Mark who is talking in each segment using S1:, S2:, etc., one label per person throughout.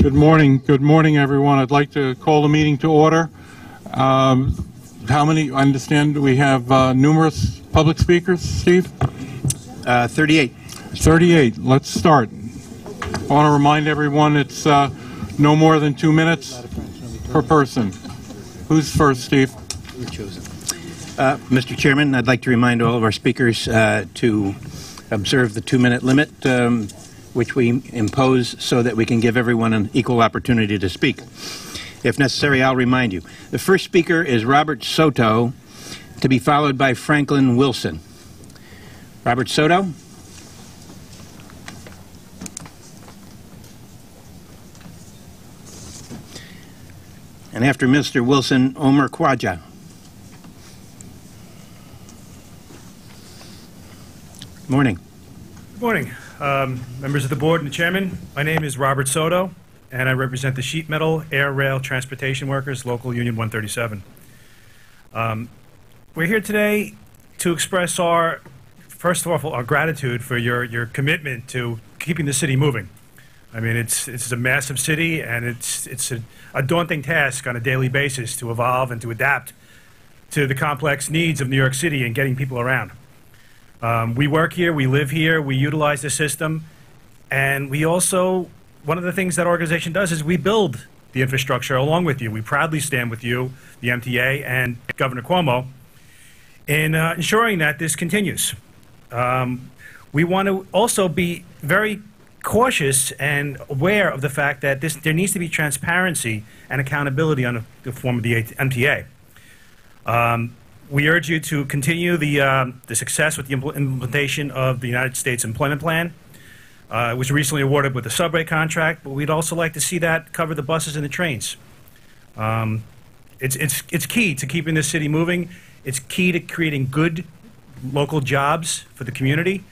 S1: Good morning, everyone. I'd like to call the meeting to order. How many? I understand we have numerous public speakers, Steve?
S2: 38.
S1: 38. Let's start. I want to remind everyone it's no more than 2 minutes per person. Who's first, Steve?
S2: Mr. Chairman, I'd like to remind all of our speakers to observe the 2-minute limit, which we impose so that we can give everyone an equal opportunity to speak. If necessary, I'll remind you. The first speaker is Robert Soto, to be followed by Franklin Wilson. Robert Soto. And after Mr. Wilson, Omar Khwaja. Morning.
S3: Good morning, members of the board and the chairman. My name is Robert Soto, and I represent the Sheet Metal Air Rail Transportation Workers, Local Union 137. We're here today to express first of all, our gratitude for your commitment to keeping the city moving. I mean, it's a massive city, and it's a daunting task on a daily basis to evolve and to adapt to the complex needs of New York City and getting people around. We work here, we live here, we utilize the system, and we also, one of the things that organization does is we build the infrastructure along with you. We proudly stand with you, the MTA, and Governor Cuomo, in ensuring that this continues. We want to also be very cautious and aware of the fact that there needs to be transparency and accountability on the form of the MTA. We urge you to continue the success with the implementation of the United States Employment Plan. It was recently awarded with a subway contract, but we'd also like to see that cover the buses and the trains. It's key to keeping this city moving. It's key to creating good local jobs for the community,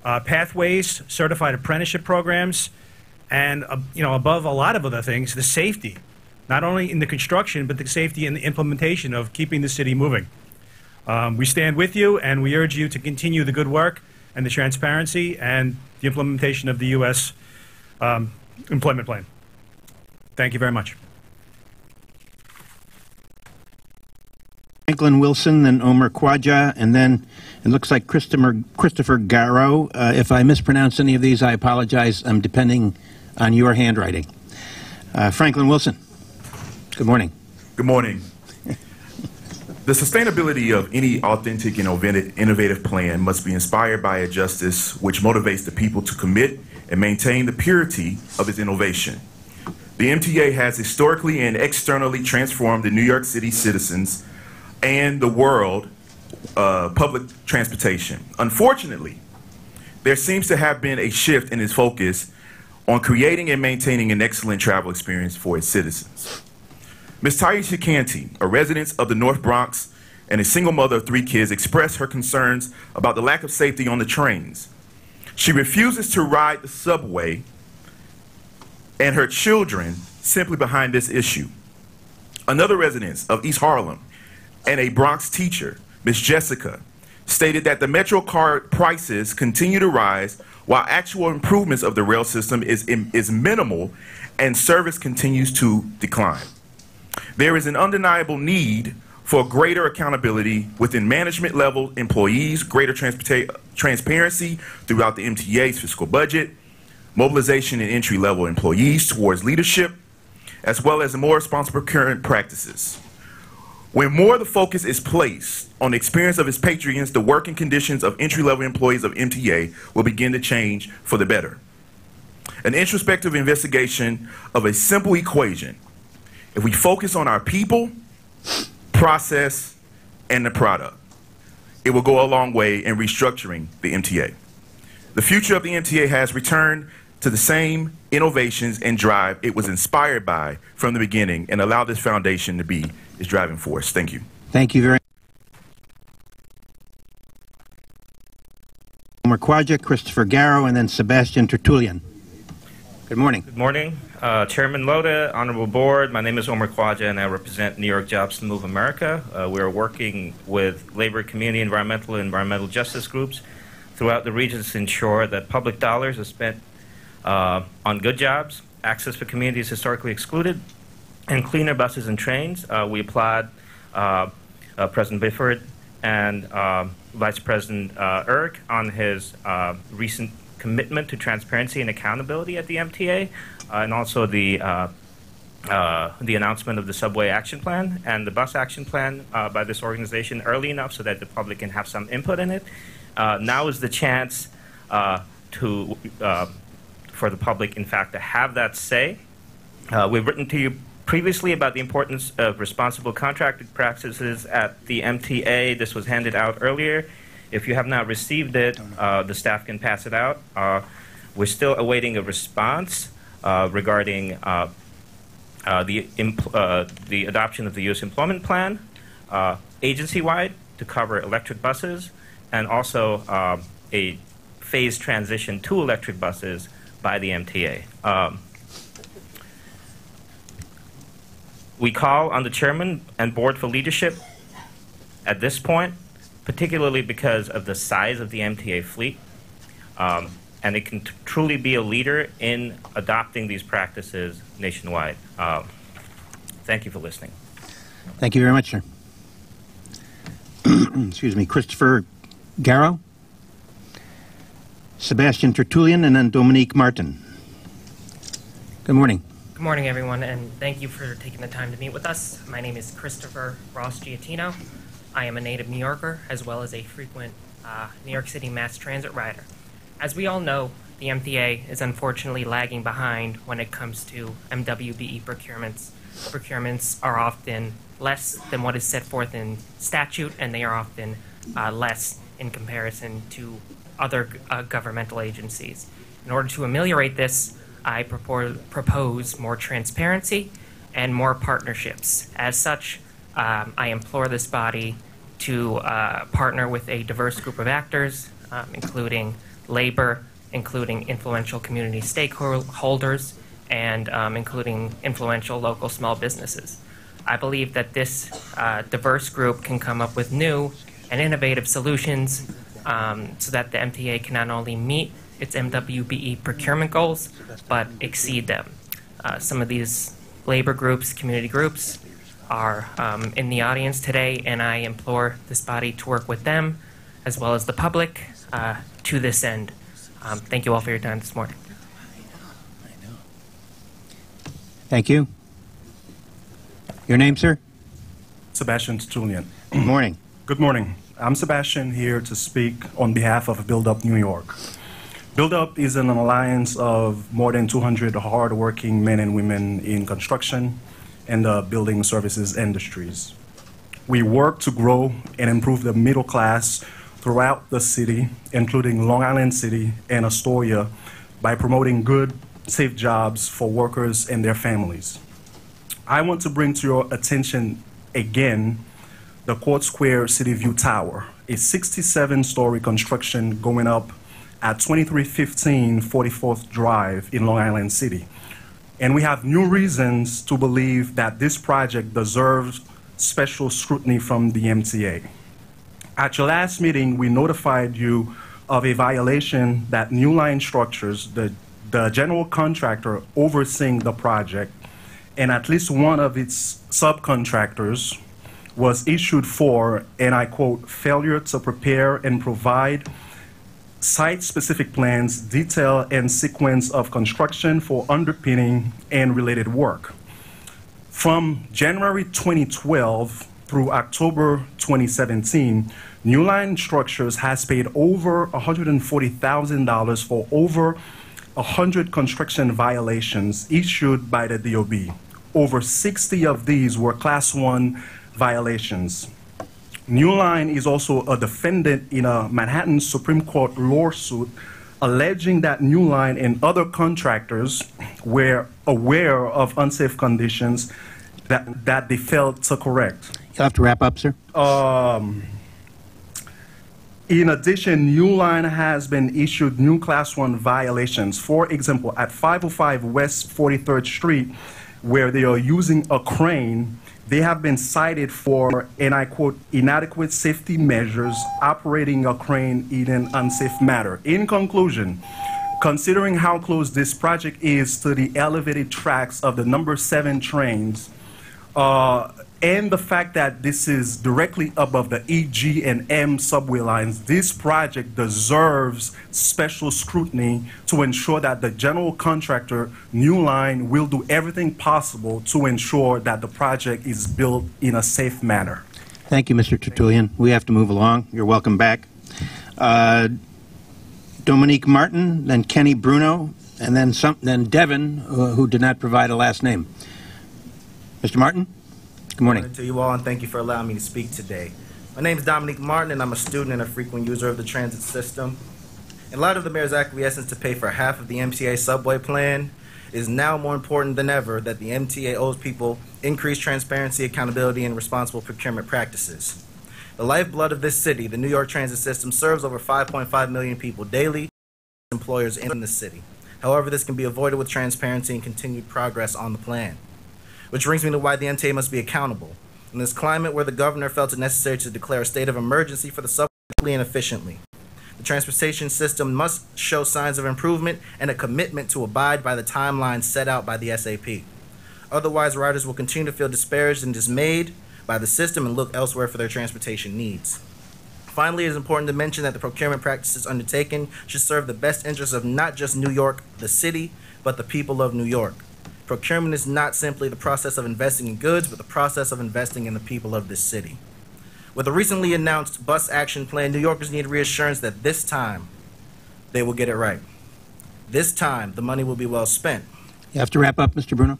S3: pathways, certified apprenticeship programs, and above a lot of other things, the safety, not only in the construction, but the safety and the implementation of keeping the city moving. We stand with you, and we urge you to continue the good work and the transparency and the implementation of the U.S. Employment Plan. Thank you very much.
S2: Franklin Wilson, then Omar Khwaja, and then it looks like Christopher Garrow. If I mispronounce any of these, I apologize. I'm depending on your handwriting. Franklin Wilson. Good morning.
S4: Good morning. The sustainability of any authentic and innovative plan must be inspired by a justice which motivates the people to commit and maintain the purity of its innovation. The MTA has historically and externally transformed the New York City citizens and the world public transportation. Unfortunately, there seems to have been a shift in its focus on creating and maintaining an excellent travel experience for its citizens. Ms. Taisha Canty, a resident of the North Bronx and a single mother of 3 kids, expressed her concerns about the lack of safety on the trains. She refuses to ride the subway and her children simply behind this issue. Another resident of East Harlem and a Bronx teacher, Ms. Jessica, stated that the Metro card prices continue to rise while actual improvements of the rail system is minimal and service continues to decline. There is an undeniable need for greater accountability within management level employees, greater transparency throughout the MTA's fiscal budget, mobilization and entry level employees towards leadership, as well as more responsible procurement practices. When more of the focus is placed on the experience of its patrons, the working conditions of entry-level employees of MTA will begin to change for the better. An introspective investigation of a simple equation. If we focus on our people, process, and the product, it will go a long way in restructuring the MTA. The future of the MTA has returned to the same innovations and drive it was inspired by from the beginning, and allow this foundation to be its driving force. Thank you.
S2: Thank you very much. Omar Khwaja, Christopher Garrow, and then Sebastian Tertullian. Good morning.
S5: Good morning. Chairman Loda, Honorable Board, my name is Omar Khwaja, and I represent New York Jobs to Move America. We're working with labor, community, environmental, and environmental justice groups throughout the region to ensure that public dollars are spent on good jobs, access for communities historically excluded, and cleaner buses and trains. We applaud President Bifford and Vice President Erck on his recent commitment to transparency and accountability at the MTA, and also the announcement of the subway action plan and the bus action plan by this organization early enough so that the public can have some input in it. Now is the chance for the public, in fact, to have that say. We've written to you previously about the importance of responsible contracting practices at the MTA. This was handed out earlier. If you have not received it, the staff can pass it out. We're still awaiting a response regarding the adoption of the U.S. employment plan, agency-wide, to cover electric buses, and also a phased transition to electric buses by the MTA. We call on the chairman and board for leadership at this point, particularly because of the size of the MTA fleet, and it can truly be a leader in adopting these practices nationwide. Thank you for listening.
S2: Thank you very much, sir. Excuse me, Christopher Garrow, Sebastian Tertullian, and then Dominique Martin. Good morning.
S6: Good morning, everyone, and thank you for taking the time to meet with us. My name is Christopher Ross Giattino. I am a native New Yorker, as well as a frequent New York City mass transit rider. As we all know, the MTA is unfortunately lagging behind when it comes to MWBE procurements. Procurements are often less than what is set forth in statute, and they are often less in comparison to other governmental agencies. In order to ameliorate this, I propose more transparency and more partnerships. As such, I implore this body to partner with a diverse group of actors, including labor, including influential community stakeholders, and including influential local small businesses. I believe that this diverse group can come up with new and innovative solutions so that the MTA can not only meet its MWBE procurement goals, but exceed them. Some of these labor groups, community groups, are in the audience today, and I implore this body to work with them, as well as the public, to this end. Thank you all for your time this morning.
S2: Thank you. Your name, sir?
S7: Sebastian Tertullian.
S2: Good morning.
S7: Good morning. I'm Sebastian, here to speak on behalf of Build Up New York. Build Up is an alliance of more than 200 hardworking men and women in construction and the building services industries. We work to grow and improve the middle class throughout the city, including Long Island City and Astoria, by promoting good, safe jobs for workers and their families. I want to bring to your attention again the Court Square City View Tower, a 67-story construction going up at 2315 44th Drive in Long Island City. And we have new reasons to believe that this project deserves special scrutiny from the MTA. At your last meeting, we notified you of a violation that New Line Structures, the general contractor overseeing the project, and at least one of its subcontractors was issued for, and I quote, failure to prepare and provide site-specific plans, detail, and sequence of construction for underpinning and related work. From January 2012 through October 2017, New Line Structures has paid over $140,000 for over 100 construction violations issued by the DOB. Over 60 of these were Class 1 violations. New Line is also a defendant in a Manhattan Supreme Court lawsuit alleging that New Line and other contractors were aware of unsafe conditions that they failed to correct.
S2: You'll have to wrap up, sir.
S7: In addition, New Line has been issued new Class 1 violations. For example, at 505 West 43rd Street, where they are using a crane, they have been cited for, and I quote, inadequate safety measures operating a crane in an unsafe manner. In conclusion, Considering how close this project is to the elevated tracks of the number 7 trains, and the fact that this is directly above the E, G, and M subway lines, this project deserves special scrutiny to ensure that the general contractor, New Line, will do everything possible to ensure that the project is built in a safe manner.
S2: Thank you, Mr. Tertullian. We have to move along. You're welcome back. Dominique Martin, then Kenny Bruno, and then Devin, who did not provide a last name. Mr. Martin? Good morning.
S8: Good morning to you all, and thank you for allowing me to speak today. My name is Dominique Martin, and I'm a student and a frequent user of the transit system. In light of the mayor's acquiescence to pay for half of the MTA subway plan, it is now more important than ever that the MTA owes people increased transparency, accountability, and responsible procurement practices. The lifeblood of this city, the New York transit system, serves over 5.5 million people daily, employers in the city. However, this can be avoided with transparency and continued progress on the plan. Which brings me to why the MTA must be accountable. In this climate where the governor felt it necessary to declare a state of emergency for the subway and efficiently, the transportation system must show signs of improvement and a commitment to abide by the timeline set out by the SAP. Otherwise, riders will continue to feel disparaged and dismayed by the system and look elsewhere for their transportation needs. Finally, it is important to mention that the procurement practices undertaken should serve the best interests of not just New York, the city, but the people of New York. Procurement is not simply the process of investing in goods, but the process of investing in the people of this city. With the recently announced bus action plan, New Yorkers need reassurance that this time they will get it right. This time, the money will be well spent.
S2: You have to wrap up, Mr. Bruno.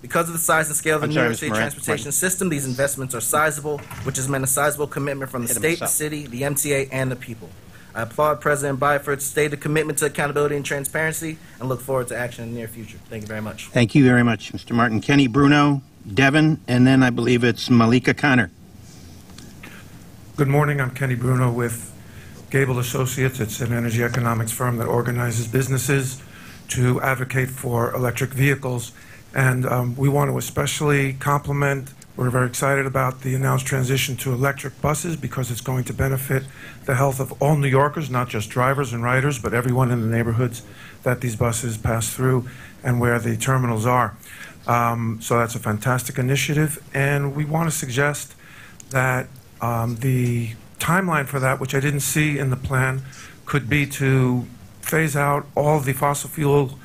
S8: Because of the size and scale of the New York City transportation system, these investments are sizable, which has meant a sizable commitment from the state, the city, the MTA, and the people. I applaud President Biden for its stated commitment to accountability and transparency and look forward to action in the near future. Thank you very much.
S2: Thank you very much, Mr. Martin. Kenny Bruno, Devin, and then I believe it's Malika Connor.
S9: Good morning. I'm Kenny Bruno with Gable Associates. It's an energy economics firm that organizes businesses to advocate for electric vehicles. And we want to especially compliment, we're very excited about the announced transition to electric buses because it's going to benefit the health of all New Yorkers, not just drivers and riders, but everyone in the neighborhoods that these buses pass through and where the terminals are. So that's a fantastic initiative. And we want to suggest that the timeline for that, which I didn't see in the plan, could be to phase out all the fossil fuel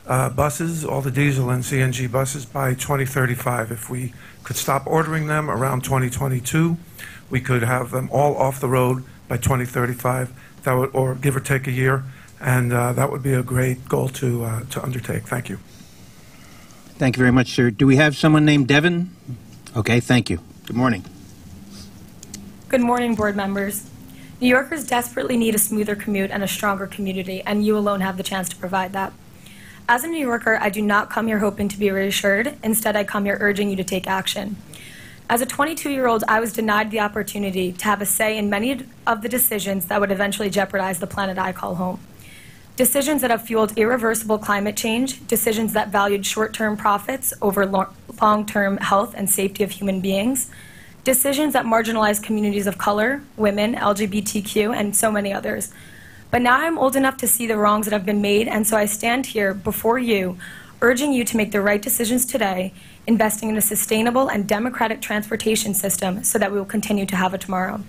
S9: buses, all the diesel and CNG buses by 2035. If we could stop ordering them around 2022, we could have them all off the road by 2035, that would, or give or take a year, and that would be a great goal to undertake. Thank you.
S2: Thank you very much, sir. Do we have someone named Devin? Okay, thank you. Good morning.
S10: Good morning, board members. New Yorkers desperately need a smoother commute and a stronger community, and you alone have the chance to provide that. As a New Yorker, I do not come here hoping to be reassured. Instead, I come here urging you to take action. As a 22-year-old, I was denied the opportunity to have a say in many of the decisions that would eventually jeopardize the planet I call home. Decisions that have fueled irreversible climate change, decisions that valued short-term profits over long-term health and safety of human beings, decisions that marginalize communities of color, women, LGBTQ, and so many others. But now I'm old enough to see the wrongs that have been made, and so I stand here before you, urging you to make the right decisions today, investing in a sustainable and democratic transportation system so that we will continue to have a tomorrow.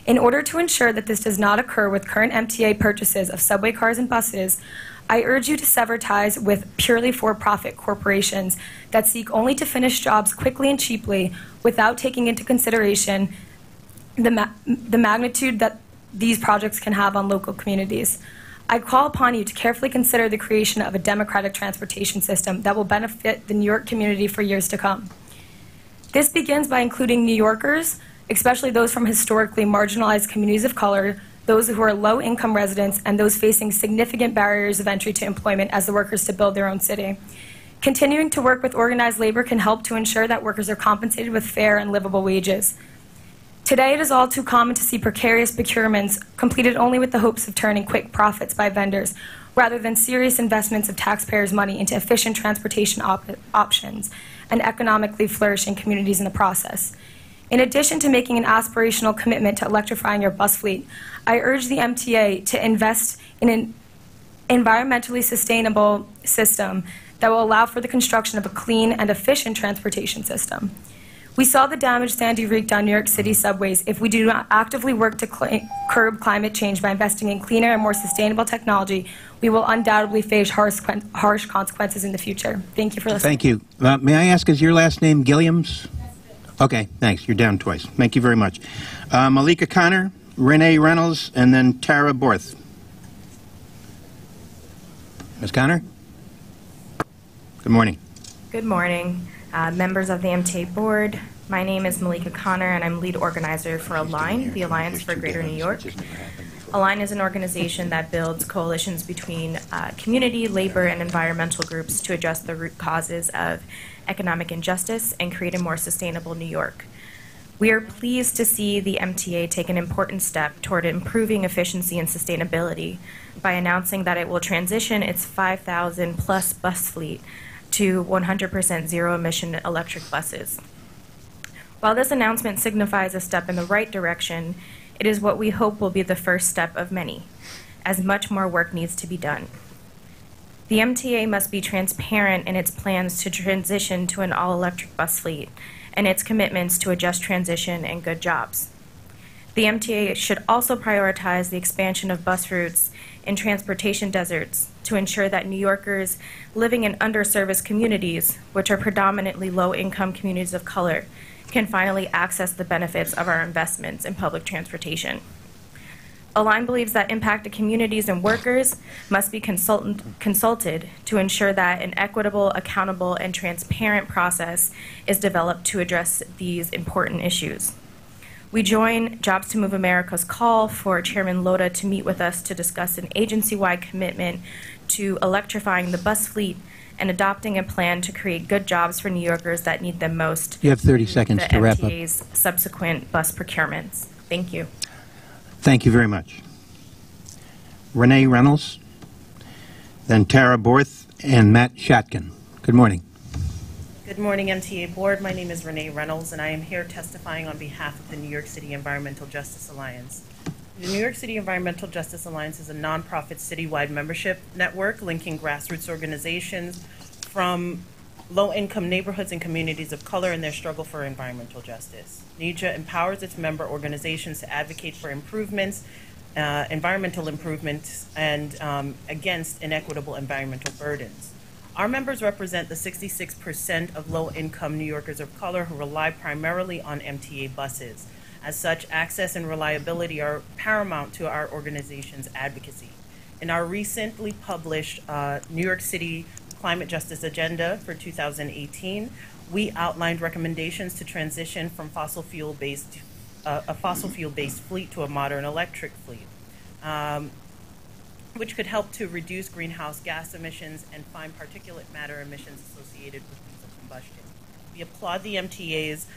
S10: In order to ensure that this does not occur with current MTA purchases of subway cars and buses, I urge you to sever ties with purely for-profit corporations that seek only to finish jobs quickly and cheaply without taking into consideration the magnitude that these projects can have on local communities. I call upon you to carefully consider the creation of a democratic transportation system that will benefit the New York community for years to come. This begins by including New Yorkers, especially those from historically marginalized communities of color, those who are low-income residents, and those facing significant barriers of entry to employment as the workers to build their own city. Continuing to work with organized labor can help to ensure that workers are compensated with fair and livable wages. Today, it is all too common to see precarious procurements completed only with the hopes of turning quick profits by vendors, rather than serious investments of taxpayers' money into efficient transportation options and economically flourishing communities in the process. In addition to making an aspirational commitment to electrifying your bus fleet, I urge the MTA to invest in environmentally sustainable system that will allow for the construction of a clean and efficient transportation system. We saw the damage Sandy wreaked on New York City subways. If we do not actively work to curb climate change by investing in cleaner and more sustainable technology, we will undoubtedly face harsh consequences in the future. Thank you for listening.
S2: Thank you. May I ask, is your last name Gilliams? Okay, thanks. You're down twice. Thank you very much. Malika Connor, Renee Reynolds, and then Tara Borth. Ms. Connor? Good morning.
S11: Good morning. Members of the MTA Board, my name is Malika Connor, and I'm lead organizer for ALIGN, the Alliance for Greater New York. ALIGN is an organization that builds coalitions between community, labor, and environmental groups to address the root causes of economic injustice and create a more sustainable New York. We are pleased to see the MTA take an important step toward improving efficiency and sustainability by announcing that it will transition its 5,000 plus bus fleet to 100% zero-emission electric buses. While this announcement signifies a step in the right direction, it is what we hope will be the first step of many, as much more work needs to be done. The MTA must be transparent in its plans to transition to an all-electric bus fleet and its commitments to a just transition and good jobs. The MTA should also prioritize the expansion of bus routes in transportation deserts to ensure that New Yorkers living in underserviced communities, which are predominantly low-income communities of color, can finally access the benefits of our investments in public transportation. ALIGN believes that impacted communities and workers must be consulted to ensure that an equitable, accountable, and transparent process is developed to address these important issues. We join Jobs to Move America's call for Chairman Loda to meet with us to discuss an agency-wide commitment to electrifying the bus fleet and adopting a plan to create good jobs for New Yorkers that need them most.
S2: You have 30 seconds to wrap up.
S11: The MTA's subsequent bus procurements. Thank you.
S2: Thank you very much. Renee Reynolds, then Tara Borth, and Matt Shatkin. Good morning.
S12: Good morning, MTA Board. My name is Renee Reynolds, and I am here testifying on behalf of the New York City Environmental Justice Alliance. The New York City Environmental Justice Alliance is a nonprofit citywide membership network linking grassroots organizations from low-income neighborhoods and communities of color in their struggle for environmental justice. NEJA empowers its member organizations to advocate for improvements, environmental improvements, and against inequitable environmental burdens. Our members represent the 66% of low-income New Yorkers of color who rely primarily on MTA buses. As such, access and reliability are paramount to our organization's advocacy. In our recently published New York City Climate Justice Agenda for 2018, we outlined recommendations to transition from fossil fuel-based fleet to a modern electric fleet, which could help to reduce greenhouse gas emissions and fine particulate matter emissions associated with diesel combustion. We applaud the MTA's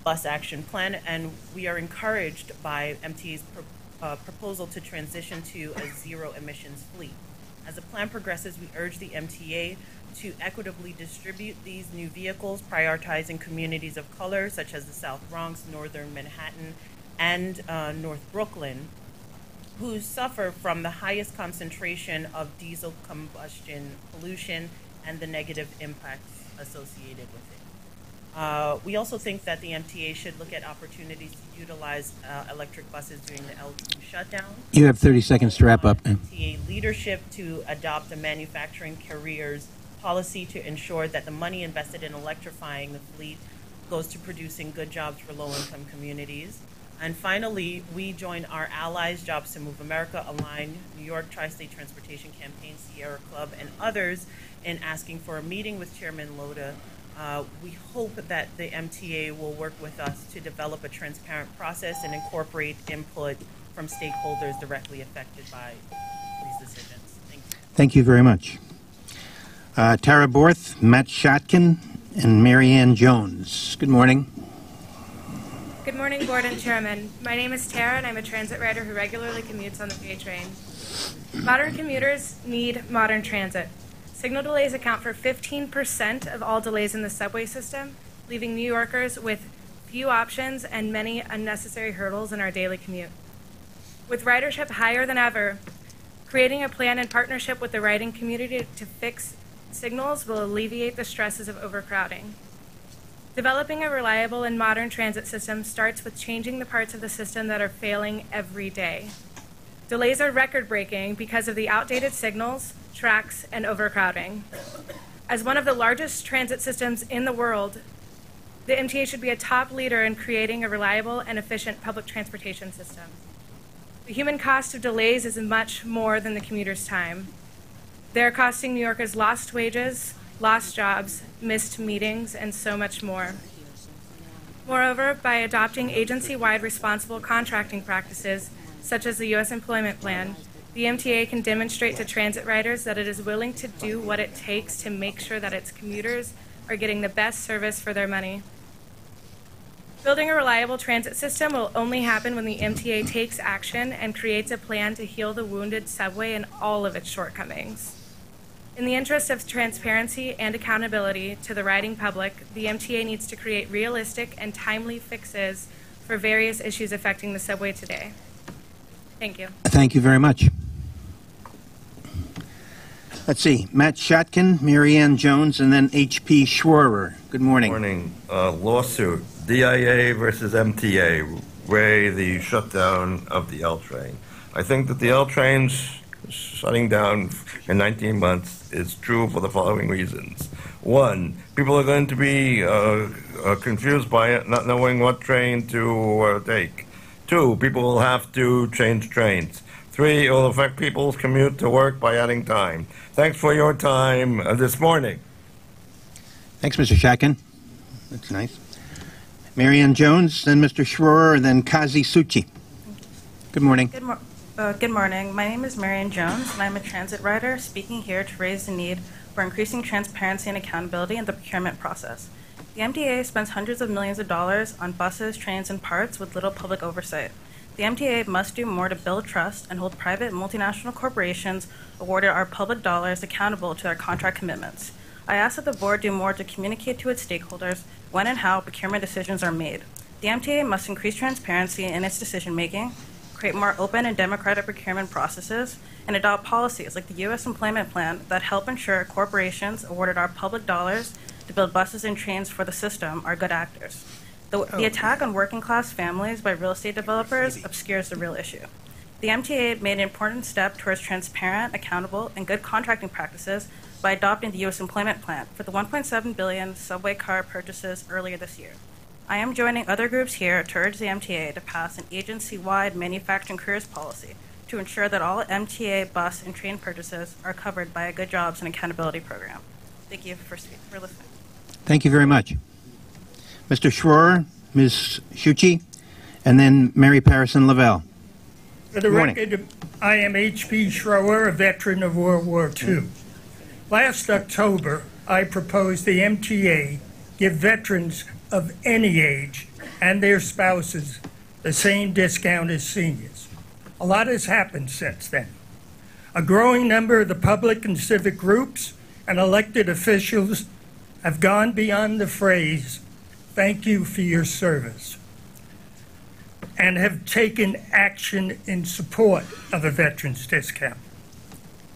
S12: bus action plan, and we are encouraged by MTA's proposal to transition to a zero emissions fleet. As the plan progresses, we urge the MTA to equitably distribute these new vehicles, prioritizing communities of color such as the South Bronx, Northern Manhattan, and North Brooklyn, who suffer from the highest concentration of diesel combustion pollution and the negative impacts associated with it. We also think that the MTA should look at opportunities to utilize electric buses during the L2 shutdown.
S2: You have 30 seconds to wrap up.
S12: MTA leadership to adopt a manufacturing careers policy to ensure that the money invested in electrifying the fleet goes to producing good jobs for low-income communities. And finally, we join our allies, Jobs to Move America, ALIGN, New York Tri-State Transportation Campaign, Sierra Club, and others in asking for a meeting with Chairman Loda. We hope that the MTA will work with us to develop a transparent process and incorporate input from stakeholders directly affected by these decisions. Thank you.
S2: Thank you very much. Tara Borth, Matt Shatkin, and Marianne Jones. Good morning.
S13: Good morning, Board and Chairman. My name is Tara, and I'm a transit rider who regularly commutes on the PA train. Modern commuters need modern transit. Signal delays account for 15% of all delays in the subway system, leaving New Yorkers with few options and many unnecessary hurdles in our daily commute. With ridership higher than ever, Creating a plan in partnership with the riding community to fix signals will alleviate the stresses of overcrowding. Developing a reliable and modern transit system starts with changing the parts of the system that are failing every day. Delays are record-breaking because of the outdated signals, tracks, and overcrowding. As one of the largest transit systems in the world, the MTA should be a top leader in creating a reliable and efficient public transportation system. The human cost of delays is much more than the commuter's time. They're costing New Yorkers lost wages, lost jobs, missed meetings, and so much more. Moreover, by adopting agency-wide responsible contracting practices, such as the U.S. Employment Plan, the MTA can demonstrate to transit riders that it is willing to do what it takes to make sure that its commuters are getting the best service for their money. Building a reliable transit system will only happen when the MTA takes action and creates a plan to heal the wounded subway and all of its shortcomings. In the interest of transparency and accountability to the riding public, the MTA needs to create realistic and timely fixes for various issues affecting the subway today. Thank you.
S2: Thank you very much. Let's see, Matt Shotkin, Marianne Jones, and then H.P. Schroer. Good morning.
S14: Good morning. Lawsuit, DIA versus MTA, the shutdown of the L train. I think that the L train's shutting down in 19 months is true for the following reasons. One, people are going to be confused by it, not knowing what train to take. Two, people will have to change trains. Three, it will affect people's commute to work by adding time. Thanks for your time this morning.
S2: Thanks, Mr. Shotkin. That's nice. Marianne Jones, then Mr. Schroer, and then Kazi Suchi. Good morning.
S15: Good morning. My name is Marianne Jones, and I'm a transit rider speaking here to raise the need for increasing transparency and accountability in the procurement process. The MTA spends hundreds of millions of dollars on buses, trains, and parts with little public oversight. The MTA must do more to build trust and hold private multinational corporations awarded our public dollars accountable to their contract commitments. I ask that the board do more to communicate to its stakeholders when and how procurement decisions are made. The MTA must increase transparency in its decision-making, create more open and democratic procurement processes, and adopt policies like the U.S. Employment Plan that help ensure corporations awarded our public dollars to build buses and trains for the system are good actors. The attack on working-class families by real estate developers obscures the real issue. The MTA made an important step towards transparent, accountable, and good contracting practices by adopting the U.S. Employment Plan for the $1.7 billion subway car purchases earlier this year. I am joining other groups here to urge the MTA to pass an agency-wide manufacturing careers policy to ensure that all MTA bus and train purchases are covered by a good jobs and accountability program. Thank you for listening.
S2: Thank you very much. Mr. Schroer, Ms. Shuchi, and then Mary Parison Lavelle.
S16: For the record, I am H.P. Schroer, a veteran of World War II. Last October, I proposed the MTA give veterans of any age and their spouses the same discount as seniors. A lot has happened since then. A growing number of the public and civic groups and elected officials have gone beyond the phrase, "Thank you for your service," and have taken action in support of a veteran's discount.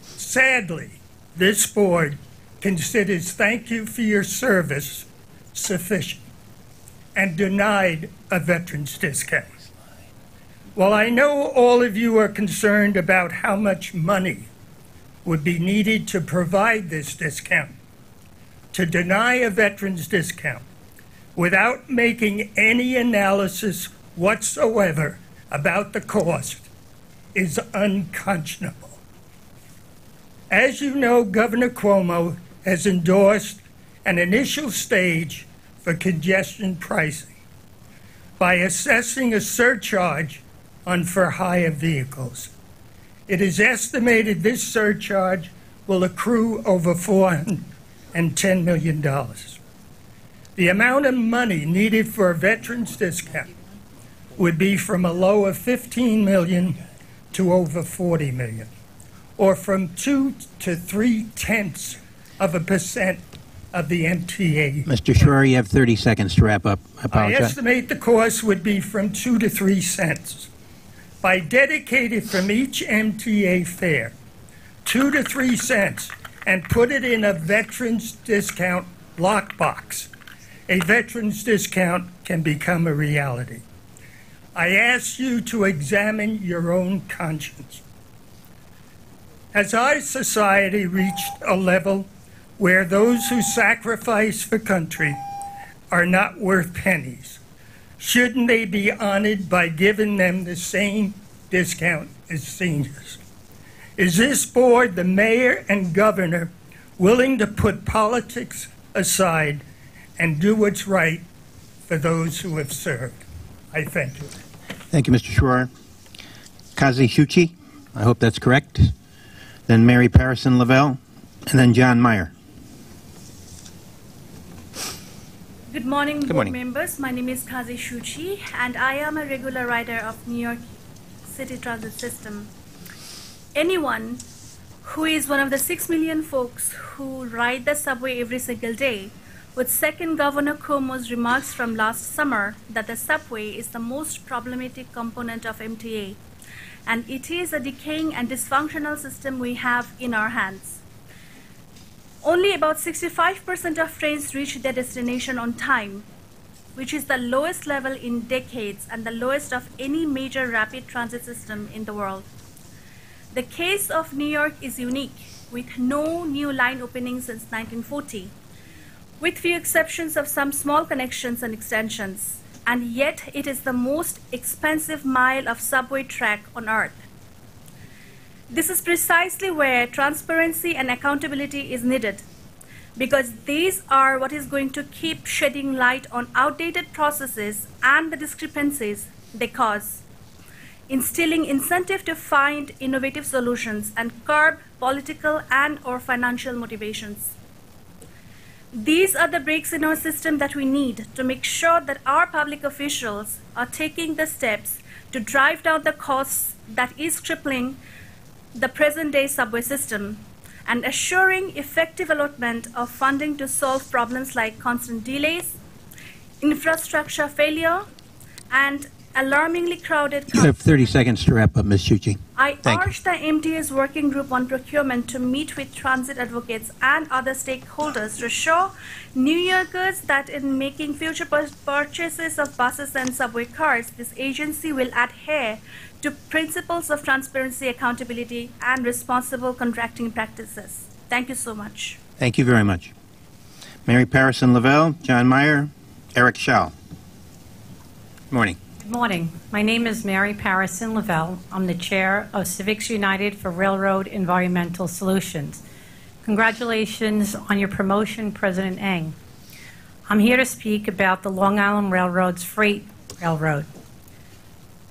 S16: Sadly, this board considers "thank you for your service" sufficient and denied a veteran's discount. While I know all of you are concerned about how much money would be needed to provide this discount, to deny a veteran's discount without making any analysis whatsoever about the cost is unconscionable. As you know, Governor Cuomo has endorsed an initial stage for congestion pricing by assessing a surcharge on for-hire vehicles. It is estimated this surcharge will accrue over $410 million. The amount of money needed for a veteran's discount would be from a low of $15 million to over $40 million, or from 2 to 0.3% of the MTA.
S2: Mr. Schroer, you have 30 seconds to wrap up. I apologize.
S16: I estimate the cost would be from 2 to 3 cents. By dedicating from each MTA fare 2 to 3 cents and put it in a veterans discount lockbox, a veterans discount can become a reality. I ask you to examine your own conscience. Has our society reached a level where those who sacrifice for country are not worth pennies? Shouldn't they be honored by giving them the same discount as seniors? Is this board, the mayor and governor, willing to put politics aside and do what's right for those who have served? I thank you.
S2: Thank you, Mr. Schroer. Kazi Shuchi, I hope that's correct. Then Mary Parison Lavelle, and then John Meyer.
S17: Good morning,
S2: Good
S17: board
S2: morning.
S17: members. My name is Kazi Shuchi, and I am a regular rider of New York City Transit System. Anyone who is one of the 6 million folks who ride the subway every single day would second Governor Cuomo's remarks from last summer that the subway is the most problematic component of MTA, and it is a decaying and dysfunctional system we have in our hands. Only about 65% of trains reach their destination on time, which is the lowest level in decades and the lowest of any major rapid transit system in the world. The case of New York is unique, with no new line opening since 1940, with few exceptions of some small connections and extensions, and yet it is the most expensive mile of subway track on Earth. This is precisely where transparency and accountability is needed, because these are what is going to keep shedding light on outdated processes and the discrepancies they cause, instilling incentive to find innovative solutions and curb political and/or financial motivations. These are the breaks in our system that we need to make sure that our public officials are taking the steps to drive down the costs that is crippling the present-day subway system and assuring effective allotment of funding to solve problems like constant delays, infrastructure failure, and alarmingly crowded
S2: You have 30 seconds to wrap up, Ms. Shuchi.
S17: I
S2: Thank you.
S17: urge the MTA's working group on procurement to meet with transit advocates and other stakeholders to assure New Yorkers that in making future purchases of buses and subway cars, this agency will adhere to principles of transparency, accountability, and responsible contracting practices. Thank you so much.
S2: Thank you very much. Mary Parison Lavelle, John Meyer, Eric Schall. Good morning.
S18: Good morning. My name is Mary Parison Lavelle. I'm the chair of Civics United for Railroad Environmental Solutions. Congratulations on your promotion, President Eng. I'm here to speak about the Long Island Railroad's freight railroad.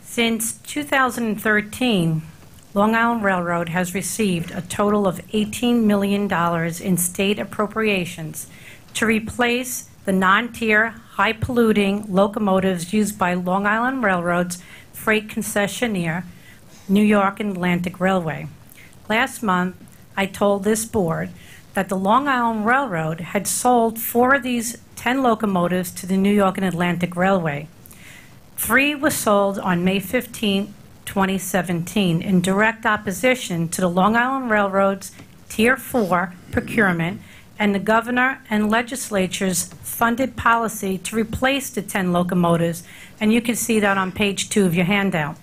S18: Since 2013, Long Island Railroad has received a total of $18 million in state appropriations to replace the non-tier, high-polluting locomotives used by Long Island Railroad's freight concessionaire, New York and Atlantic Railway. Last month, I told this board that the Long Island Railroad had sold 4 of these 10 locomotives to the New York and Atlantic Railway. 3 were sold on May 15, 2017, in direct opposition to the Long Island Railroad's Tier 4 procurement and the governor and legislature's funded policy to replace the 10 locomotives, and you can see that on page 2 of your handout.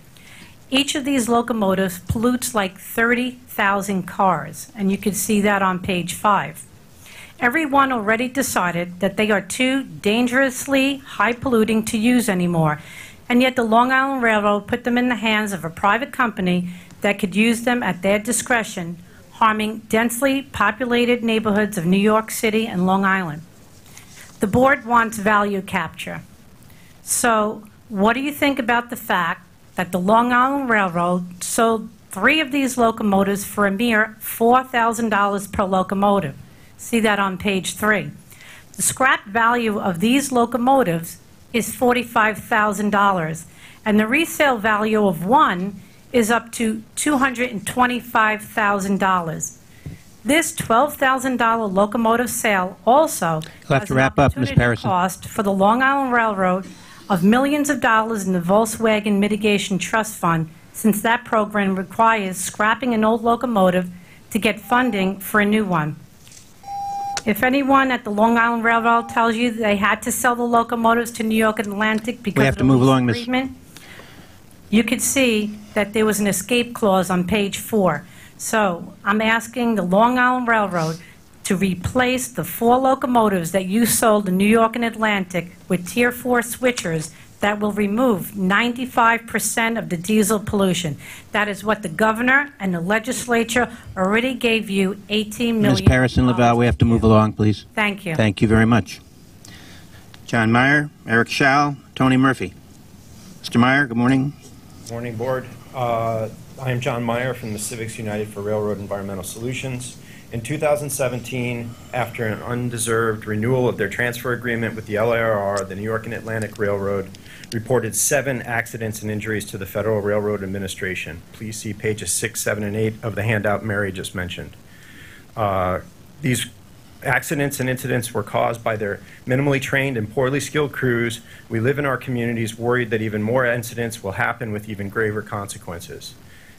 S18: Each of these locomotives pollutes like 30,000 cars, and you can see that on page 5. Everyone already decided that they are too dangerously high-polluting to use anymore, and yet the Long Island Railroad put them in the hands of a private company that could use them at their discretion, harming densely populated neighborhoods of New York City and Long Island. The board wants value capture. So what do you think about the fact that the Long Island Railroad sold 3 of these locomotives for a mere $4,000 per locomotive? See that on page 3. The scrap value of these locomotives is $45,000, and the resale value of one is up to $225,000. This $12,000 locomotive sale also
S2: You'll have to wrap up, Ms. Parison.
S18: cost for the Long Island Railroad of millions of dollars in the Volkswagen Mitigation Trust Fund, since that program requires scrapping an old locomotive to get funding for a new one. If anyone at the Long Island Railroad tells you they had to sell the locomotives to New York and Atlantic because
S2: We have
S18: of
S2: to
S18: the
S2: move
S18: lease
S2: along, Miss.
S18: agreement, you could see that there was an escape clause on page 4. So I'm asking the Long Island Railroad to replace the 4 locomotives that you sold to New York and Atlantic with Tier 4 switchers that will remove 95% of the diesel pollution. That is what the governor and the legislature already gave you $18 million.
S2: Ms. Parison-Laval, we have to move along, please.
S18: Thank you.
S2: Thank you very much. John Meyer, Eric Schall, Tony Murphy. Mr. Meyer, good morning.
S19: Morning, Board. I am John Meyer from the Civics United for Railroad Environmental Solutions. In 2017, after an undeserved renewal of their transfer agreement with the LIRR, the New York and Atlantic Railroad reported 7 accidents and injuries to the Federal Railroad Administration. Please see pages 6, 7, and 8 of the handout Mary just mentioned. These accidents and incidents were caused by their minimally trained and poorly skilled crews. We live in our communities worried that even more incidents will happen with even graver consequences.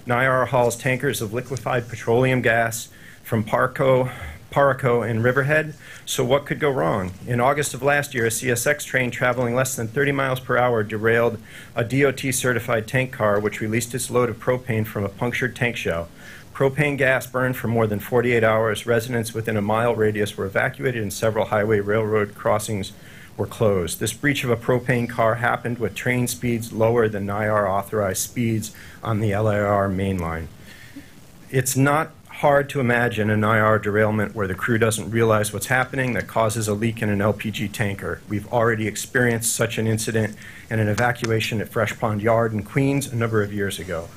S19: NIR hauls tankers of liquefied petroleum gas from Paraco and Riverhead, so what could go wrong? In August of last year, a CSX train traveling less than 30 miles per hour derailed a DOT-certified tank car which released its load of propane from a punctured tank shell. Propane gas burned for more than 48 hours. Residents within a mile radius were evacuated and several highway railroad crossings were closed. This breach of a propane car happened with train speeds lower than NIR authorized speeds on the LIR main line. It's not hard to imagine a NIR derailment where the crew doesn't realize what's happening that causes a leak in an LPG tanker. We've already experienced such an incident and an evacuation at Fresh Pond Yard in Queens a number of years ago.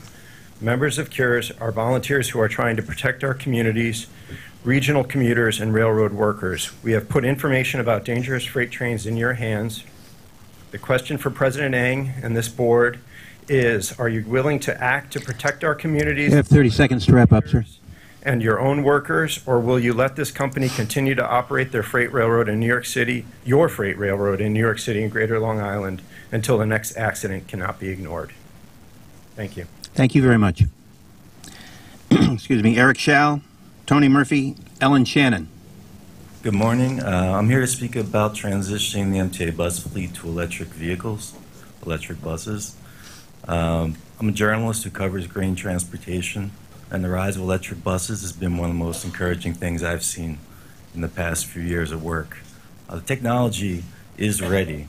S19: Members of CURES are volunteers who are trying to protect our communities, regional commuters, and railroad workers. We have put information about dangerous freight trains in your hands. The question for President Eng and this board is, are you willing to act to protect our communities?
S2: You have 30 seconds to wrap up, sir.
S19: And your own workers, or will you let this company continue to operate their freight railroad in New York City, your freight railroad in New York City and Greater Long Island, until the next accident cannot be ignored? Thank you.
S2: Thank you very much. Excuse me, Eric Schall, Tony Murphy, Ellen Shannon.
S20: Good morning. I'm here to speak about transitioning the MTA bus fleet to electric vehicles, electric buses. I'm a journalist who covers grain transportation, and the rise of electric buses has been one of the most encouraging things I've seen in the past few years of work. The technology is ready,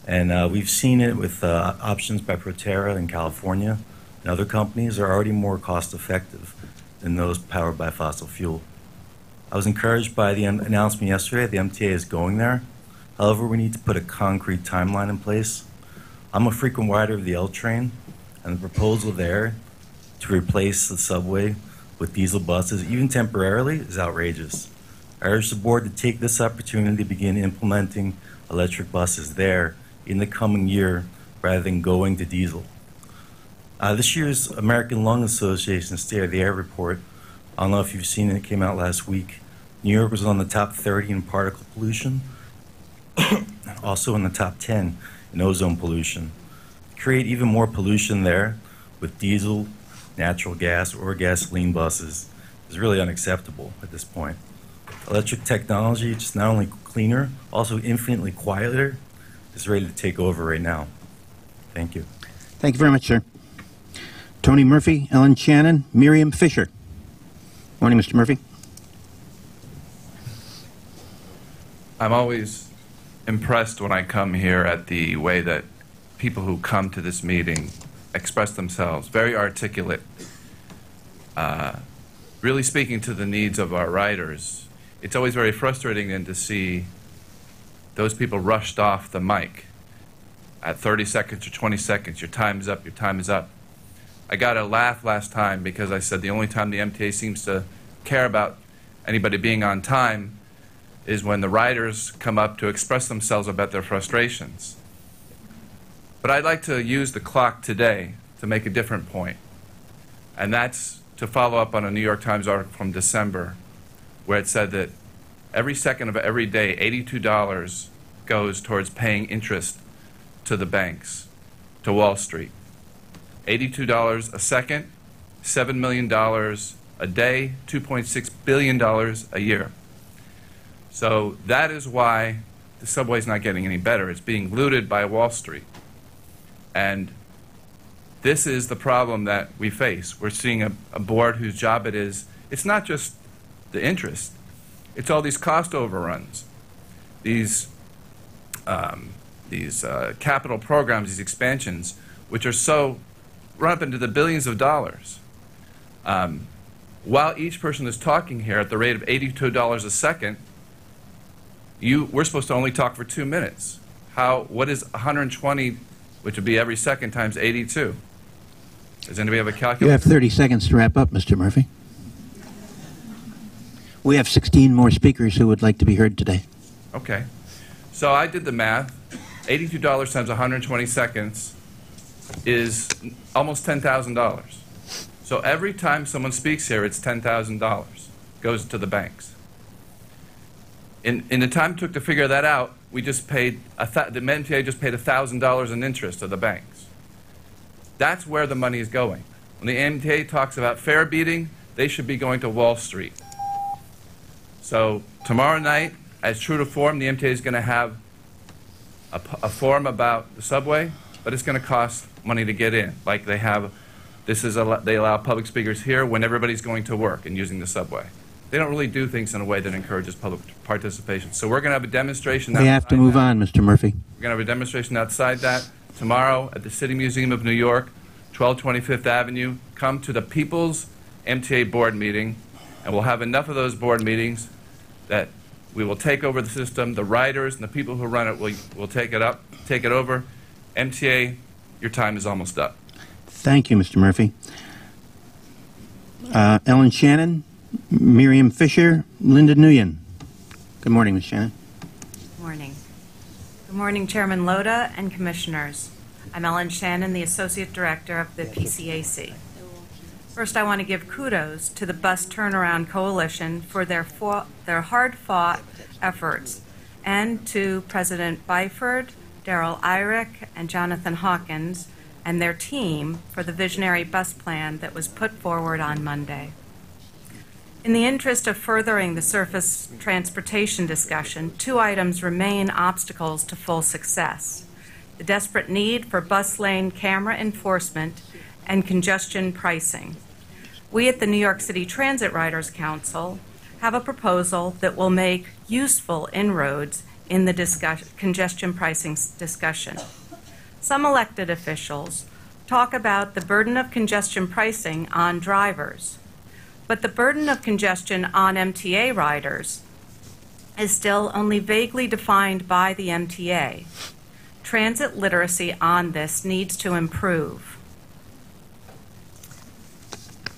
S20: and we've seen it with options by Proterra in California, and other companies are already more cost-effective than those powered by fossil fuel. I was encouraged by the announcement yesterday the MTA is going there. However, we need to put a concrete timeline in place. I'm a frequent rider of the L train, and the proposal there to replace the subway with diesel buses, even temporarily, is outrageous. I urge the board to take this opportunity to begin implementing electric buses there in the coming year rather than going to diesel. This year's American Lung Association State of the Air report, I don't know if you've seen it, it came out last week. New York was on the top 30 in particle pollution, also in the top 10 in ozone pollution. To create even more pollution there with diesel, natural gas, or gasoline buses is really unacceptable at this point. Electric technology, just not only cleaner, also infinitely quieter, is ready to take over right now. Thank you.
S2: Thank you very much, sir. Tony Murphy, Ellen Shannon, Miriam Fisher. Morning, Mr. Murphy.
S21: I'm always impressed when I come here at the way that people who come to this meeting express themselves, very articulate, really speaking to the needs of our riders. It's always very frustrating then to see those people rushed off the mic at 30 seconds or 20 seconds. Your time is up, your time is up. I got a laugh last time because I said the only time the MTA seems to care about anybody being on time is when the riders come up to express themselves about their frustrations. But I'd like to use the clock today to make a different point, and that's to follow up on a New York Times article from December where it said that every second of every day, $82 goes towards paying interest to the banks, to Wall Street. $82 a second, $7 million a day, $2.6 billion a year. So that is why the subway's not getting any better. It's being looted by Wall Street. And this is the problem that we face. We're seeing a board whose job it is, it's not just the interest, it's all these cost overruns, these capital programs, these expansions, which are so run up into the billions of dollars. While each person is talking here at the rate of $82 a second, we're supposed to only talk for 2 minutes. What is 120, which would be every second, times 82? Does anybody have a calculator?
S2: You have 30 seconds to wrap up, Mr. Murphy. We have 16 more speakers who would like to be heard today.
S21: Okay. So I did the math. $82 times 120 seconds is almost $10,000. So every time someone speaks here, it's $10,000 goes to the banks. In the time it took to figure that out, we just paid the MTA just paid $1,000 in interest to the banks. That's where the money is going. When the MTA talks about fare beating, they should be going to Wall Street. So tomorrow night, as true to form, the MTA is going to have a forum about the subway, but it's going to cost money to get in. Like they have, they allow public speakers here when everybody's going to work and using the subway. They don't really do things in a way that encourages public participation. So we're going to have a demonstration.
S2: We have to move on, Mr. Murphy.
S21: We're going to have a demonstration outside that tomorrow at the City Museum of New York, 1225th Avenue. Come to the People's MTA Board meeting, and we'll have enough of those board meetings that we will take over the system. The riders and the people who run it will take it over. MTA, your time is almost up.
S2: Thank you, Mr. Murphy. Ellen Shannon, Miriam Fisher, Linda Nguyen. Good morning, Ms. Shannon.
S1: Good morning. Good morning, Chairman Loda and Commissioners. I'm Ellen Shannon, the Associate Director of the PCAC. First, I want to give kudos to the Bus Turnaround Coalition for their hard-fought efforts, and to President Byford, Darrell Irick, and Jonathan Hawkins, and their team for the visionary bus plan that was put forward on Monday. In the interest of furthering the surface transportation discussion, 2 items remain obstacles to full success: the desperate need for bus lane camera enforcement and congestion pricing. We at the New York City Transit Riders Council have a proposal that will make useful inroads in the congestion pricing discussion. Some elected officials talk about the burden of congestion pricing on drivers, but the burden of congestion on MTA riders is still only vaguely defined by the MTA. Transit literacy on this needs to improve.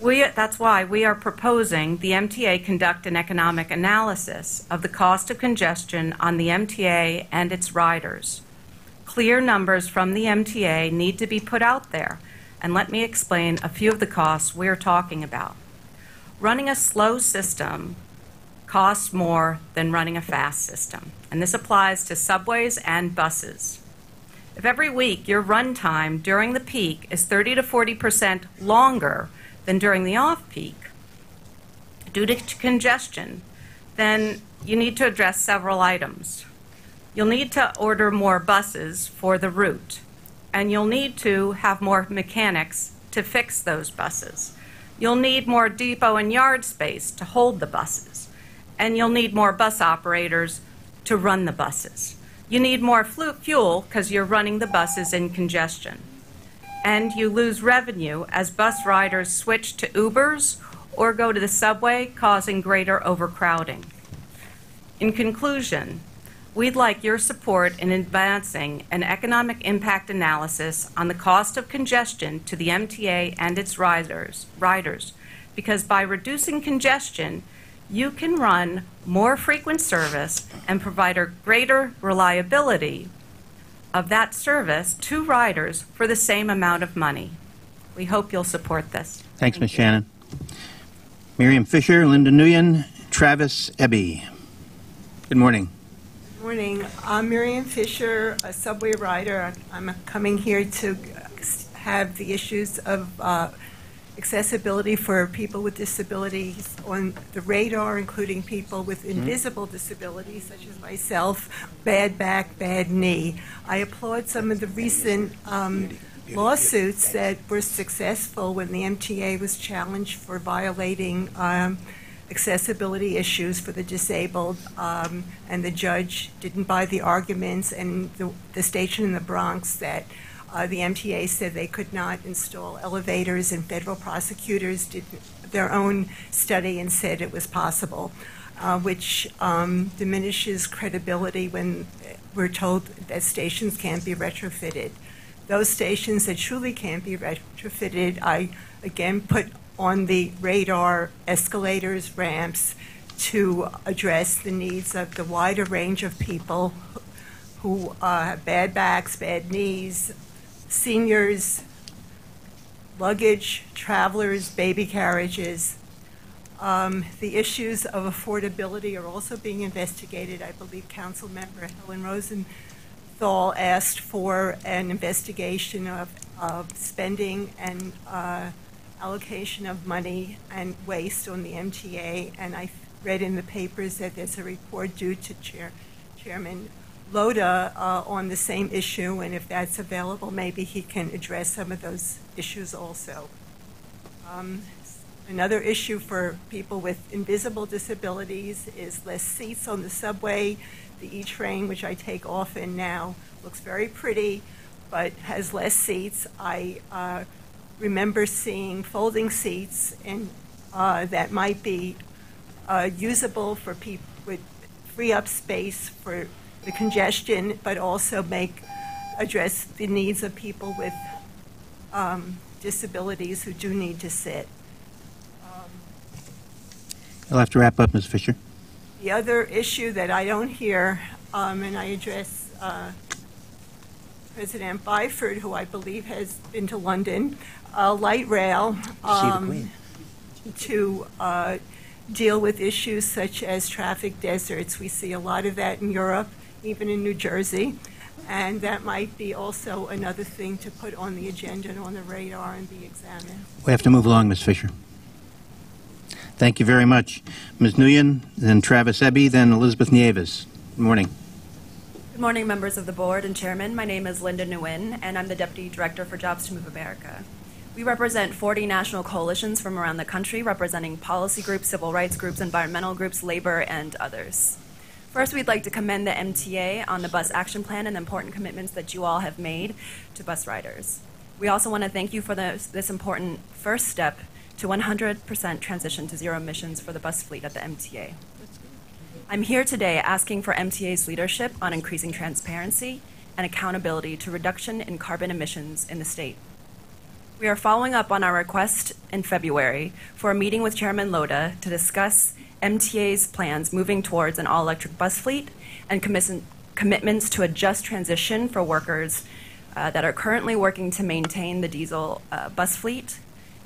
S1: That's why we are proposing the MTA conduct an economic analysis of the cost of congestion on the MTA and its riders. Clear numbers from the MTA need to be put out there, and let me explain a few of the costs we're talking about. Running a slow system costs more than running a fast system, and this applies to subways and buses. If every week your run time during the peak is 30 to 40% longer than during the off-peak due to congestion, then you need to address several items. You'll need to order more buses for the route, and you'll need to have more mechanics to fix those buses. You'll need more depot and yard space to hold the buses, and you'll need more bus operators to run the buses. You need more fuel because you're running the buses in congestion. And you lose revenue as bus riders switch to Ubers or go to the subway, causing greater overcrowding. In conclusion, we'd like your support in advancing an economic impact analysis on the cost of congestion to the MTA and its riders, because by reducing congestion, you can run more frequent service and provide a greater reliability of that service to riders for the same amount of money. We hope you'll support this.
S2: Thanks, Ms. Shannon. Miriam Fisher, Linda Nguyen, Travis Eby. Good morning.
S22: Good morning. I'm Miriam Fisher, a subway rider. I'm coming here to have the issues of accessibility for people with disabilities on the radar, including people with invisible disabilities, such as myself, bad back, bad knee. I applaud some of the recent lawsuits that were successful when the MTA was challenged for violating accessibility issues for the disabled, and the judge didn't buy the arguments, and the station in the Bronx that the MTA said they could not install elevators, and federal prosecutors did their own study and said it was possible, which diminishes credibility when we're told that stations can't be retrofitted. Those stations that truly can't be retrofitted, I again put on the radar escalators, ramps, to address the needs of the wider range of people who have bad backs, bad knees, seniors, luggage, travelers, baby carriages. The issues of affordability are also being investigated. I believe Council Member Helen Rosenthal asked for an investigation of spending and allocation of money and waste on the MTA, and I read in the papers that there's a report due to Chairman Loda on the same issue, and if that's available, maybe he can address some of those issues also. Another issue for people with invisible disabilities is less seats on the subway. The E-train, which I take often now, looks very pretty, but has less seats. I remember seeing folding seats and that might be usable for people, would free up space for the congestion, but also address the needs of people with disabilities who do need to sit.
S2: You'll have to wrap up, Ms. Fisher.
S22: The other issue that I don't hear, and I address President Byford, who I believe has been to London, light rail, to deal with issues such as traffic deserts. We see a lot of that in Europe, even in New Jersey, and that might be also another thing to put on the agenda and on the radar and be examined.
S2: We have to move along, Ms. Fisher. Thank you very much. Ms. Nguyen, then Travis Eby, then Elizabeth Nieves. Good morning.
S3: Good morning, members of the board and chairman. My name is Linda Nguyen, and I'm the Deputy Director for Jobs to Move America. We represent 40 national coalitions from around the country, representing policy groups, civil rights groups, environmental groups, labor, and others. First, we'd like to commend the MTA on the bus action plan and the important commitments that you all have made to bus riders. We also want to thank you for this important first step to 100% transition to zero emissions for the bus fleet at the MTA. I'm here today asking for MTA's leadership on increasing transparency and accountability to reduction in carbon emissions in the state. We are following up on our request in February for a meeting with Chairman Loda to discuss MTA's plans moving towards an all-electric bus fleet and commitments to a just transition for workers that are currently working to maintain the diesel bus fleet.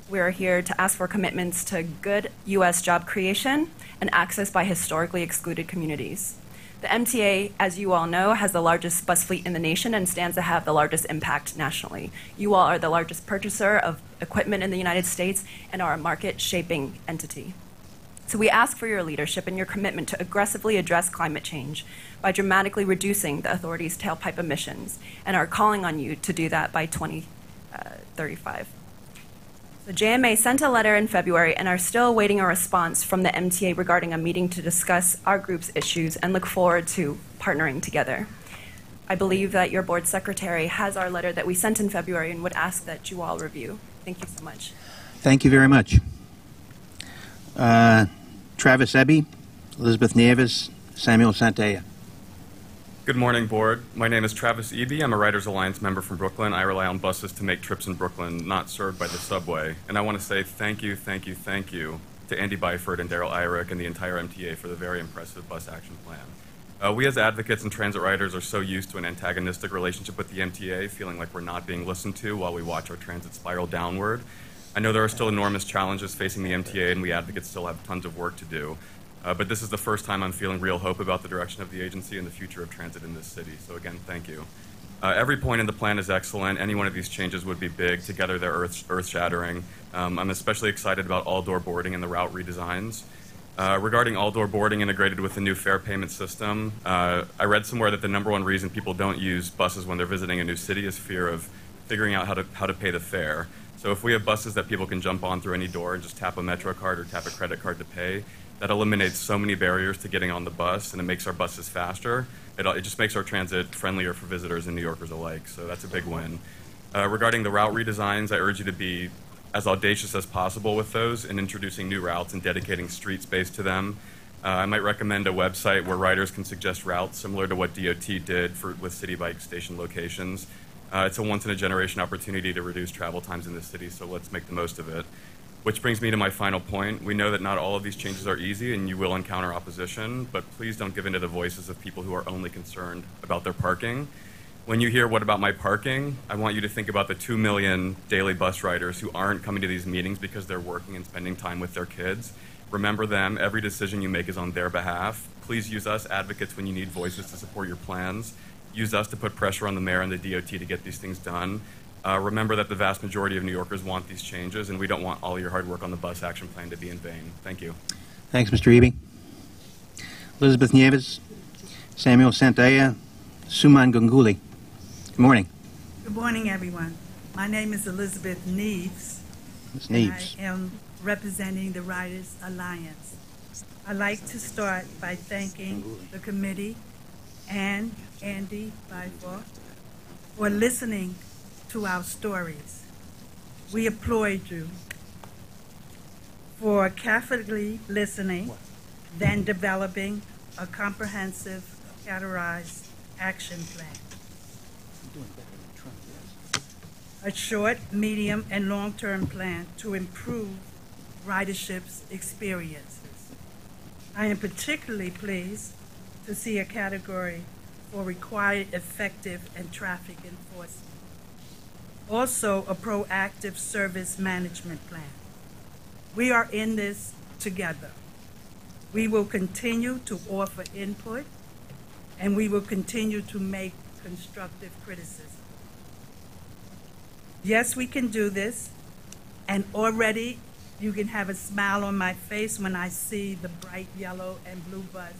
S3: We are here to ask for commitments to good U.S. job creation and access by historically excluded communities. The MTA, as you all know, has the largest bus fleet in the nation and stands to have the largest impact nationally. You all are the largest purchaser of equipment in the United States and are a market-shaping entity. So we ask for your leadership and your commitment to aggressively address climate change by dramatically reducing the authority's tailpipe emissions, and are calling on you to do that by 2035. The JMA sent a letter in February and are still awaiting a response from the MTA regarding a meeting to discuss our group's issues and look forward to partnering together. I believe that your board secretary has our letter that we sent in February and would ask that you all review. Thank you so much.
S2: Thank you very much. Travis Eby, Elizabeth Nieves, Samuel Santaya.
S4: Good morning, board. My name is Travis Eby. I'm a Writers Alliance member from Brooklyn. I rely on buses to make trips in Brooklyn not served by the subway. And I want to say thank you to Andy Byford and Daryl Eyrich and the entire MTA for the very impressive bus action plan. We as advocates and transit riders are so used to an antagonistic relationship with the MTA, feeling like we're not being listened to while we watch our transit spiral downward. I know there are still enormous challenges facing the MTA, and we advocates still have tons of work to do. But this is the first time I'm feeling real hope about the direction of the agency and the future of transit in this city. So again, thank you. Every point in the plan is excellent. Any one of these changes would be big. Together, they're earth-shattering. I'm especially excited about all-door boarding and the route redesigns. Regarding all-door boarding integrated with the new fare payment system, I read somewhere that the #1 reason people don't use buses when they're visiting a new city is fear of figuring out how to pay the fare. So if we have buses that people can jump on through any door and just tap a Metro card or tap a credit card to pay, that eliminates so many barriers to getting on the bus, and it makes our buses faster. It just makes our transit friendlier for visitors and New Yorkers alike, so that's a big win. Regarding the route redesigns, I urge you to be as audacious as possible with those in introducing new routes and dedicating street space to them. I might recommend a website where riders can suggest routes similar to what DOT did with city bike station locations. It's a once-in-a-generation opportunity to reduce travel times in the city, so let's make the most of it. Which brings me to my final point. We know that not all of these changes are easy and you will encounter opposition, but please don't give in to the voices of people who are only concerned about their parking. When you hear, "What about my parking?" I want you to think about the 2 million daily bus riders who aren't coming to these meetings because they're working and spending time with their kids. Remember them. Every decision you make is on their behalf. Please use us advocates when you need voices to support your plans. Use us to put pressure on the mayor and the DOT to get these things done. Remember that the vast majority of New Yorkers want these changes, and we don't want all your hard work on the bus action plan to be in vain. Thank you.
S2: Thanks, Mr. Eby. Elizabeth Nieves, Samuel Santaya, Suman Ganguly. Good morning.
S5: Good morning, everyone. My name is Elizabeth Nieves.
S2: Ms. Nieves.
S5: I am representing the Riders Alliance. I'd like to start by thanking the committee and Andy Byford for listening to our stories. We applaud you for carefully listening, then developing a comprehensive, categorized action plan. A short, medium, and long-term plan to improve ridership's experiences. I am particularly pleased to see a category for required effective and traffic enforcement. Also, a proactive service management plan. We are in this together. We will continue to offer input, and we will continue to make constructive criticism. Yes, we can do this, and already you can have a smile on my face when I see the bright yellow and blue bus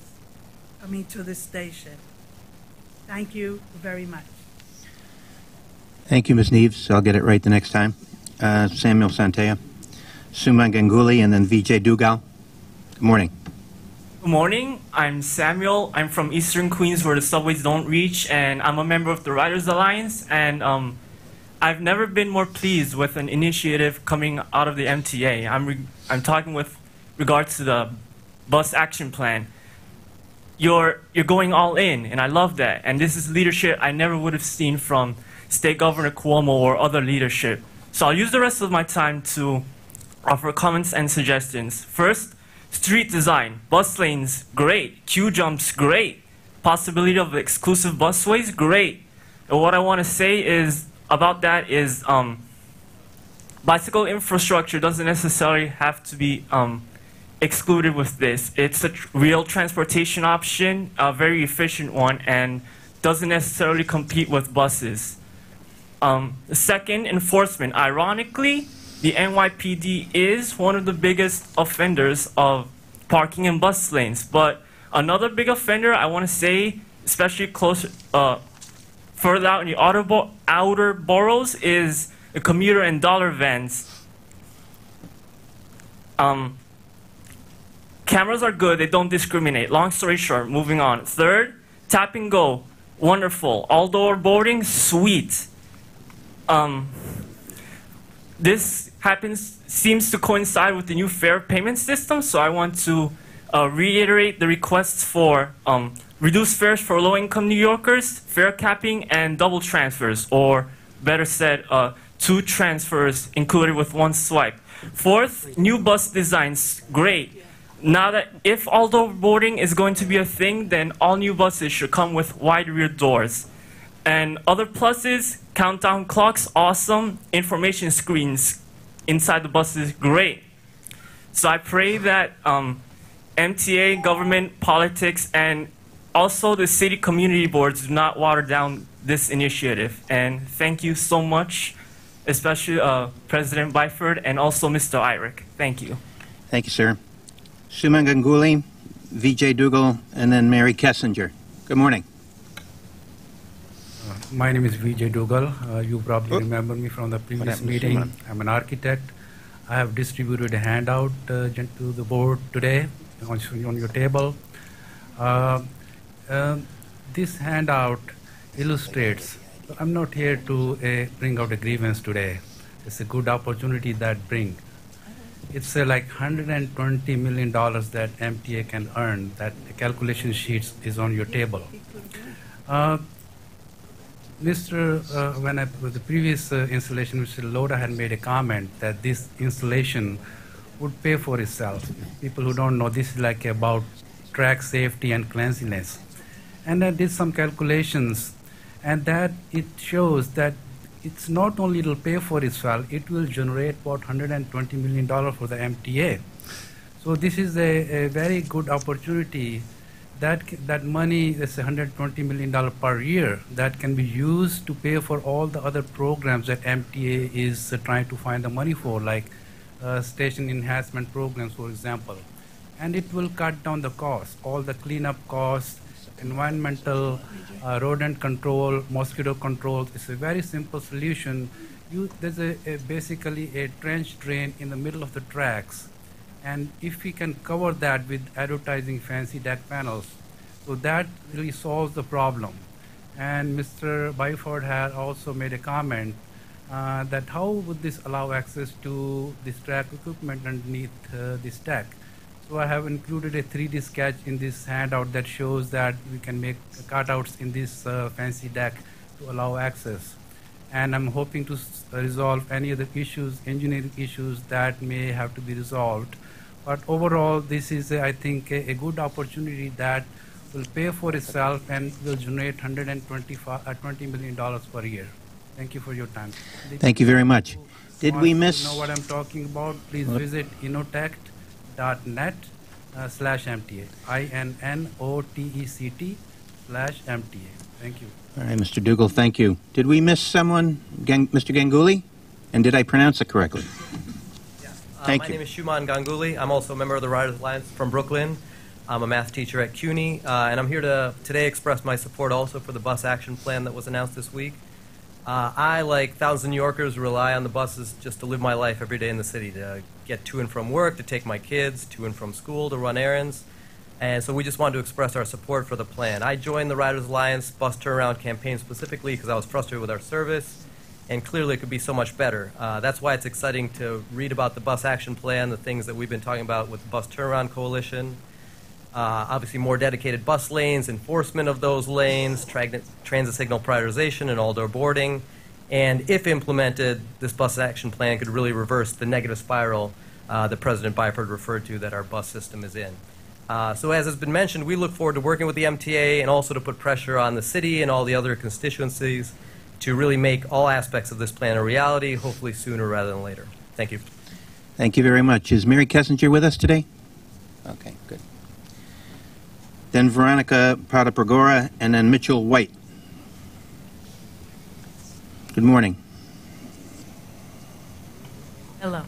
S5: coming to the station. Thank you very much.
S2: Thank you, Ms. Nieves. I'll get it right the next time. Samuel Santaya, Suman Ganguly, and then Vijay Dugal. Good morning.
S6: Good morning. I'm Samuel. I'm from Eastern Queens where the subways don't reach, and I'm a member of the Riders Alliance, and I've never been more pleased with an initiative coming out of the MTA. I'm talking with regards to the bus action plan. You're going all in, and I love that. And this is leadership I never would have seen from State Governor Cuomo or other leadership. So I'll use the rest of my time to offer comments and suggestions. First, street design. Bus lanes, great. Queue jumps, great. Possibility of exclusive busways, great. And what I want to say is about that is bicycle infrastructure doesn't necessarily have to be excluded with this. It's a real transportation option, a very efficient one, and doesn't necessarily compete with buses. Second, enforcement. Ironically, the NYPD is one of the biggest offenders of parking in bus lanes. But another big offender I want to say, especially closer, further out in the outer boroughs, is the commuter and dollar vans. Cameras are good, they don't discriminate. Long story short, moving on. Third, tap and go, wonderful. All-door boarding, sweet. This seems to coincide with the new fare payment system, so I want to reiterate the requests for reduced fares for low-income New Yorkers, fare capping, and double transfers, or better said, 2 transfers included with 1 swipe. Fourth, new bus designs, great. Now that if all-door boarding is going to be a thing, then all new buses should come with wide rear doors. And other pluses, countdown clocks, awesome. Information screens inside the buses, great. So I pray that MTA, government, politics, and also the city community boards do not water down this initiative. And thank you so much, especially President Byford and also Mr. Irick. Thank you.
S2: Thank you, sir. Suman Ganguly, Vijay Dugal, and then Mary Kessinger. Good morning.
S7: My name is Vijay Dugal. You probably remember me from the previous meeting. I'm an architect. I have distributed a handout to the board today on your table. This handout illustrates, I'm not here to bring out a grievance today. It's a good opportunity that brings. It's like $120 million that MTA can earn. That the calculation sheet is on your table. With the previous installation, Mr. Loda had made a comment that this installation would pay for itself. People who don't know, this is like about track safety and cleanliness. And I did some calculations, and that it shows that it's not only it'll pay for itself, it will generate about $120 million for the MTA. So this is a very good opportunity. That money is $120 million per year that can be used to pay for all the other programs that MTA is trying to find the money for, like station enhancement programs, for example. And it will cut down the cost, all the cleanup costs, environmental, rodent control, mosquito control. It's a very simple solution. There's basically a trench drain in the middle of the tracks. And if we can cover that with advertising fancy deck panels, so that really solves the problem. And Mr. Byford had also made a comment that how would this allow access to this track equipment underneath this deck. So I have included a 3D sketch in this handout that shows that we can make cutouts in this fancy deck to allow access. And I'm hoping to resolve any other issues, engineering issues that may have to be resolved. But overall, this is, I think, a good opportunity that will pay for itself and will generate $20 million per year. Thank you for your time.
S2: Thank you very much. Did we miss?
S7: If you know what I'm talking about, please visit innotect.net/MTA. INNOTECT/MTA. Thank you.
S2: All right, Mr. Dugal, thank you. Did we miss someone, Mr. Ganguly? And did I pronounce it correctly?
S8: My name is Shuman Ganguly. I'm also a member of the Riders Alliance from Brooklyn. I'm a math teacher at CUNY, and I'm here to today express my support also for the bus action plan that was announced this week. I, like thousands of New Yorkers, rely on the buses just to live my life every day in the city, to get to and from work, to take my kids to and from school, to run errands. And so we just wanted to express our support for the plan. I joined the Riders Alliance bus turnaround campaign specifically because I was frustrated with our service. And clearly it could be so much better. That's why it's exciting to read about the bus action plan, the things that we've been talking about with the Bus Turnaround Coalition. Obviously more dedicated bus lanes, enforcement of those lanes, transit signal prioritization and all-door boarding. And if implemented, this bus action plan could really reverse the negative spiral that President Byford referred to that our bus system is in. So as has been mentioned, we look forward to working with the MTA and also to put pressure on the city and all the other constituencies to really make all aspects of this plan a reality, hopefully sooner rather than later. Thank you.
S2: Thank you very much. Is Mary Kessinger with us today? Okay, good. Then Veronica Prada-Pregora, and then Mitchell White. Good morning.
S23: Hello.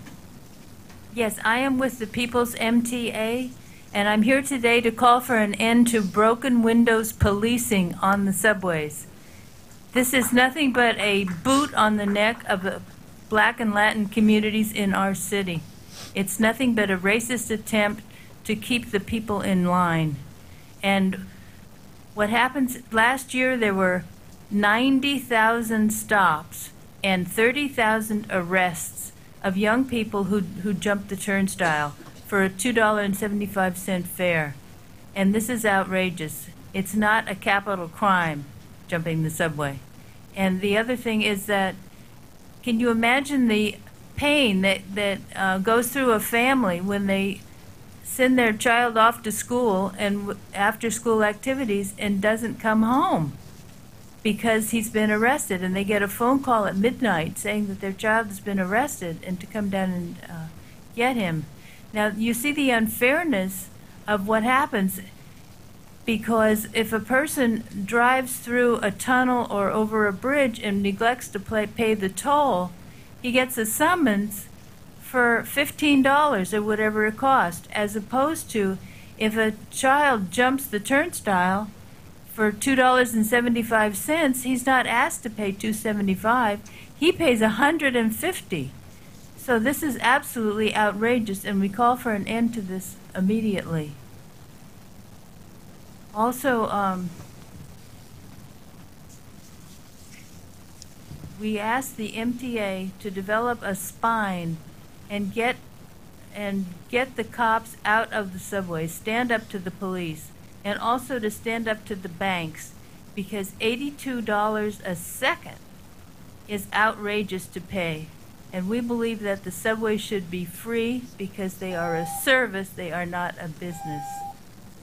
S23: Yes, I am with the People's MTA, and I'm here today to call for an end to broken windows policing on the subways. This is nothing but a boot on the neck of the Black and Latin communities in our city. It's nothing but a racist attempt to keep the people in line. And what happens, last year there were 90,000 stops and 30,000 arrests of young people who jumped the turnstile for a $2.75 fare. And this is outrageous. It's not a capital crime, jumping the subway. And the other thing is that, can you imagine the pain that goes through a family when they send their child off to school and after school activities and doesn't come home because he's been arrested, and they get a phone call at midnight saying that their child has been arrested and to come down and get him. Now, you see the unfairness of what happens. because if a person drives through a tunnel or over a bridge and neglects to pay the toll, he gets a summons for $15 or whatever it costs, as opposed to if a child jumps the turnstile for $2.75, he's not asked to pay $2.75. He pays $150. So this is absolutely outrageous, and we call for an end to this immediately. Also, we ask the MTA to develop a spine and get the cops out of the subways, stand up to the police, and also to stand up to the banks, because $82 a second is outrageous to pay. And we believe that the subway should be free because they are a service, they are not a business.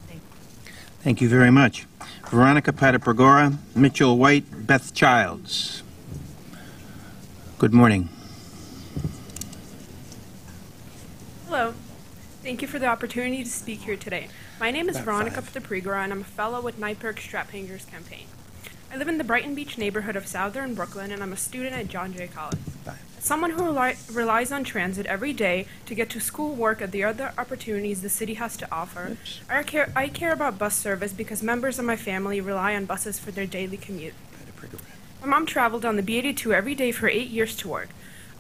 S23: Thank you.
S2: Thank you very much. Veronica Patapagora, Mitchell White, Beth Childs. Good morning.
S9: Hello. Thank you for the opportunity to speak here today. My name is Veronica Patapagora, and I'm a fellow with Nyberg Strap Hangers Campaign. I live in the Brighton Beach neighborhood of Southern Brooklyn, and I'm a student at John Jay College. As someone who relies on transit every day to get to school, work, and the other opportunities the city has to offer, I care about bus service because members of my family rely on buses for their daily commute. My mom traveled on the B82 every day for 8 years to work.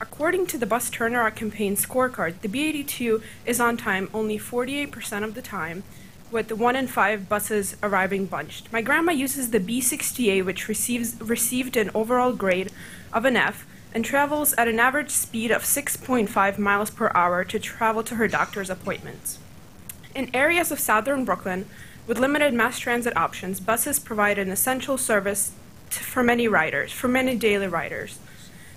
S9: According to the Bus Turnaround Campaign scorecard, the B82 is on time only 48% of the time, with 1 in 5 buses arriving bunched. My grandma uses the B68, which received an overall grade of an F, and travels at an average speed of 6.5 miles per hour to travel to her doctor's appointments. In areas of southern Brooklyn, with limited mass transit options, buses provide an essential service for many daily riders.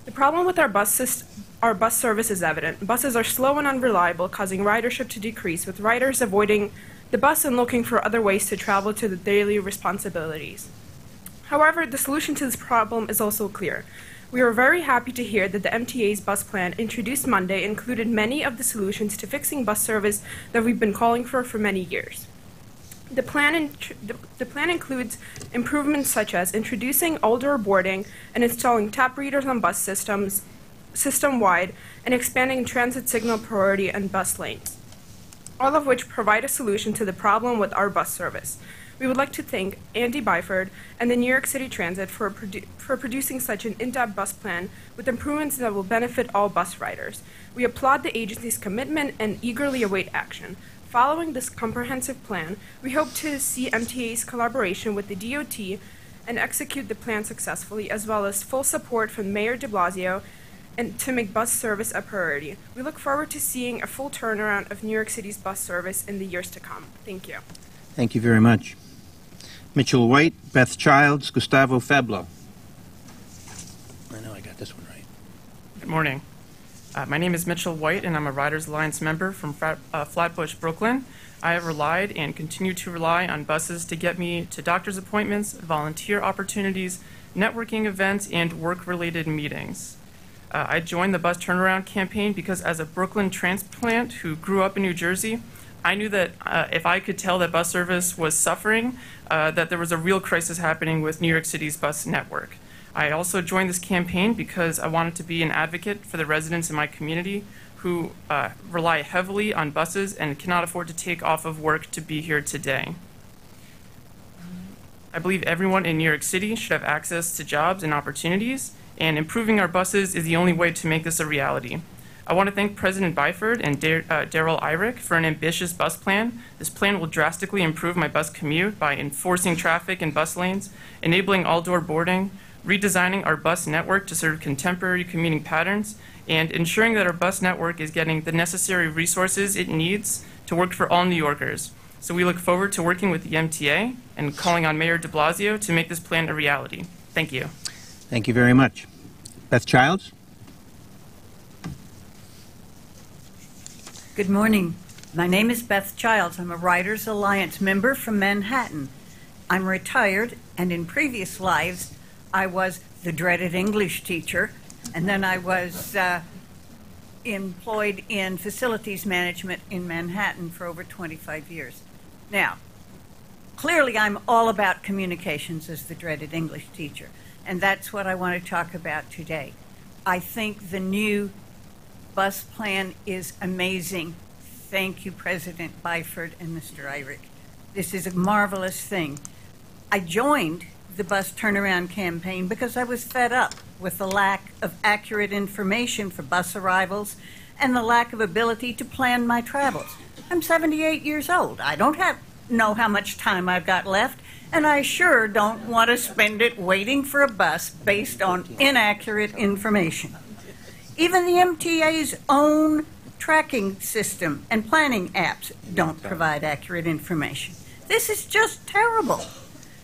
S9: The problem with our bus service is evident. Buses are slow and unreliable, causing ridership to decrease, with riders avoiding the bus and looking for other ways to travel to the daily responsibilities. However, the solution to this problem is also clear. We are very happy to hear that the MTA's bus plan introduced Monday included many of the solutions to fixing bus service that we've been calling for many years. The plan includes improvements such as introducing outdoor boarding and installing tap readers on bus systems system-wide and expanding transit signal priority and bus lanes, all of which provide a solution to the problem with our bus service. We would like to thank Andy Byford and the New York City Transit for producing such an in-depth bus plan with improvements that will benefit all bus riders. We applaud the agency's commitment and eagerly await action. Following this comprehensive plan, we hope to see MTA's collaboration with the DOT and execute the plan successfully, as well as full support from Mayor de Blasio and to make bus service a priority. We look forward to seeing a full turnaround of New York City's bus service in the years to come. Thank you.
S2: Thank you very much. Mitchell White, Beth Childs, Gustavo Fablo. I know I got this one right.
S10: Good morning. My name is Mitchell White, and I'm a Riders Alliance member from Flatbush, Brooklyn. I have relied and continue to rely on buses to get me to doctor's appointments, volunteer opportunities, networking events, and work-related meetings. I joined the Bus Turnaround Campaign because as a Brooklyn transplant who grew up in New Jersey, I knew that if I could tell that bus service was suffering, that there was a real crisis happening with New York City's bus network. I also joined this campaign because I wanted to be an advocate for the residents in my community who rely heavily on buses and cannot afford to take off of work to be here today. I believe everyone in New York City should have access to jobs and opportunities, and improving our buses is the only way to make this a reality. I want to thank President Byford and Darrell Irick for an ambitious bus plan. This plan will drastically improve my bus commute by enforcing traffic in bus lanes, enabling all-door boarding, redesigning our bus network to serve contemporary commuting patterns, and ensuring that our bus network is getting the necessary resources it needs to work for all New Yorkers. So we look forward to working with the MTA and calling on Mayor de Blasio to make this plan a reality. Thank you.
S2: Thank you very much. Beth Childs?
S11: Good morning. My name is Beth Childs. I'm a Riders Alliance member from Manhattan. I'm retired, and in previous lives, I was the dreaded English teacher, and then I was employed in facilities management in Manhattan for over 25 years. Now, Clearly, I'm all about communications as the dreaded English teacher, and that's what I want to talk about today. I think the new bus plan is amazing. Thank you, President Byford and Mr. Irick. This is a marvelous thing. I joined the bus turnaround campaign because I was fed up with the lack of accurate information for bus arrivals and the lack of ability to plan my travels. I'm 78 years old. I don't know how much time I've got left, and I sure don't want to spend it waiting for a bus based on inaccurate information. Even the MTA's own tracking system and planning apps don't provide accurate information. This is just terrible.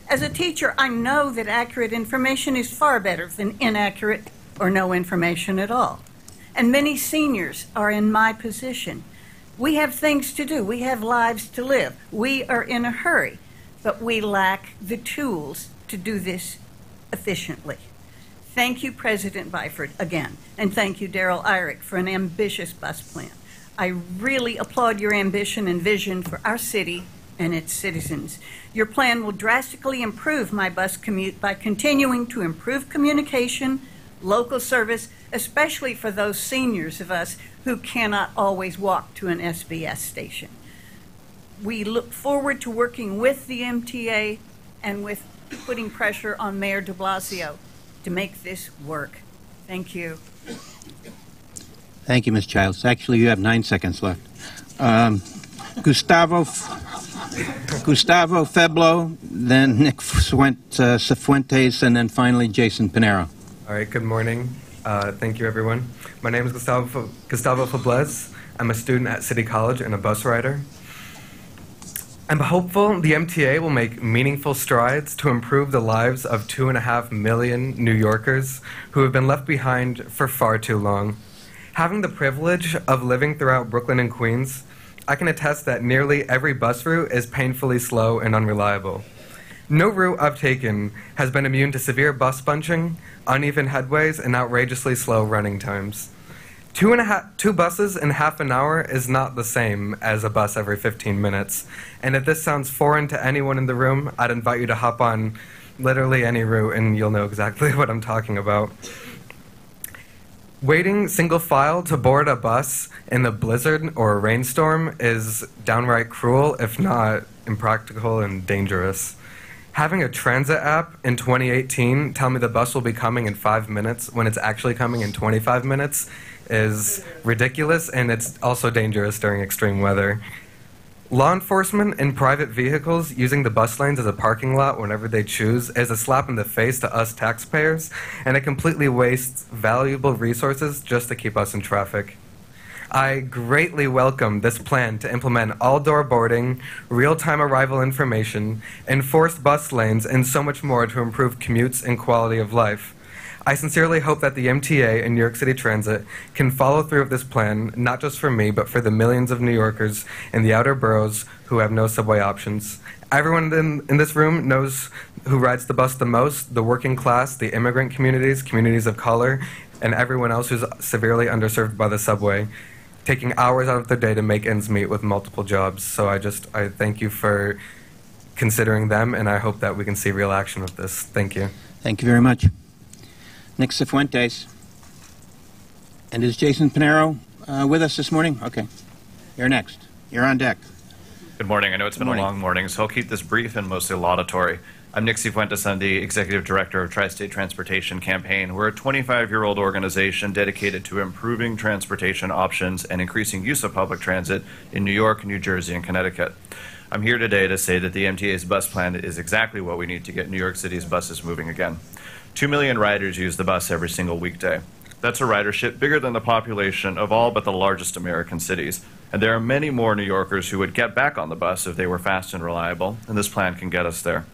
S11: As a teacher, I know that accurate information is far better than inaccurate or no information at all. And many seniors are in my position. We have things to do. We have lives to live. We are in a hurry, but we lack the tools to do this efficiently. Thank you, President Byford, again, and thank you, Darrell Irick, for an ambitious bus plan. I really applaud your ambition and vision for our city and its citizens. Your plan will drastically improve my bus commute by continuing to improve communication, local service, especially for those seniors of us who cannot always walk to an SBS station. We look forward to working with the MTA and with putting pressure on Mayor de Blasio to make this work. Thank you.
S2: Thank you, Ms. Childs. Actually, you have 9 seconds left. Gustavo Feblo, then Nick Cifuentes, and then finally Jason Pinero.
S12: All right, good morning. Thank you, everyone. My name is Gustavo Febles. I'm a student at City College and a bus rider. I'm hopeful the MTA will make meaningful strides to improve the lives of 2.5 million New Yorkers who have been left behind for far too long. Having the privilege of living throughout Brooklyn and Queens, I can attest that nearly every bus route is painfully slow and unreliable. No route I've taken has been immune to severe bus bunching, uneven headways, and outrageously slow running times. Two buses in half an hour is not the same as a bus every 15 minutes. And if this sounds foreign to anyone in the room, I'd invite you to hop on literally any route and you'll know exactly what I'm talking about. Waiting single file to board a bus in a blizzard or a rainstorm is downright cruel, if not impractical and dangerous. Having a transit app in 2018 tell me the bus will be coming in 5 minutes when it's actually coming in 25 minutes is ridiculous, and it's also dangerous during extreme weather. Law enforcement in private vehicles using the bus lanes as a parking lot whenever they choose is a slap in the face to us taxpayers, and it completely wastes valuable resources just to keep us in traffic. I greatly welcome this plan to implement all-door boarding, real-time arrival information, enforced bus lanes, and so much more to improve commutes and quality of life. I sincerely hope that the MTA and New York City Transit can follow through with this plan, not just for me, but for the millions of New Yorkers in the outer boroughs who have no subway options. Everyone in this room knows who rides the bus the most: the working class, the immigrant communities, communities of color, and everyone else who's severely underserved by the subway, taking hours out of their day to make ends meet with multiple jobs. So I thank you for considering them, and I hope that we can see real action with this. Thank you.
S2: Thank you very much. Nick Cifuentes. And is Jason Pinero with us this morning? Okay. You're next. You're on deck.
S13: Good morning. I know it's been a long morning, so I'll keep this brief and mostly laudatory. I'm Nick Cifuentes. I'm the Executive Director of Tri-State Transportation Campaign. We're a 25-year-old organization dedicated to improving transportation options and increasing use of public transit in New York, New Jersey, and Connecticut. I'm here today to say that the MTA's bus plan is exactly what we need to get New York City's buses moving again. 2 million riders use the bus every single weekday. That's a ridership bigger than the population of all but the largest American cities. And there are many more New Yorkers who would get back on the bus if they were fast and reliable, and this plan can get us there.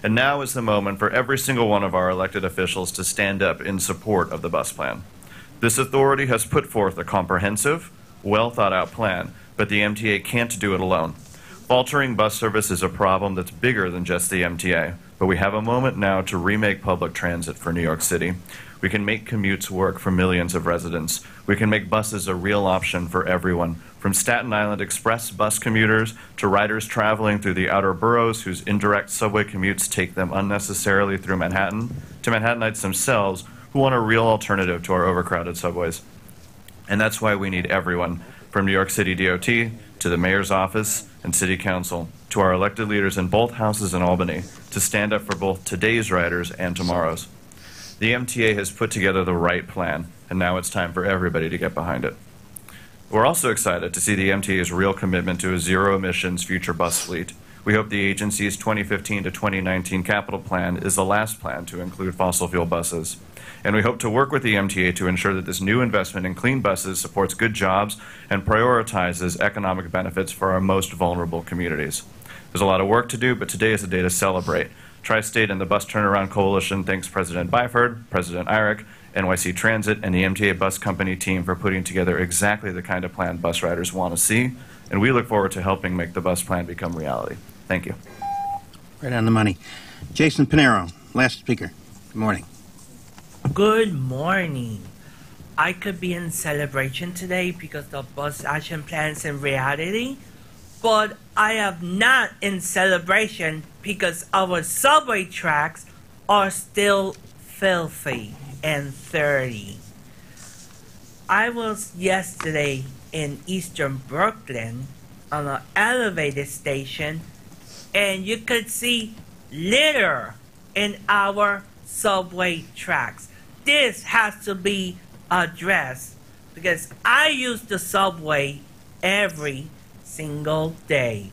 S13: And now is the moment for every single one of our elected officials to stand up in support of the bus plan. This authority has put forth a comprehensive, well-thought-out plan, but the MTA can't do it alone. Faltering bus service is a problem that's bigger than just the MTA, But we have a moment now to remake public transit for New York City. We can make commutes work for millions of residents. We can make buses a real option for everyone, from Staten Island Express bus commuters to riders traveling through the outer boroughs whose indirect subway commutes take them unnecessarily through Manhattan, to Manhattanites themselves who want a real alternative to our overcrowded subways. And that's why we need everyone, from New York City DOT to the mayor's office and city council, to our elected leaders in both houses in Albany, to stand up for both today's riders and tomorrow's. The MTA has put together the right plan, and now it's time for everybody to get behind it. We're also excited to see the MTA's real commitment to a zero-emissions future bus fleet. We hope the agency's 2015 to 2019 capital plan is the last plan to include fossil fuel buses. And we hope to work with the MTA to ensure that this new investment in clean buses supports good jobs and prioritizes economic benefits for our most vulnerable communities. There's a lot of work to do, but today is a day to celebrate. Tri-State and the Bus Turnaround Coalition thanks President Byford, President Eyrick, NYC Transit, and the MTA Bus Company team for putting together exactly the kind of plan bus riders want to see, and we look forward to helping make the bus plan become reality. Thank you.
S2: Right on the money. Jason Pinero, last speaker. Good morning.
S14: Good morning. I could be in celebration today because the bus action plan is in reality, but I am not in celebration because our subway tracks are still filthy and dirty. I was yesterday in Eastern Brooklyn on an elevated station, and you could see litter in our subway tracks. This has to be addressed because I use the subway every single day.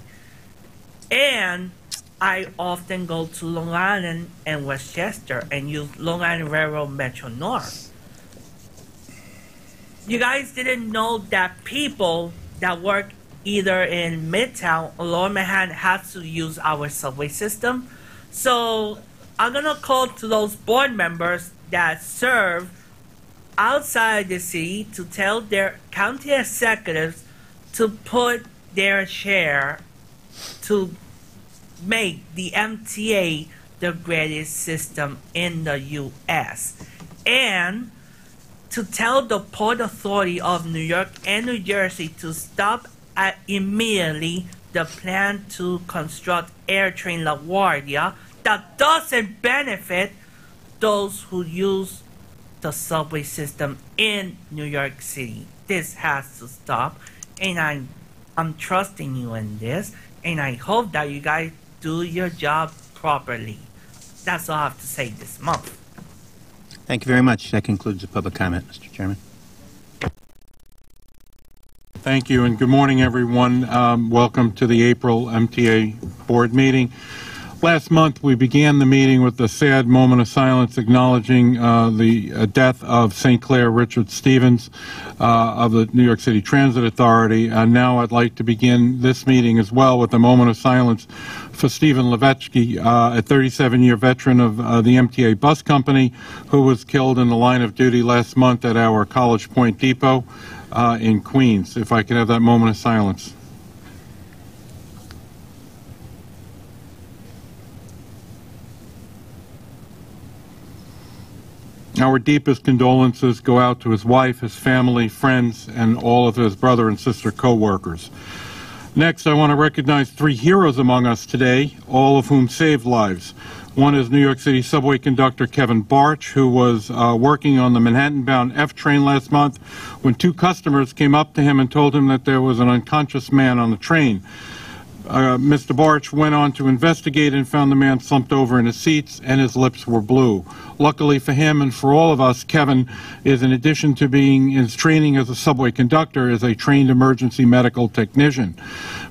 S14: And I often go to Long Island and Westchester and use Long Island Railroad Metro North. You guys didn't know that people that work either in Midtown or Lower Manhattan have to use our subway system. So I'm gonna call to those board members that serve outside the city to tell their county executives to put their share to make the MTA the greatest system in the U.S. and to tell the Port Authority of New York and New Jersey to stop immediately the plan to construct AirTrain LaGuardia that doesn't benefit those who use the subway system in New York City. This has to stop, and I'm trusting you in this, and I hope that you guys do your job properly. That's all I have to say this month.
S2: Thank you very much. That concludes the public comment, Mr. Chairman.
S15: Thank you, and good morning, everyone. Welcome to the April MTA Board meeting. Last month, we began the meeting with a sad moment of silence acknowledging the death of St. Clair Richard Stevens of the New York City Transit Authority. And now I'd like to begin this meeting as well with a moment of silence for Stephen Levetsky, a 37-year veteran of the MTA Bus Company, who was killed in the line of duty last month at our College Point Depot in Queens. If I could have that moment of silence. Our deepest condolences go out to his wife, his family, friends, and all of his brother and sister co-workers. Next, I want to recognize 3 heroes among us today, all of whom saved lives. One is New York City subway conductor Kevin Barch, who was working on the Manhattan-bound F train last month when 2 customers came up to him and told him that there was an unconscious man on the train. Mr. Barch went on to investigate and found the man slumped over in his seats and his lips were blue. Luckily for him and for all of us, Kevin is, in addition to being in his training as a subway conductor, is a trained emergency medical technician.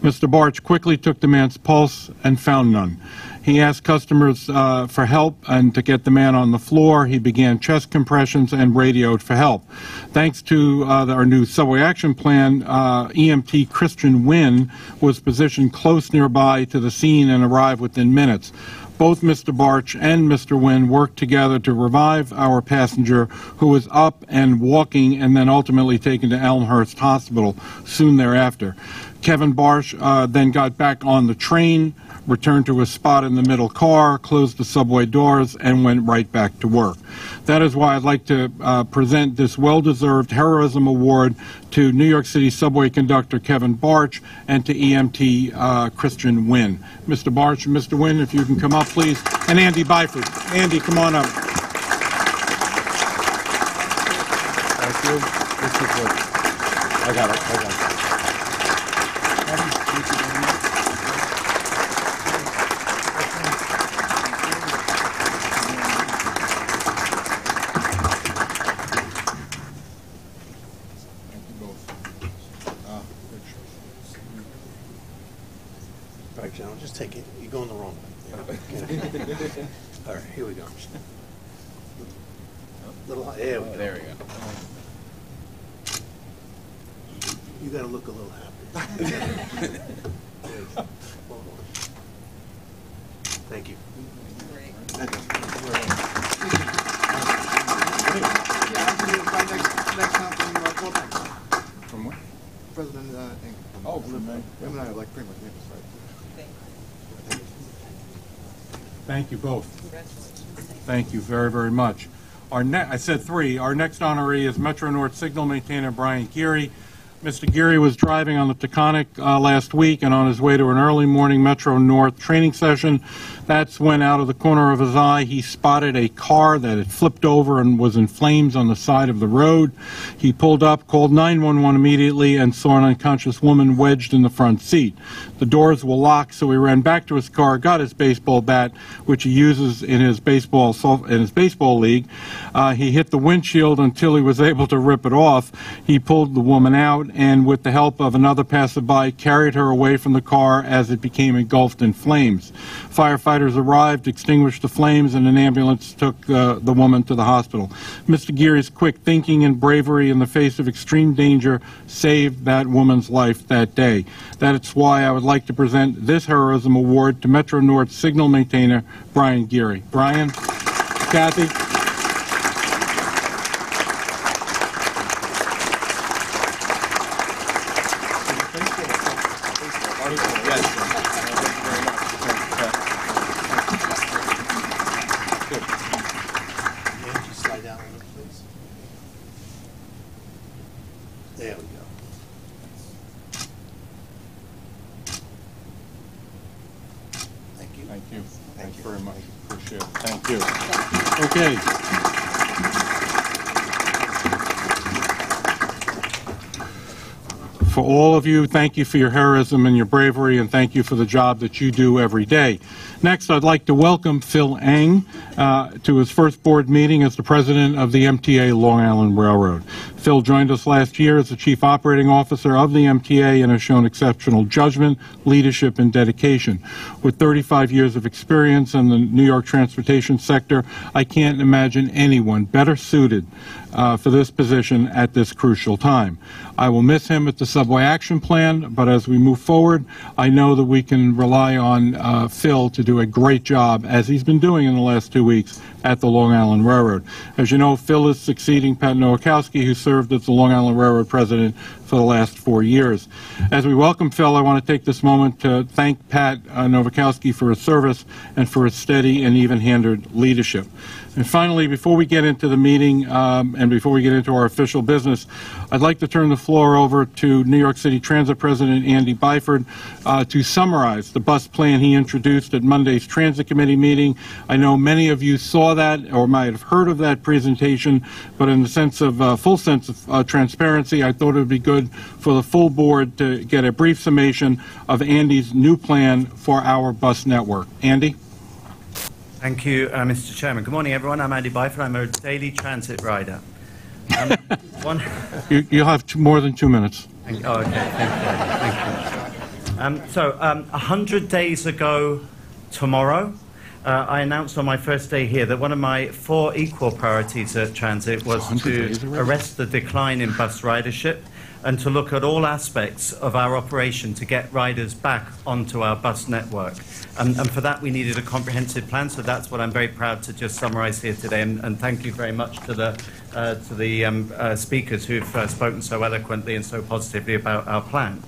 S15: Mr. Barch quickly took the man's pulse and found none. He asked customers for help, and to get the man on the floor, he began chest compressions and radioed for help. Thanks to our new subway action plan, EMT Christian Wynn was positioned close nearby to the scene and arrived within minutes. Both Mr. Barch and Mr. Wynn worked together to revive our passenger, who was up and walking and then ultimately taken to Elmhurst Hospital soon thereafter. Kevin Barch then got back on the train, returned to his spot in the middle car, closed the subway doors, and went right back to work. That is why I'd like to present this well-deserved Heroism Award to New York City subway conductor Kevin Barch and to EMT Christian Wynn. Mr. Barch and Mr. Wynn, if you can come up, please. And Andy Byford. Andy, come on up. Thank you. This is good. I got it.
S16: All right, gentlemen, just take it. You're going the wrong way. Yeah. All right, here we go. Little, there we go. There we go. You got to look a little happy. Hold on. Thank you.
S17: From what? President Inc. Oh, from him and I are like pretty much neighbors, right?
S15: Thank you both. Thank you very, very much. I said three. Our next honoree is Metro North signal maintainer Brian Geary. Mr. Geary was driving on the Taconic last week and on his way to an early morning Metro North training session. That's when, out of the corner of his eye, he spotted a car that had flipped over and was in flames on the side of the road. He pulled up, called 911 immediately, and saw an unconscious woman wedged in the front seat. The doors were locked, so he ran back to his car, got his baseball bat, which he uses in his baseball league. He hit the windshield until he was able to rip it off. He pulled the woman out, and with the help of another passerby, carried her away from the car as it became engulfed in flames. Firefighters arrived, extinguished the flames, and an ambulance took the woman to the hospital. Mr. Geary's quick thinking and bravery in the face of extreme danger saved that woman's life that day. That's why I would like to present this Heroism Award to Metro North signal maintainer Brian Geary. Brian, Kathy.
S16: There we go. Thank you.
S15: Thank you. Thank you very much. Appreciate it. Thank you. Okay. For all of you, thank you for your heroism and your bravery, and thank you for the job that you do every day. Next, I'd like to welcome Phil Eng to his first board meeting as the president of the MTA Long Island Railroad. Phil joined us last year as the chief operating officer of the MTA and has shown exceptional judgment, leadership, and dedication. With 35 years of experience in the New York transportation sector, I can't imagine anyone better suited for this position at this crucial time. I will miss him at the Subway Action Plan, but as we move forward, I know that we can rely on Phil to do a great job, as he's been doing in the last 2 weeks at the Long Island Railroad. As you know, Phil is succeeding Pat Nowakowski, who served as the Long Island Railroad president for the last 4 years. As we welcome Phil, I want to take this moment to thank Pat Nowakowski for his service and for his steady and even-handed leadership. And finally, before we get into the meeting and before we get into our official business, I'd like to turn the floor over to New York City Transit President Andy Byford to summarize the bus plan he introduced at Monday's Transit Committee meeting. I know many of you saw that or might have heard of that presentation, but in the sense of full sense of transparency, I thought it would be good for the full board to get a brief summation of Andy's new plan for our bus network. Andy?
S18: Thank you, Mr. Chairman. Good morning, everyone. I'm Andy Byford. I'm a daily transit rider.
S15: You'll have more than 2 minutes.
S18: Oh, okay. Thank you. So, 100 days ago tomorrow, I announced on my first day here that one of my 4 equal priorities at transit was to arrest the decline in bus ridership and to look at all aspects of our operation to get riders back onto our bus network. And for that, we needed a comprehensive plan, so that's what I'm very proud to just summarize here today. And thank you very much to the speakers who've spoken so eloquently and so positively about our plan.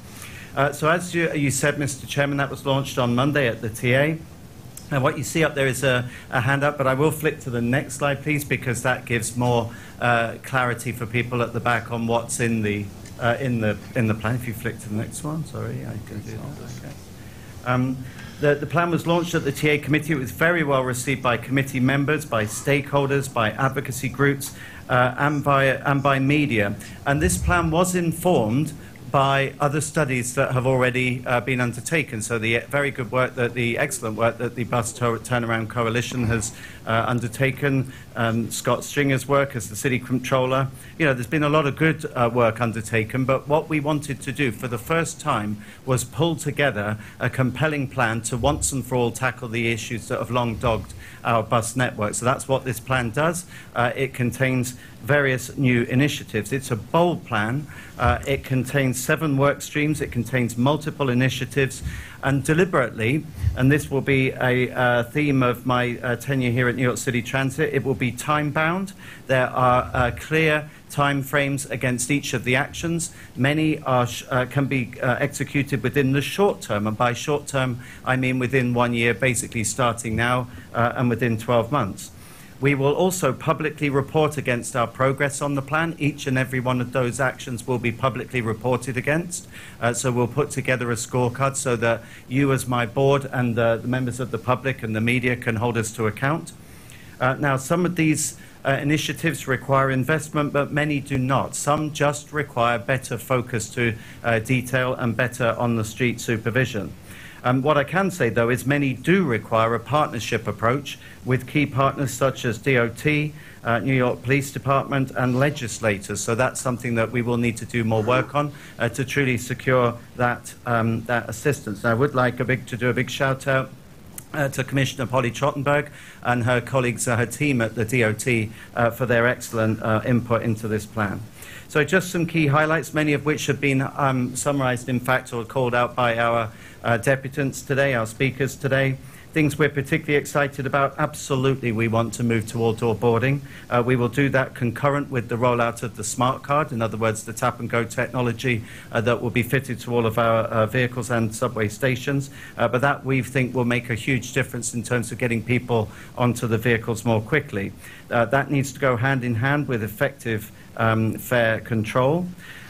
S18: So as you said, Mr. Chairman, that was launched on Monday at the TA. And what you see up there is a handout, but I will flick to the next slide, please, because that gives more clarity for people at the back on what's in the plan. If you flick to the next one, sorry, I can do that. Okay. The plan was launched at the TA committee. It was very well received by committee members, by stakeholders, by advocacy groups, and by media. And this plan was informed by other studies that have already been undertaken. So the very good work, the excellent work that the Bus Turnaround Coalition has undertaken, Scott Stringer's work as the City Controller. You know, there's been a lot of good work undertaken, but what we wanted to do for the first time was pull together a compelling plan to once and for all tackle the issues that have long dogged our bus network. So that's what this plan does. It contains various new initiatives. It's a bold plan. It contains 7 work streams. It contains multiple initiatives. And deliberately, and this will be a theme of my tenure here at New York City Transit, it will be time-bound. There are clear time frames against each of the actions. Many are, can be executed within the short term, and by short term, I mean within 1 year, basically starting now, and within 12 months. We will also publicly report against our progress on the plan. Each and every one of those actions will be publicly reported against. So we'll put together a scorecard so that you as my board and the members of the public and the media can hold us to account. Now, some of these initiatives require investment, but many do not. Some just require better focus to detail and better on-the-street supervision. What I can say, though, is many do require a partnership approach with key partners such as DOT, New York Police Department, and legislators. So that's something that we will need to do more work on to truly secure that, that assistance. And I would like to do a big shout-out to Commissioner Polly Trottenberg and her colleagues, her team at the DOT for their excellent input into this plan. So just some key highlights, many of which have been summarized, in fact, or called out by our deputants today, our speakers today. Things we're particularly excited about, absolutely we want to move toward door boarding. We will do that concurrent with the rollout of the smart card, in other words, the tap-and-go technology that will be fitted to all of our vehicles and subway stations. But that, we think, will make a huge difference in terms of getting people onto the vehicles more quickly. That needs to go hand in hand with effective fare control.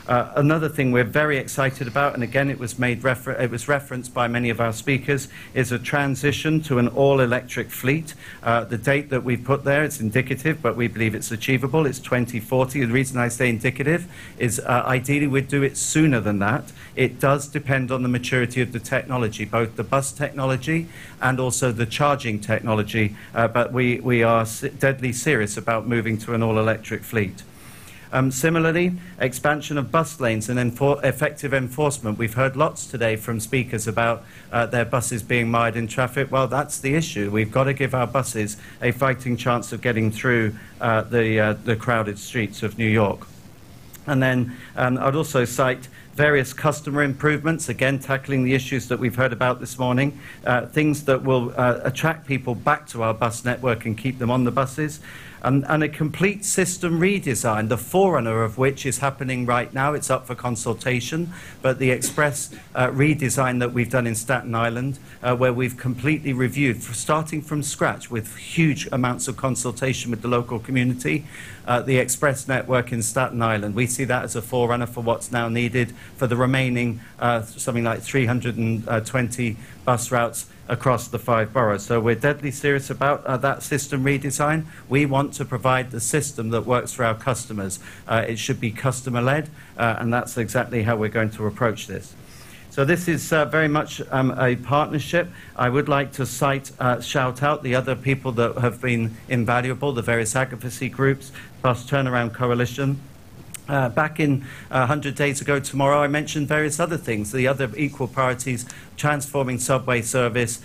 S18: Another thing we're very excited about, and again it was referenced by many of our speakers, is a transition to an all-electric fleet. The date that we've put there, it's indicative, but we believe it's achievable. It's 2040. The reason I say indicative is ideally we'd do it sooner than that. It does depend on the maturity of the technology, both the bus technology and also the charging technology, but we are deadly serious about moving to an all-electric fleet. Similarly, expansion of bus lanes and effective enforcement. We've heard lots today from speakers about their buses being mired in traffic. Well, that's the issue. We've got to give our buses a fighting chance of getting through the crowded streets of New York. And then I'd also cite various customer improvements, again tackling the issues that we've heard about this morning, things that will attract people back to our bus network and keep them on the buses. And a complete system redesign, the forerunner of which is happening right now. It's up for consultation, but the express redesign that we've done in Staten Island, where we've completely reviewed, starting from scratch with huge amounts of consultation with the local community, the express network in Staten Island. We see that as a forerunner for what's now needed for the remaining something like 320 bus routes across the 5 boroughs. So we're deadly serious about that system redesign. We want to provide the system that works for our customers. It should be customer-led, and that's exactly how we're going to approach this. So this is very much a partnership. I would like to shout out the other people that have been invaluable, the various advocacy groups, Bus Turnaround Coalition. Back in 100 days ago tomorrow, I mentioned various other things, the other equal priorities, transforming subway service,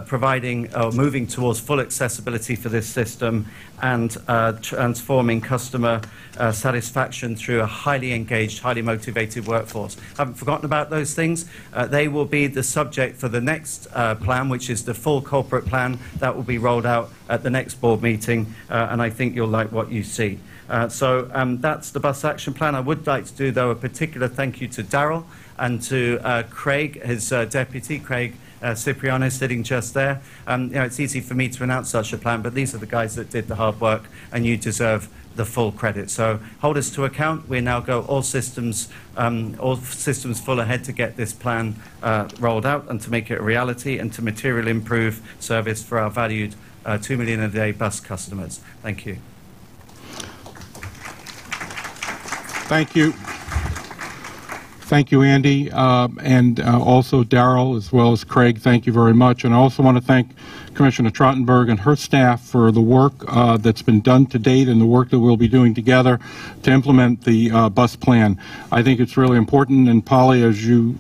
S18: providing or moving towards full accessibility for this system, and transforming customer satisfaction through a highly engaged, highly motivated workforce. Haven't forgotten about those things. They will be the subject for the next plan, which is the full corporate plan that will be rolled out at the next board meeting, and I think you'll like what you see. So that's the bus action plan. I would like to do, though, a particular thank you to Darrell and to Craig, his deputy, Craig Cipriano, sitting just there. It's easy for me to announce such a plan, but these are the guys that did the hard work, and you deserve the full credit. So hold us to account. We now go all systems full ahead to get this plan rolled out and to make it a reality and to materially improve service for our valued 2 million a day bus customers. Thank you.
S15: Thank you. Thank you, Andy, and also Darrell, as well as Craig. Thank you very much. And I also want to thank Commissioner Trottenberg and her staff for the work that's been done to date and the work that we'll be doing together to implement the bus plan. I think it's really important, and Polly, as you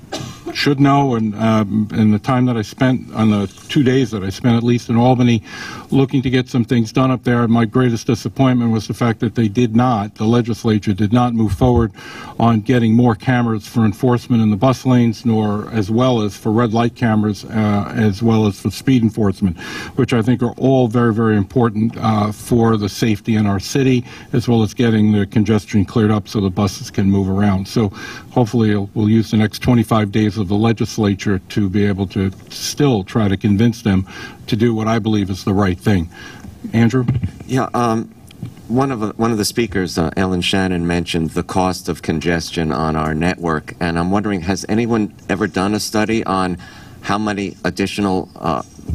S15: should know, and the time that I spent on the 2 days that I spent at least in Albany looking to get some things done up there, my greatest disappointment was the fact that the legislature did not move forward on getting more cameras for enforcement in the bus lanes, nor as well as for red light cameras, as well as for speed enforcement, which I think are all very, very important for the safety in our city, as well as getting the congestion cleared up so the buses can move around. So hopefully we'll use the next 25 days of the legislature to be able to still try to convince them to do what I believe is the right thing. Andrew?
S19: Yeah, one of the speakers, Ellen Shannon, mentioned the cost of congestion on our network, and I'm wondering, has anyone ever done a study on how many additional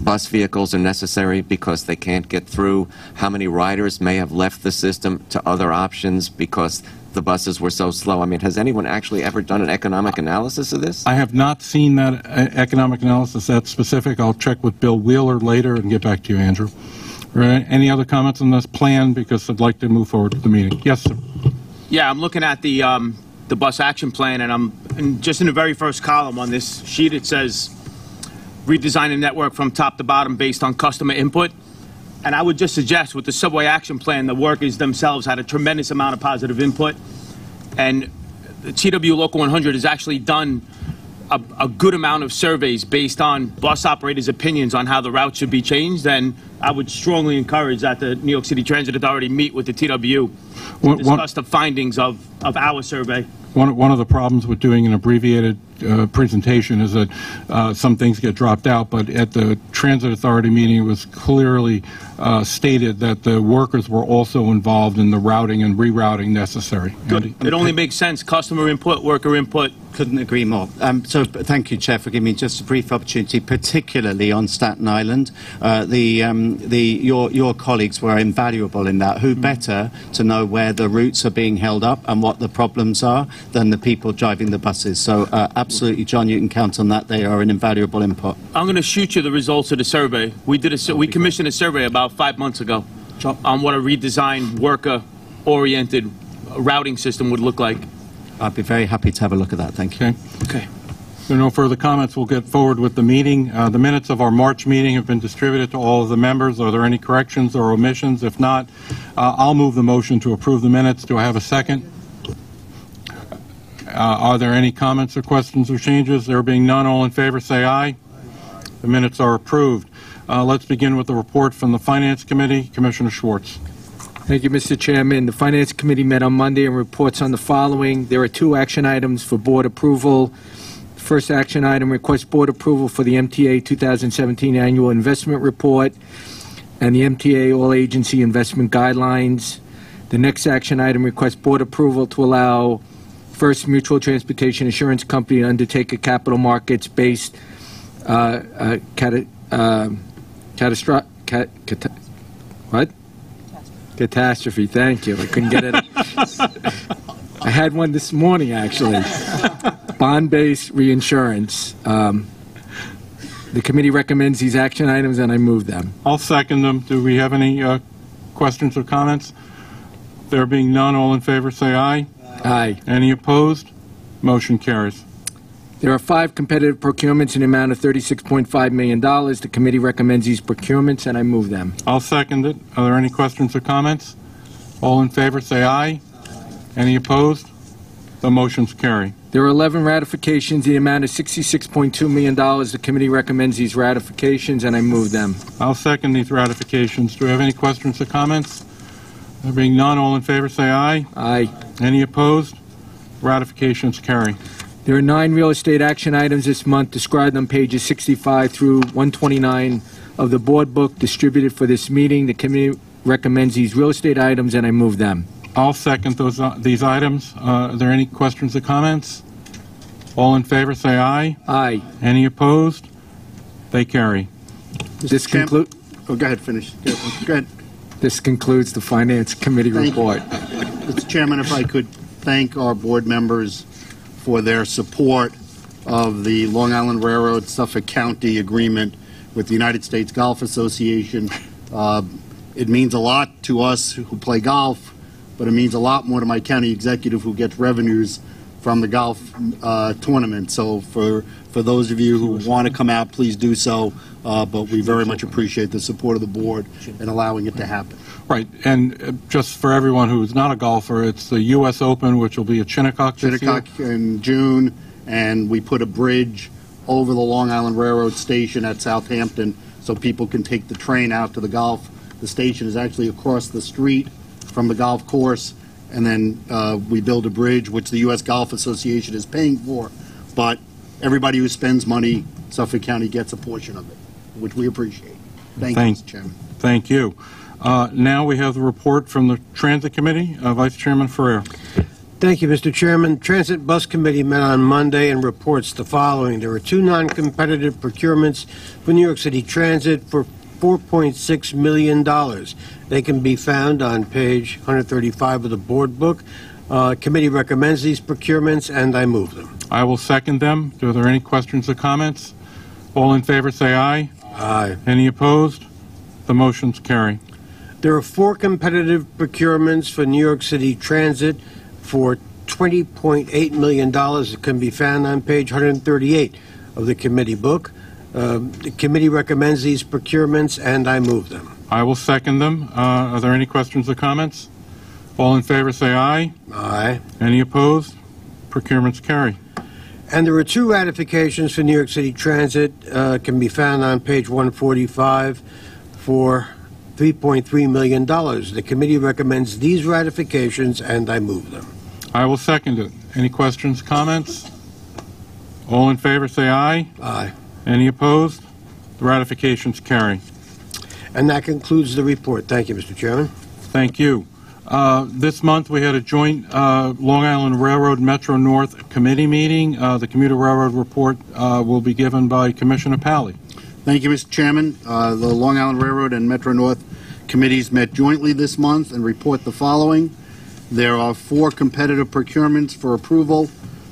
S19: bus vehicles are necessary because they can't get through? How many riders may have left the system to other options because the buses were so slow? I mean, has anyone actually ever done an economic analysis of this?
S15: I have not seen that economic analysis that specific. I'll check with Bill Wheeler later and get back to you, Andrew. Any other comments on this plan? Because I'd like to move forward with the meeting. Yes, sir.
S20: Yeah, I'm looking at the bus action plan, and just in the very first column on this sheet, it says redesign the network from top to bottom based on customer input. And I would just suggest with the subway action plan, the workers themselves had a tremendous amount of positive input. And the TW Local 100 has actually done a good amount of surveys based on bus operators' opinions on how the route should be changed. And I would strongly encourage that the New York City Transit Authority meet with the TW to discuss the findings of our survey.
S15: One of the problems with doing an abbreviated presentation is that some things get dropped out, but at the Transit Authority meeting it was clearly stated that the workers were also involved in the routing and rerouting necessary.
S20: Good. It only makes sense. Customer input, worker input.
S18: Couldn't agree more. So thank you, Chair, for giving me just a brief opportunity, particularly on Staten Island. Your colleagues were invaluable in that. Who better to know where the routes are being held up and what the problems are than the people driving the buses? So absolutely, John, you can count on that. They are an invaluable input.
S20: I'm going to shoot you the results of the survey. We commissioned a survey about 5 months ago on what a redesigned, worker-oriented routing system would look like.
S18: I'd be very happy to have a look at that. Thank you.
S20: Okay.
S15: If there are no further comments, we'll get forward with the meeting. The minutes of our March meeting have been distributed to all of the members. Are there any corrections or omissions? If not, I'll move the motion to approve the minutes. Do I have a second? Are there any comments or questions or changes? There being none, all in favor say aye. The minutes are approved. Let's begin with the report from the Finance Committee. Commissioner Schwartz.
S21: Thank you, Mr. Chairman. The Finance Committee met on Monday and reports on the following. There are 2 action items for board approval. The first action item requests board approval for the MTA 2017 Annual Investment Report and the MTA All-Agency Investment Guidelines. The next action item requests board approval to allow First Mutual Transportation Insurance Company to undertake a capital markets-based catastrophe. Thank you. I couldn't get it. I had one this morning, actually. Bond-based reinsurance. The committee recommends these action items, and I move them.
S15: I'll second them. Do we have any questions or comments? There being none, all in favor say aye.
S21: Aye.
S15: Any opposed? Motion carries.
S21: There are 5 competitive procurements in the amount of $36.5 million. The committee recommends these procurements, and I move them.
S15: I'll second it. Are there any questions or comments? All in favor say aye. Any opposed? The motions carry.
S21: There are 11 ratifications in the amount of $66.2 million. The committee recommends these ratifications, and I move them.
S15: I'll second these ratifications. Do we have any questions or comments? There being none, all in favor say aye.
S21: Aye.
S15: Any opposed? Ratifications carry.
S21: There are 9 real estate action items this month described on pages 65 through 129 of the board book distributed for this meeting. The committee recommends these real estate items, and I move them.
S15: I'll second these items. Are there any questions or comments? All in favor, say aye.
S21: Aye.
S15: Any opposed? They carry.
S21: This concludes.
S16: Oh, go ahead, finish. Go ahead.
S21: This concludes the Finance Committee report.
S16: Mr. Chairman, if I could thank our board members for their support of the Long Island Railroad Suffolk County agreement with the United States Golf Association. It means a lot to us who play golf, but it means a lot more to my county executive who gets revenues from the golf tournament. So for those of you who want to come out, please do so. But we very much appreciate the support of the board in allowing it to happen.
S15: Right, and just for everyone who's not a golfer, it's the U.S. Open, which will be at Shinnecock this year.
S16: Shinnecock in June, and we put a bridge over the Long Island Railroad station at Southampton so people can take the train out to the golf. The station is actually across the street from the golf course, and then we build a bridge, which the U.S. Golf Association is paying for, but everybody who spends money, Suffolk County gets a portion of it, which we appreciate. Thank you, Mr. Chairman.
S15: Thank you. Now we have the report from the Transit Committee. Vice Chairman Ferrer.
S1: Thank you, Mr. Chairman. Transit Bus Committee met on Monday and reports the following. There were 2 non-competitive procurements for New York City Transit for $4.6 million. They can be found on page 135 of the board book. Committee recommends these procurements, and I move them.
S15: I will second them. Are there any questions or comments? All in favor say aye.
S1: Aye. Any
S15: opposed? The motions carry.
S1: There are 4 competitive procurements for New York City Transit for $20.8 million. It can be found on page 138 of the committee book. The committee recommends these procurements, and I move them.
S15: I will second them. Are there any questions or comments? All in favor say aye.
S1: Aye.
S15: Any opposed? Procurements carry.
S1: And there are 2 ratifications for New York City Transit. Can be found on page 145 for $3.3 million. The committee recommends these ratifications, and I move them.
S15: I will second it. Any questions, comments? All in favor say aye.
S1: Aye.
S15: Any opposed? The ratifications carry.
S1: And that concludes the report. Thank you, Mr. Chairman.
S15: Thank you. This month we had a joint Long Island Railroad Metro North committee meeting. The commuter railroad report will be given by Commissioner Pally.
S16: Thank you, Mr. Chairman. The Long Island Railroad and Metro North committees met jointly this month and report the following. There are 4 competitive procurements for approval,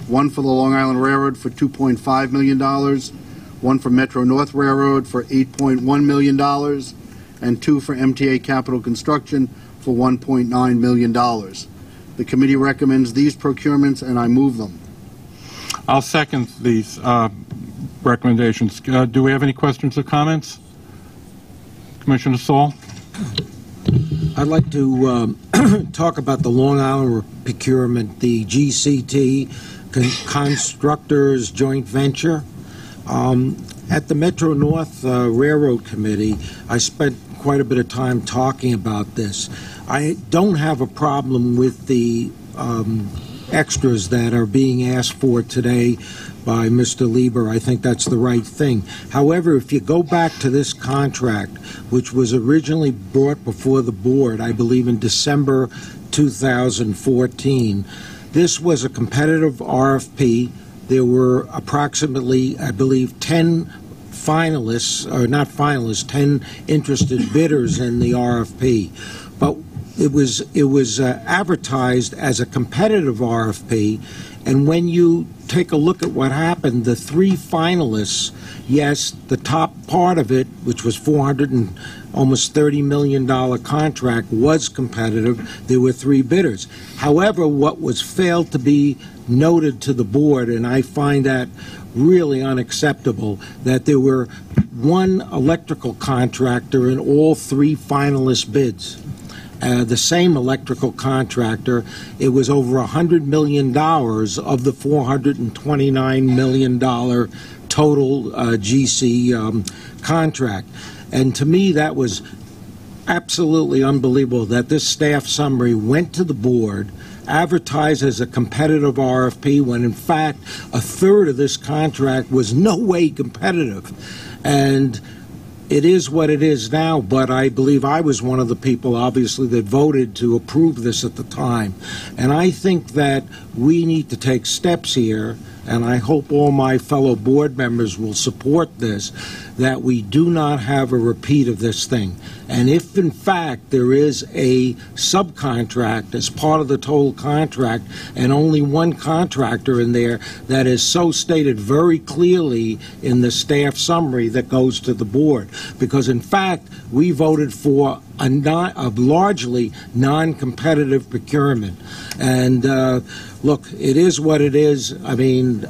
S16: 1 for the Long Island Railroad for $2.5 million, 1 for Metro North Railroad for $8.1 million, and 2 for MTA Capital Construction for $1.9 million. The committee recommends these procurements, and I move them.
S15: I'll second these recommendations. Do we have any questions or comments? Commissioner Saul?
S3: I'd like to talk about the Long Island procurement, the GCT, Constructors Joint Venture. At the Metro North Railroad Committee, I spent quite a bit of time talking about this. I don't have a problem with the extras that are being asked for today by Mr. Lieber. I think that's the right thing. However, if you go back to this contract, which was originally brought before the board, I believe in December 2014, this was a competitive RFP. There were approximately, I believe, 10 finalists, or not finalists, 10 interested bidders in the RFP. But it was advertised as a competitive RFP, and when you take a look at what happened, the 3 finalists, yes, the top part of it, which was almost $30 million contract, was competitive. There were 3 bidders. However, what was failed to be noted to the board, and I find that really unacceptable, that there were 1 electrical contractor in all 3 finalist bids. The same electrical contractor. It was over $100 million of the $429 million total GC contract. And to me, that was absolutely unbelievable that this staff summary went to the board, advertised as a competitive RFP, when in fact a third of this contract was no way competitive. And it is what it is now, but I believe I was one of the people, obviously, that voted to approve this at the time. And I think that we need to take steps here, and I hope all my fellow board members will support this, that we do not have a repeat of this thing. And if, in fact, there is a subcontract as part of the total contract and only one contractor in there, that is so stated very clearly in the staff summary that goes to the board. Because, in fact, we voted for a largely non-competitive procurement. And, look, it is what it is. I mean,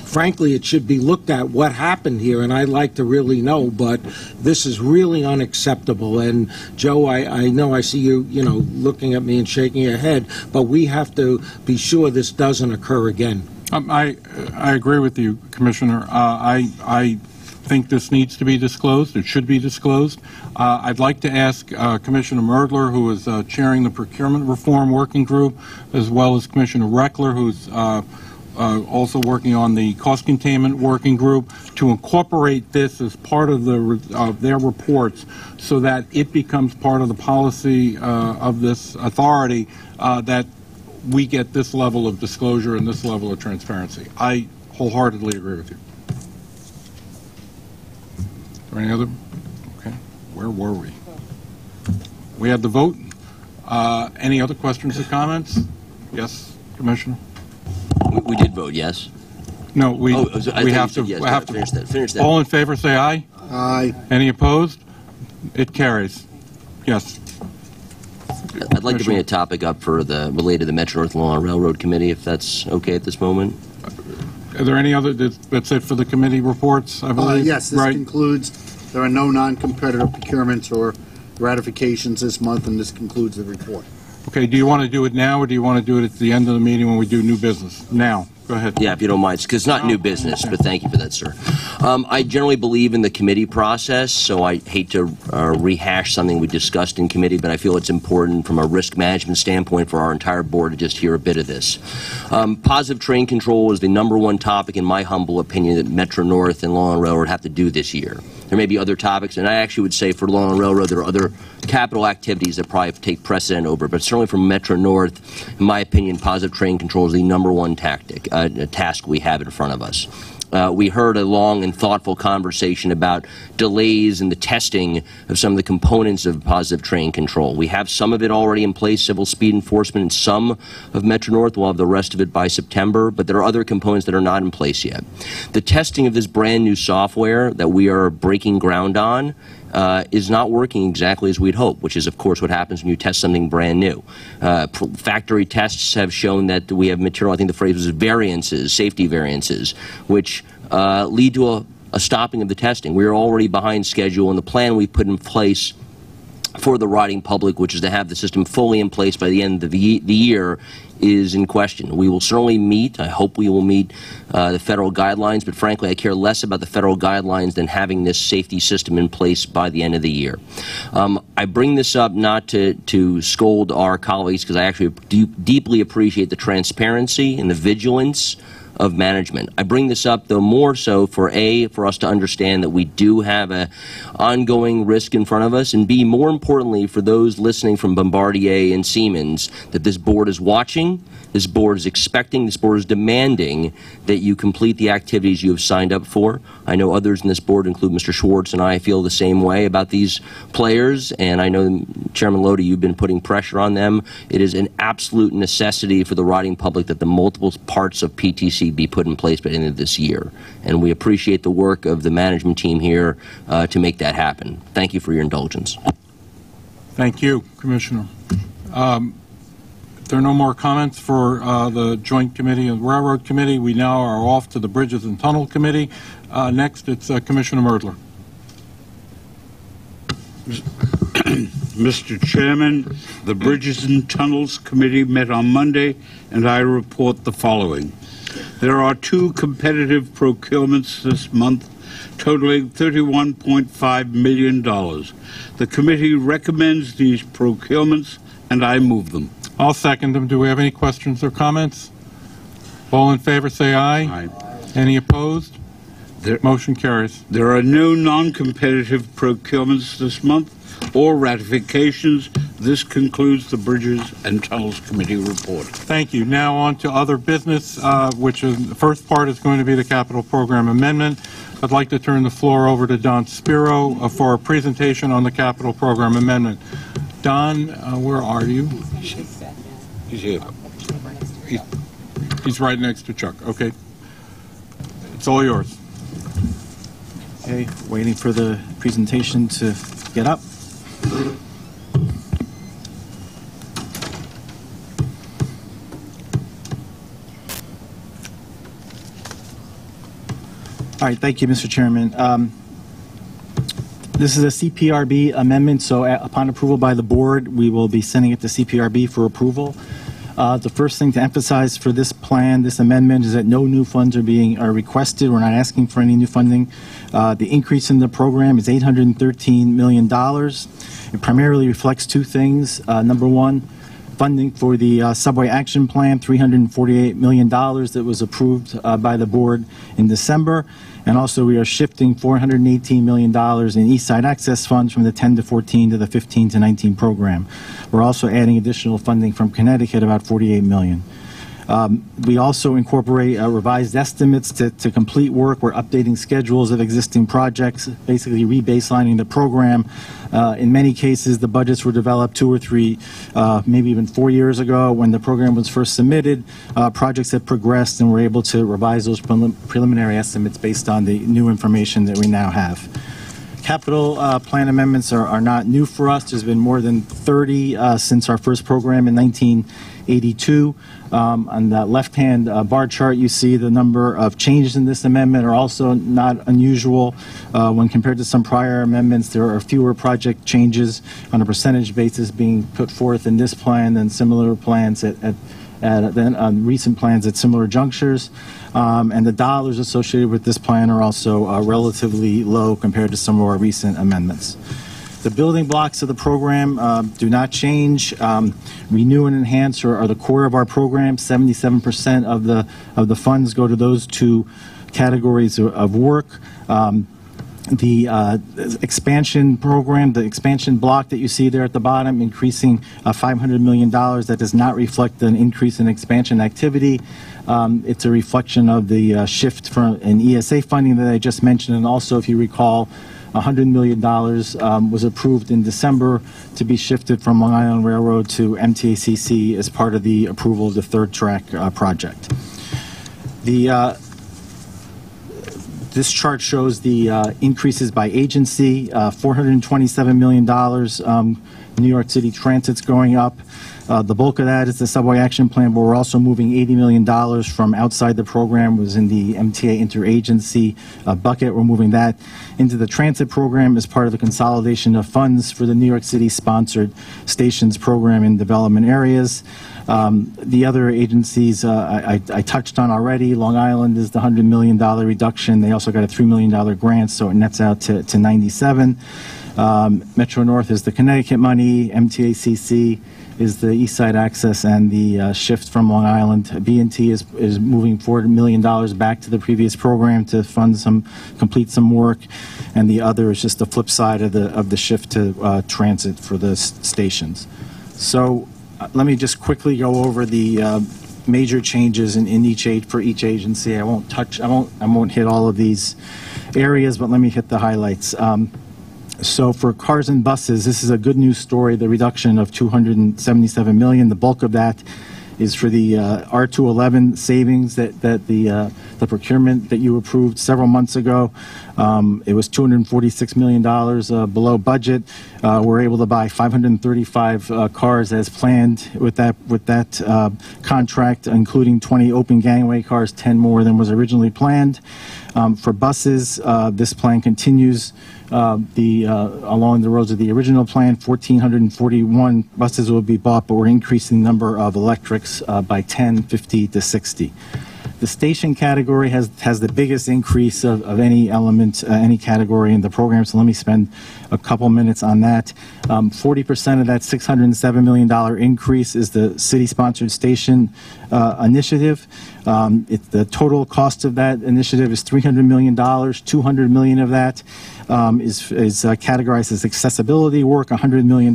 S3: frankly, it should be looked at what happened here, and I'd like to really know, but this is really unacceptable. And, Joe, I know I see you, looking at me and shaking your head, but we have to be sure this doesn't occur again.
S15: I agree with you, Commissioner. I think this needs to be disclosed. It should be disclosed. I'd like to ask Commissioner Merdler, who is chairing the Procurement Reform Working Group, as well as Commissioner Reckler, who's also working on the Cost Containment Working Group, to incorporate this as part of their reports so that it becomes part of the policy of this authority, that we get this level of disclosure and this level of transparency. I wholeheartedly agree with you. Any other? Okay. Where were we? We had the vote. Any other questions or comments? Yes, Commissioner?
S4: We did vote yes.
S15: No, we have to.
S4: Yes. Finish that.
S15: All in favor, say aye.
S16: Aye.
S15: Any opposed? It carries. Yes.
S4: I'd like to bring a topic up related to the Metro North Long Island Railroad Committee, if that's okay at this moment.
S15: Are there any other? That's it for the committee reports, I believe?
S16: Yes, this concludes. There are no non-competitive procurements or ratifications this month, and this concludes the report.
S15: Okay, do you want to do it now, or do you want to do it at the end of the meeting when we do new business? Now. Go ahead.
S4: Yeah, if you don't mind, because it's not new business, but thank you for that, sir. I generally believe in the committee process, so I hate to rehash something we discussed in committee, but I feel it's important from a risk management standpoint for our entire board to just hear a bit of this. Positive train control is the #1 topic, in my humble opinion, that Metro North and Long Island Railroad have to do this year. There may be other topics, and I actually would say for Long Island Railroad there are other capital activities that probably take precedent over, but certainly for Metro North, in my opinion, positive train control is the #1 task we have in front of us. We heard a long and thoughtful conversation about delays in the testing of some of the components of positive train control. We have some of it already in place, civil speed enforcement, and some of Metro North. We'll have the rest of it by September, but there are other components that are not in place yet. The testing of this brand new software that we are breaking ground on is not working exactly as we'd hope, which is, of course, what happens when you test something brand new. Factory tests have shown that we have material, I think the phrase was variances, safety variances, which lead to a stopping of the testing. We are already behind schedule, and the plan we put in place for the riding public, which is to have the system fully in place by the end of the year, is in question. We will certainly meet, I hope we will meet the federal guidelines, but frankly I care less about the federal guidelines than having this safety system in place by the end of the year. I bring this up not to scold our colleagues, because I actually deeply appreciate the transparency and the vigilance of management. I bring this up, though, more so for us to understand that we do have an ongoing risk in front of us, and B, more importantly, for those listening from Bombardier and Siemens, that this board is watching, this board is expecting, this board is demanding that you complete the activities you have signed up for. I know others in this board, include Mr. Schwartz and I, feel the same way about these players, and I know, Chairman Lodi, you've been putting pressure on them. It is an absolute necessity for the riding public that the multiple parts of PTC be put in place by the end of this year, and we appreciate the work of the management team here to make that happen. Thank you for your indulgence.
S15: Thank you, Commissioner. If there are no more comments for the Joint Committee and Railroad Committee, we now are off to the Bridges and Tunnel Committee. Next, it's Commissioner Merdler.
S5: Mr. Chairman, the Bridges and Tunnels Committee met on Monday, and I report the following. There are 2 competitive procurements this month totaling $31.5 million. The committee recommends these procurements, and I move them.
S15: I'll second them. Do we have any questions or comments? All in favor say aye.
S5: Aye.
S15: Any opposed? Motion carries.
S5: There are no non-competitive procurements this month or ratifications. This concludes the Bridges and Tunnels Committee report.
S15: Thank you. Now on to other business, which is the first part is going to be the capital program amendment. I'd like to turn the floor over to Don Spiro for a presentation on the capital program amendment. Don, where are you?
S5: He's here.
S15: He's right next to Chuck. Okay. It's all yours.
S6: Okay, waiting for the presentation to get up. All right, thank you, Mr. Chairman. This is a CPRB amendment, so upon approval by the board, we will be sending it to CPRB for approval. The first thing to emphasize for this plan, this amendment, is that no new funds are requested. We're not asking for any new funding. The increase in the program is $813 million. It primarily reflects 2 things. Number one, funding for the Subway Action Plan, $348 million that was approved by the board in December. And also we are shifting $418 million in East Side Access funds from the 10 to 14 to the 15 to 19 program. We're also adding additional funding from Connecticut, about $48 million. We also incorporate revised estimates to complete work. We're updating schedules of existing projects, basically rebaselining the program. In many cases, the budgets were developed 2 or 3, maybe even 4 years ago when the program was first submitted. Projects have progressed, and we're able to revise those preliminary estimates based on the new information that we now have. Capital plan amendments are not new for us. There's been more than 30 since our first program in 1982. On the left-hand bar chart, you see the number of changes in this amendment are also not unusual. When compared to some prior amendments, there are fewer project changes on a percentage basis being put forth in this plan than similar plans than recent plans at similar junctures. And the dollars associated with this plan are also relatively low compared to some of our recent amendments. The building blocks of the program do not change. Renew and enhance are the core of our program. 77% of the funds go to those 2 categories of work. The expansion program, the expansion block that you see there at the bottom, increasing $500 million, that does not reflect an increase in expansion activity. It's a reflection of the shift from an ESA funding that I just mentioned, and also, if you recall, $100 million was approved in December to be shifted from Long Island Railroad to MTA as part of the approval of the 3rd track project. This chart shows the increases by agency. $427 million. New York City Transit's going up. The bulk of that is the Subway Action Plan, but we're also moving $80 million from outside the program. It was in the MTA interagency bucket. We're moving that into the transit program as part of the consolidation of funds for the New York City sponsored stations program in development areas. The other agencies I touched on already. Long Island is the $100 million reduction. They also got a $3 million grant, so it nets out to 97. Metro North is the Connecticut money. MTA is the East Side Access, and the shift from Long Island. B&T is moving $4 million back to the previous program to complete some work, and the other is just the flip side of the shift to transit for the stations. So let me just quickly go over the major changes for each agency. I won't hit all of these areas, but let me hit the highlights. So for cars and buses, this is a good news story, the reduction of $277 million. The bulk of that is for the R211 savings that the procurement that you approved several months ago. It was $246 million below budget. We're able to buy 535 cars as planned with that contract, including 20 open gangway cars, 10 more than was originally planned. For buses, this plan continues along the roads of the original plan. 1,441 buses will be bought, but we're increasing the number of electrics by 10, 50 to 60. The station category has the biggest increase of any element, any category in the program, so let me spend a couple minutes on that. 40% of that $607 million increase is the city-sponsored station initiative. The total cost of that initiative is $300 million. $200 million of that is categorized as accessibility work. $100 million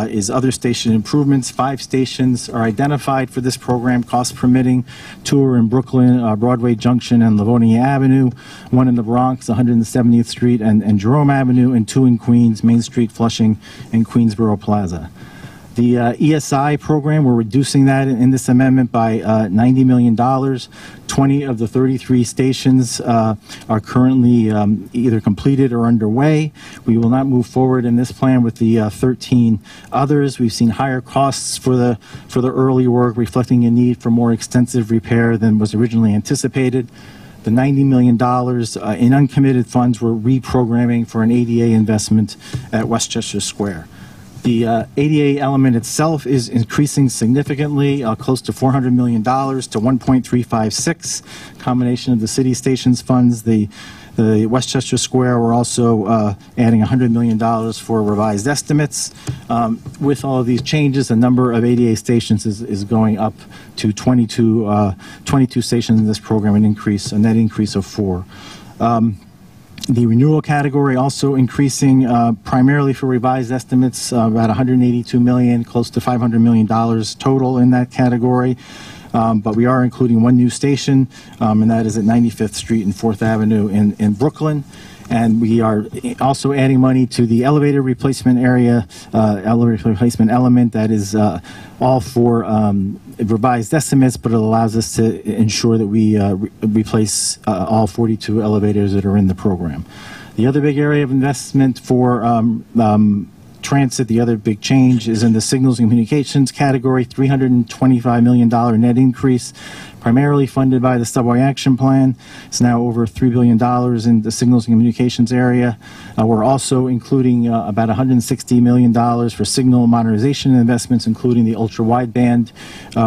S6: is other station improvements. 5 stations are identified for this program, cost permitting. 2 are in Brooklyn, Broadway Junction and Livonia Avenue. 1 in the Bronx, 170th Street and Jerome Avenue, and 2 in Queens, Main Street, Flushing, and Queensboro Plaza. The ESI program, we're reducing that in this amendment by $90 million. 20 of the 33 stations are currently either completed or underway. We will not move forward in this plan with the 13 others. We've seen higher costs for the early work, reflecting a need for more extensive repair than was originally anticipated. The $90 million in uncommitted funds we're reprogramming for an ADA investment at Westchester Square. The ADA element itself is increasing significantly, close to $400 million to 1.356. Combination of the city stations funds, the Westchester Square, we're also adding $100 million for revised estimates. With all of these changes, the number of ADA stations is going up to 22 stations in this program, a net increase of 4. The renewal category also increasing primarily for revised estimates, about $182 million, close to $500 million total in that category. But we are including 1 new station, and that is at 95th Street and 4th Avenue in Brooklyn. And we are also adding money to the elevator replacement area, elevator replacement element that is all for revised estimates, but it allows us to ensure that we replace all 42 elevators that are in the program. The other big area of investment for transit, the other big change is in the signals and communications category, $325 million net increase, primarily funded by the Subway Action Plan. It's now over $3 billion in the signals and communications area. We're also including about $160 million for signal modernization investments, including the ultra-wideband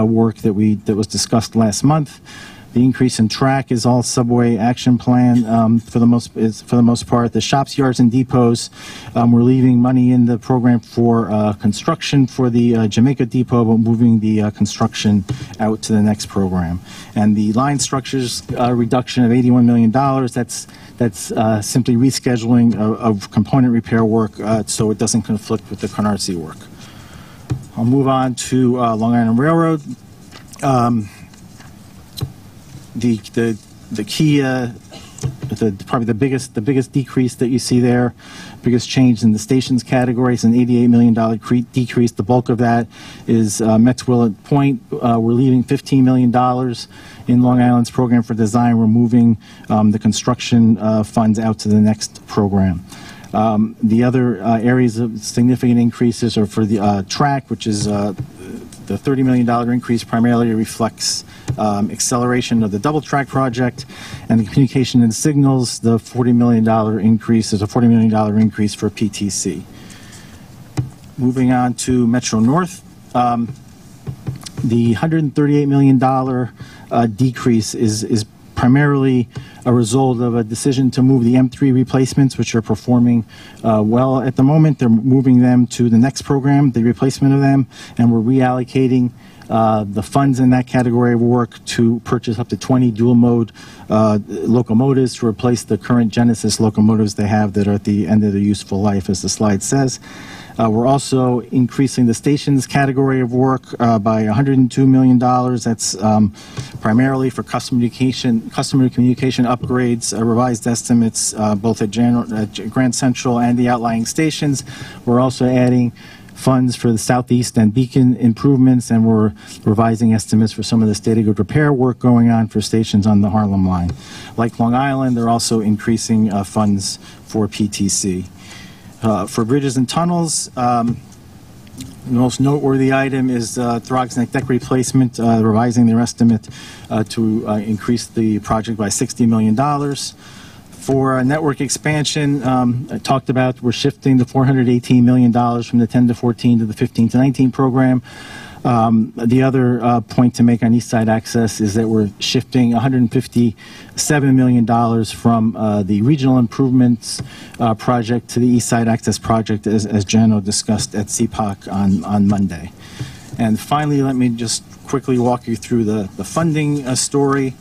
S6: work that was discussed last month. The increase in track is all Subway Action Plan for the most part. The shops, yards, and depots, we're leaving money in the program for construction for the Jamaica Depot, but moving the construction out to the next program. And the line structures reduction of $81 million, that's simply rescheduling of component repair work so it doesn't conflict with the Canarsie work. I'll move on to Long Island Railroad. The key, probably the biggest decrease that you see there, biggest change in the stations category is an $88 million decrease. The bulk of that is Metz Willett Point. We're leaving $15 million in Long Island's program for design. We're moving the construction funds out to the next program. The other areas of significant increases are for the track, which is the $30 million increase primarily reflects acceleration of the double track project, and the communication and signals, the $40 million increase is a $40 million increase for PTC. Moving on to Metro North, the $138 million decrease is primarily a result of a decision to move the M3 replacements, which are performing well at the moment. They're moving them to the next program, the replacement of them, and we're reallocating the funds in that category of work to purchase up to 20 dual-mode locomotives to replace the current Genesis locomotives they have that are at the end of their useful life, as the slide says. We're also increasing the stations category of work by $102 million. That's primarily for customer communication upgrades, revised estimates, both at Grand Central and the outlying stations. We're also adding funds for the Southeast and Beacon improvements, and we're revising estimates for some of the state of good repair work going on for stations on the Harlem line. Like Long Island, they're also increasing funds for PTC. For bridges and tunnels, the most noteworthy item is Throgs Neck deck replacement, revising their estimate to increase the project by $60 million. For network expansion, I talked about we're shifting the $418 million from the 10 to 14 to the 15 to 19 program. The other point to make on East Side Access is that we're shifting $157 million from the regional improvements project to the East Side Access project, as Jano discussed at CPOC on Monday. And finally, let me just quickly walk you through the funding story.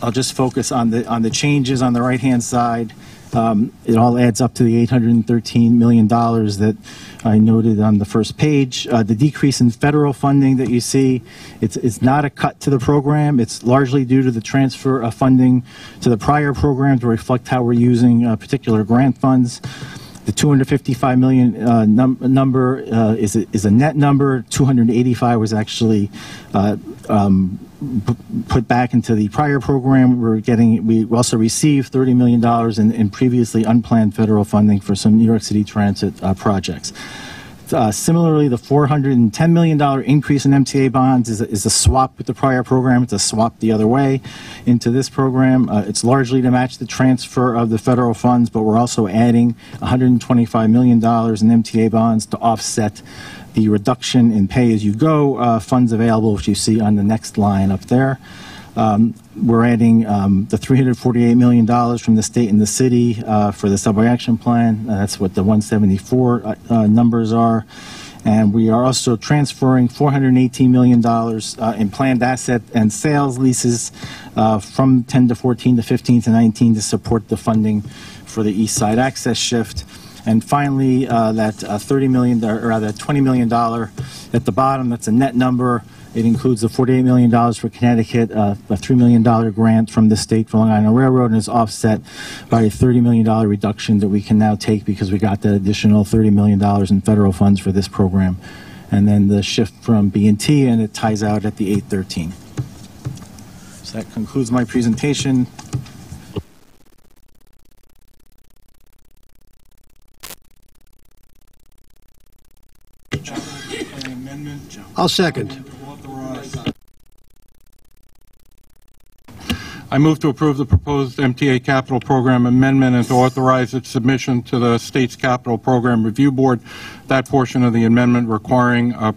S6: I'll just focus on the changes on the right-hand side. It all adds up to the $813 million that I noted on the first page. The decrease in federal funding that you see, it's not a cut to the program. It's largely due to the transfer of funding to the prior program to reflect how we're using particular grant funds. The $255 million number is a net number. 285 was actually put back into the prior program. We also received $30 million in previously unplanned federal funding for some New York City transit projects. Similarly, the $410 million increase in MTA bonds is a swap with the prior program. It's a swap the other way into this program. It's largely to match the transfer of the federal funds, but we're also adding $125 million in MTA bonds to offset the reduction in pay-as-you-go funds available, which you see on the next line up there. We're adding the $348 million from the state and the city for the subway action plan. That's what the 174 numbers are. And we are also transferring $418 million in planned asset and sales leases from 10 to 14 to 15 to 19 to support the funding for the East Side Access shift. And finally, that $30 million, or rather $20 million at the bottom, that's a net number. It includes the $48 million for Connecticut, a $3 million grant from the state for Long Island Railroad, and is offset by a $30 million reduction that we can now take because we got the additional $30 million in federal funds for this program. And then the shift from B&T, and it ties out at the 813. So that concludes my presentation.
S1: I'll second.
S15: I move to approve the proposed MTA Capital Program amendment and to authorize its submission to the State's Capital Program Review Board, that portion of the amendment requiring a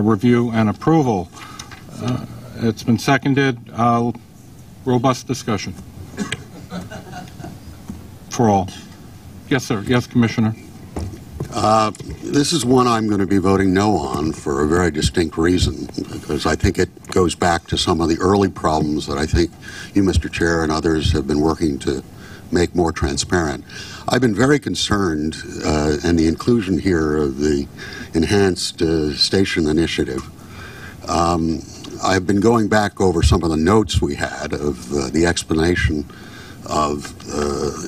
S15: review and approval. It's been seconded. Robust discussion for all. Yes, sir. Yes, Commissioner.
S7: This is one I'm going to be voting no on for a very distinct reason, because I think it goes back to some of the early problems that I think you, Mr. Chair, and others have been working to make more transparent. I've been very concerned, and the inclusion here of the enhanced station initiative. I've been going back over some of the notes we had of the explanation of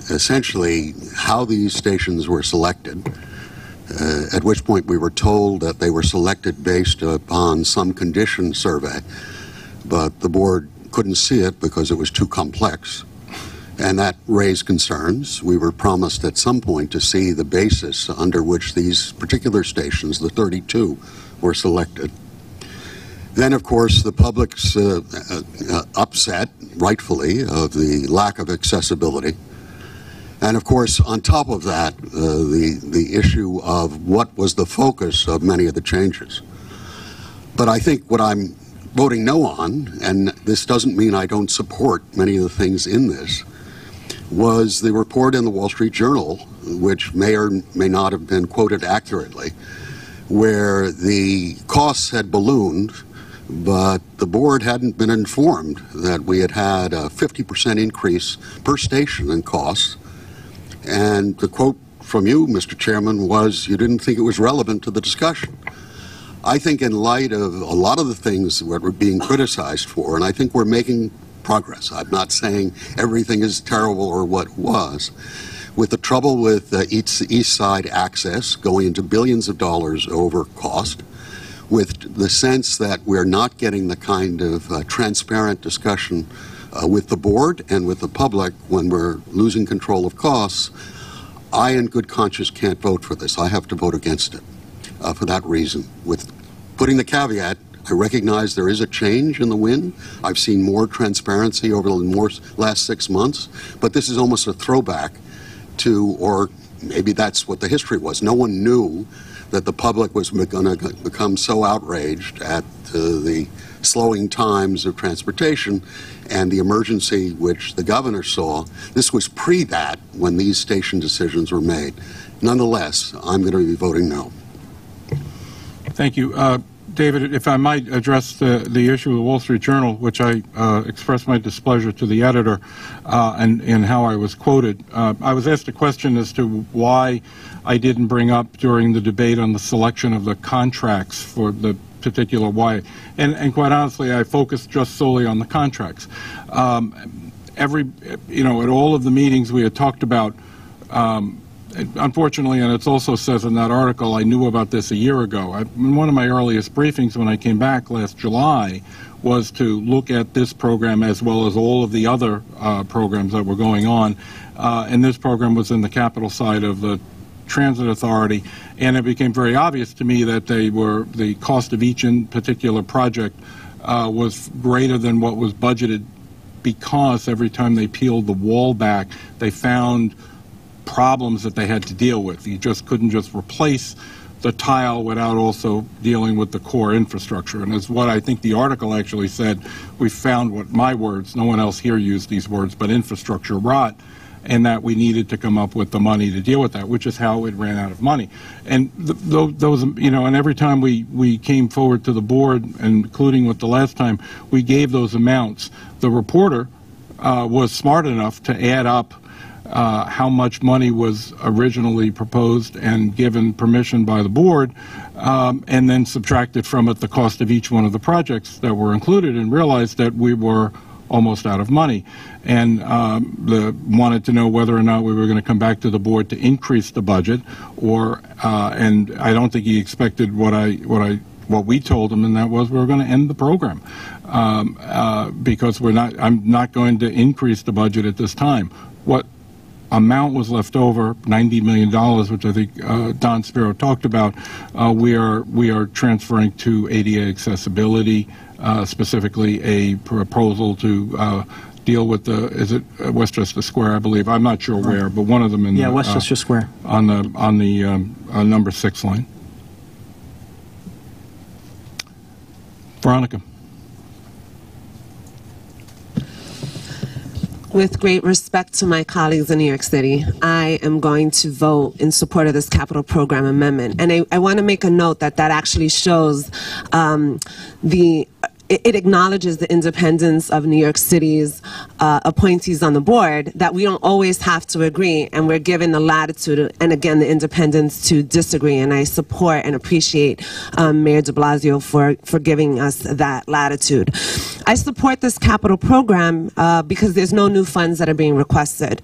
S7: essentially how these stations were selected. At which point we were told that they were selected based upon some condition survey, but the board couldn't see it because it was too complex. And that raised concerns. We were promised at some point to see the basis under which these particular stations, the 32, were selected. Then, of course, the public's upset, rightfully, of the lack of accessibility. And of course, on top of that, the issue of what was the focus of many of the changes. But I think what I'm voting no on, and this doesn't mean I don't support many of the things in this, was the report in the Wall Street Journal, which may or may not have been quoted accurately, where the costs had ballooned, but the board hadn't been informed that we had had a 50% increase per station in costs. And the quote from you, Mr. Chairman, was you didn't think it was relevant to the discussion. I think in light of a lot of the things that we're being criticized for, and I think we're making progress. I'm not saying everything is terrible or what was. With the trouble with East Side access going into billions of dollars over cost, with the sense that we're not getting the kind of transparent discussion with the board and with the public when we're losing control of costs, I in good conscience can't vote for this. I have to vote against it for that reason. With putting the caveat, I recognize there is a change in the wind. I've seen more transparency over the last 6 months, but this is almost a throwback to, or maybe that's what the history was. No one knew that the public was going to become so outraged at the slowing times of transportation and the emergency which the governor saw. This was pre that when these station decisions were made. Nonetheless, I'm going to be voting no.
S15: Thank you. David, if I might address the issue of the Wall Street Journal, which I expressed my displeasure to the editor and how I was quoted. I was asked a question as to why I didn't bring up during the debate on the selection of the contracts for the particular why. And quite honestly, I focused just solely on the contracts. At all of the meetings we had talked about, unfortunately, and it also says in that article, I knew about this a year ago. In one of my earliest briefings when I came back last July was to look at this program as well as all of the other programs that were going on. And this program was in the capital side of the Transit Authority, and it became very obvious to me that the cost of each in particular project was greater than what was budgeted, because every time they peeled the wall back, they found problems that they had to deal with. You just couldn't just replace the tile without also dealing with the core infrastructure. And as what I think the article actually said, we found what my words, no one else here used these words, but infrastructure rot, and that we needed to come up with the money to deal with that, which is how it ran out of money. And those, and every time we came forward to the board, including with the last time, we gave those amounts. The reporter was smart enough to add up how much money was originally proposed and given permission by the board, and then subtracted from it the cost of each one of the projects that were included, and realized that we were almost out of money, and wanted to know whether or not we were going to come back to the board to increase the budget, or and I don't think he expected what we told him, and that was we were going to end the program because I'm not going to increase the budget at this time. What amount was left over, $90 million, which I think Don Spiro talked about, we are transferring to ADA accessibility, specifically a proposal to deal with is it Westchester Square, I believe. I'm not sure where, but one of them in
S6: Westchester Square
S15: on the number 6 line. Veronica.
S8: With great respect to my colleagues in New York City, I am going to vote in support of this capital program amendment. And I want to make a note that actually shows it acknowledges the independence of New York City's appointees on the board, that we don't always have to agree, and we're given the latitude and, again, the independence to disagree. And I support and appreciate Mayor de Blasio for giving us that latitude. I support this capital program because there's no new funds that are being requested.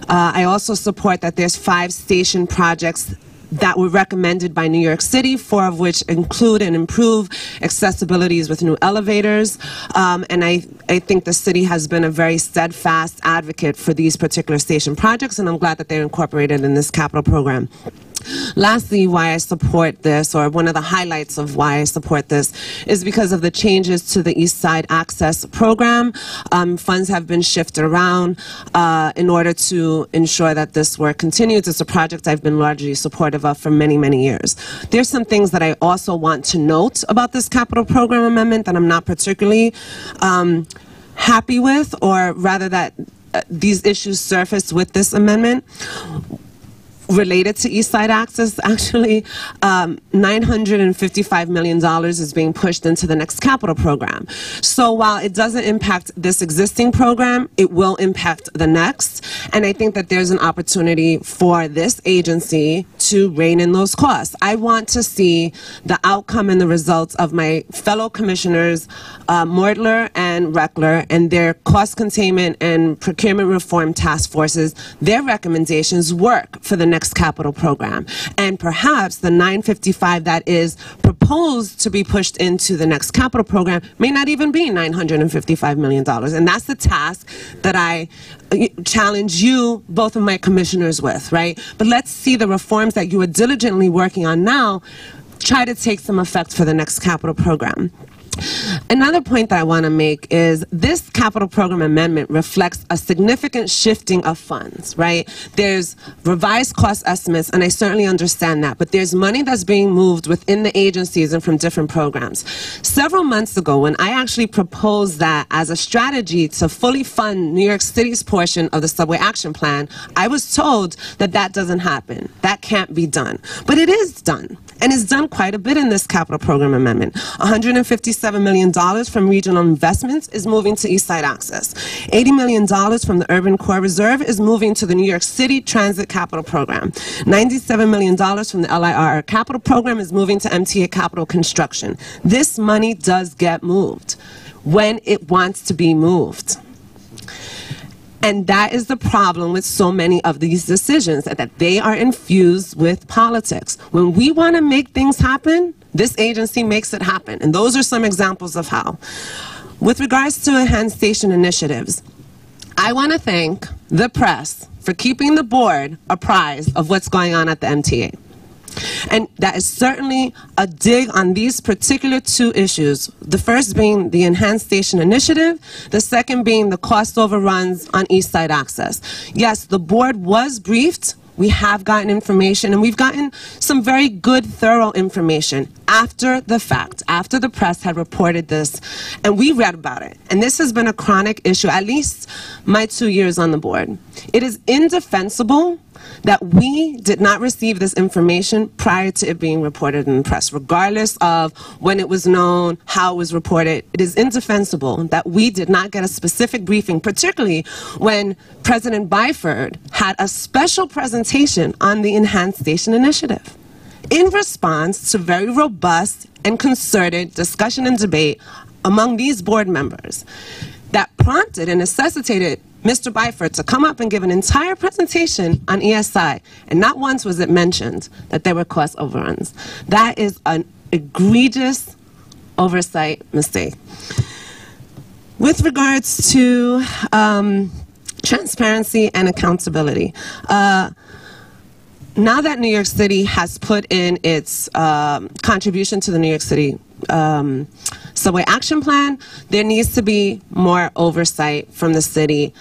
S8: I also support that there's 5 station projects that were recommended by New York City, 4 of which include and improve accessibilities with new elevators. And I think the city has been a very steadfast advocate for these particular station projects, and I'm glad that they're incorporated in this capital program. Lastly, why I support this, or one of the highlights of why I support this, is because of the changes to the East Side Access Program. Funds have been shifted around in order to ensure that this work continues. It's a project I've been largely supportive of for many, many years. There's some things that I also want to note about this capital program amendment that I'm not particularly happy with, or rather that these issues surfaced with this amendment. related to East Side Access, actually, $955 million is being pushed into the next capital program. So while it doesn't impact this existing program, it will impact the next. And I think that there's an opportunity for this agency to rein in those costs. I want to see the outcome and the results of my fellow commissioners, Mortler and Reckler, and their cost containment and procurement reform task forces. Their recommendations work for the next capital program. And perhaps the $955 that is proposed to be pushed into the next capital program may not even be $955 million. And that's the task that I challenge you, both of my commissioners, with, right? But let's see the reforms that you are diligently working on now try to take some effect for the next capital program. Another point that I want to make is this capital program amendment reflects a significant shifting of funds, right? There's revised cost estimates, and I certainly understand that, but there's money that's being moved within the agencies and from different programs. Several months ago, when I actually proposed that as a strategy to fully fund New York City's portion of the Subway Action Plan, I was told that that doesn't happen. That can't be done. But it is done, and it's done quite a bit in this capital program amendment. $157 million from regional investments is moving to East Side Access. $80 million from the Urban Core Reserve is moving to the New York City Transit Capital Program. $97 million from the LIRR Capital Program is moving to MTA Capital Construction. This money does get moved when it wants to be moved. And that is the problem with so many of these decisions, that they are infused with politics. When we want to make things happen, this agency makes it happen. And those are some examples of how. With regards to enhanced station initiatives, I want to thank the press for keeping the board apprised of what's going on at the MTA. And that is certainly a dig on these particular two issues. The first being the Enhanced Station Initiative, the second being the cost overruns on East Side Access. Yes, the board was briefed. We have gotten information, and we've gotten some very good, thorough information after the fact, after the press had reported this, and we read about it. And this has been a chronic issue, at least my 2 years on the board. It is indefensible that we did not receive this information prior to it being reported in the press, regardless of when it was known, how it was reported. It is indefensible that we did not get a specific briefing, particularly when President Byford had a special presentation on the Enhanced Station Initiative in response to very robust and concerted discussion and debate among these board members that prompted and necessitated Mr. Byford to come up and give an entire presentation on ESI, and not once was it mentioned that there were cost overruns. That is an egregious oversight mistake. With regards to transparency and accountability, now that New York City has put in its contribution to the New York City Subway Action Plan, there needs to be more oversight from the city,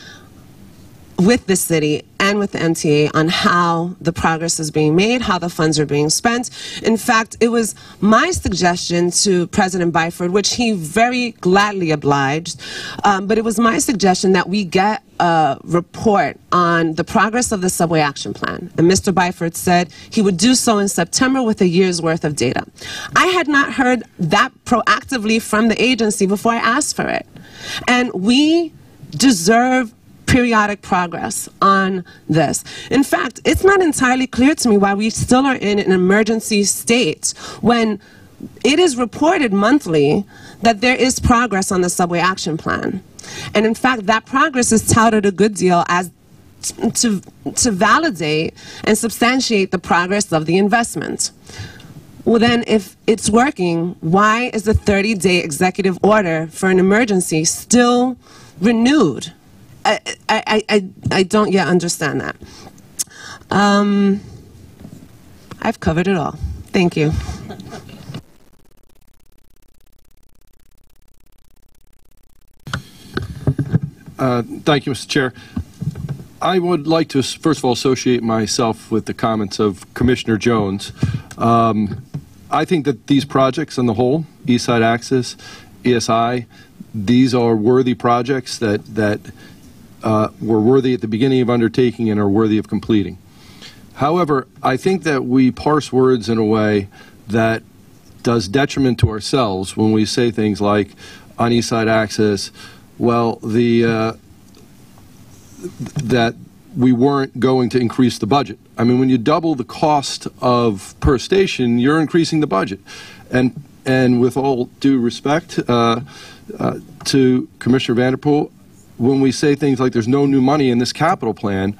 S8: with the city and with the MTA, on how the progress is being made, how the funds are being spent. In fact, it was my suggestion to President Byford, which he very gladly obliged, but it was my suggestion that we get a report on the progress of the Subway Action Plan. And Mr. Byford said he would do so in September with a year's worth of data. I had not heard that proactively from the agency before I asked for it. And we deserve periodic progress on this. In fact, it's not entirely clear to me why we still are in an emergency state when it is reported monthly that there is progress on the Subway Action Plan. And in fact, that progress is touted a good deal as to validate and substantiate the progress of the investment. Well then, if it's working, why is the 30-day executive order for an emergency still renewed? I don't yet understand that. I've covered it all. Thank you.
S9: Thank you, Mr. Chair. I would like to, first of all, associate myself with the comments of Commissioner Jones. I think that these projects on the whole, East Side Access, ESI, these are worthy projects that were worthy at the beginning of undertaking and are worthy of completing. However, I think that we parse words in a way that does detriment to ourselves when we say things like, on East Side Access, well, that we weren't going to increase the budget. I mean, when you double the cost of per station, you're increasing the budget. And with all due respect to Commissioner Vanderpool, when we say things like there's no new money in this capital plan,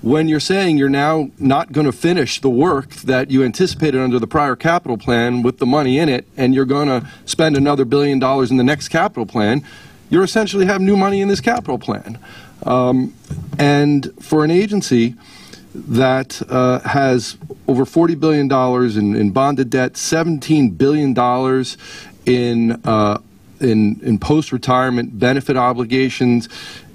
S9: when you're saying you're now not going to finish the work that you anticipated under the prior capital plan with the money in it, and you're going to spend another $1 billion in the next capital plan, you're essentially have new money in this capital plan. And for an agency that has over $40 billion in bonded debt, $17 billion in post-retirement benefit obligations,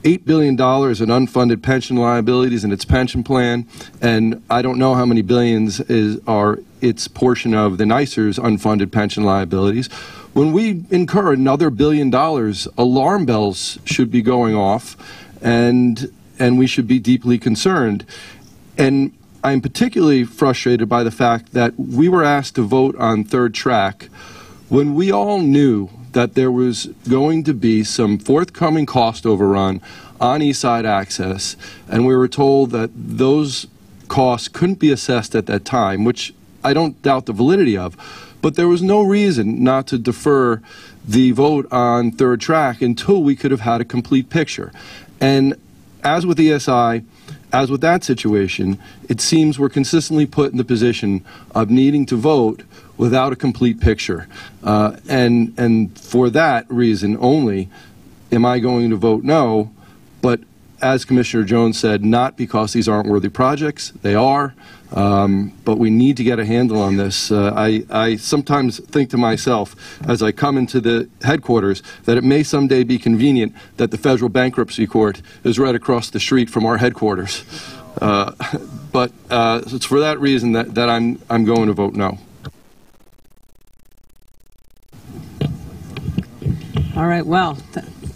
S9: $8 billion in unfunded pension liabilities in its pension plan, and I don't know how many billions are its portion of the NYSER's unfunded pension liabilities. When we incur another $1 billion, alarm bells should be going off, and we should be deeply concerned. And I'm particularly frustrated by the fact that we were asked to vote on third track when we all knew that there was going to be some forthcoming cost overrun on East Side Access, and we were told that those costs couldn't be assessed at that time, which I don't doubt the validity of, but there was no reason not to defer the vote on third track until we could have had a complete picture. And as with ESI, as with that situation, it seems we're consistently put in the position of needing to vote without a complete picture. And for that reason only am I going to vote no, but as Commissioner Jones said, not because these aren't worthy projects. They are, but we need to get a handle on this. I sometimes think to myself, as I come into the headquarters, that it may someday be convenient that the federal bankruptcy court is right across the street from our headquarters. But it's for that reason that I'm going to vote no.
S10: All right, well,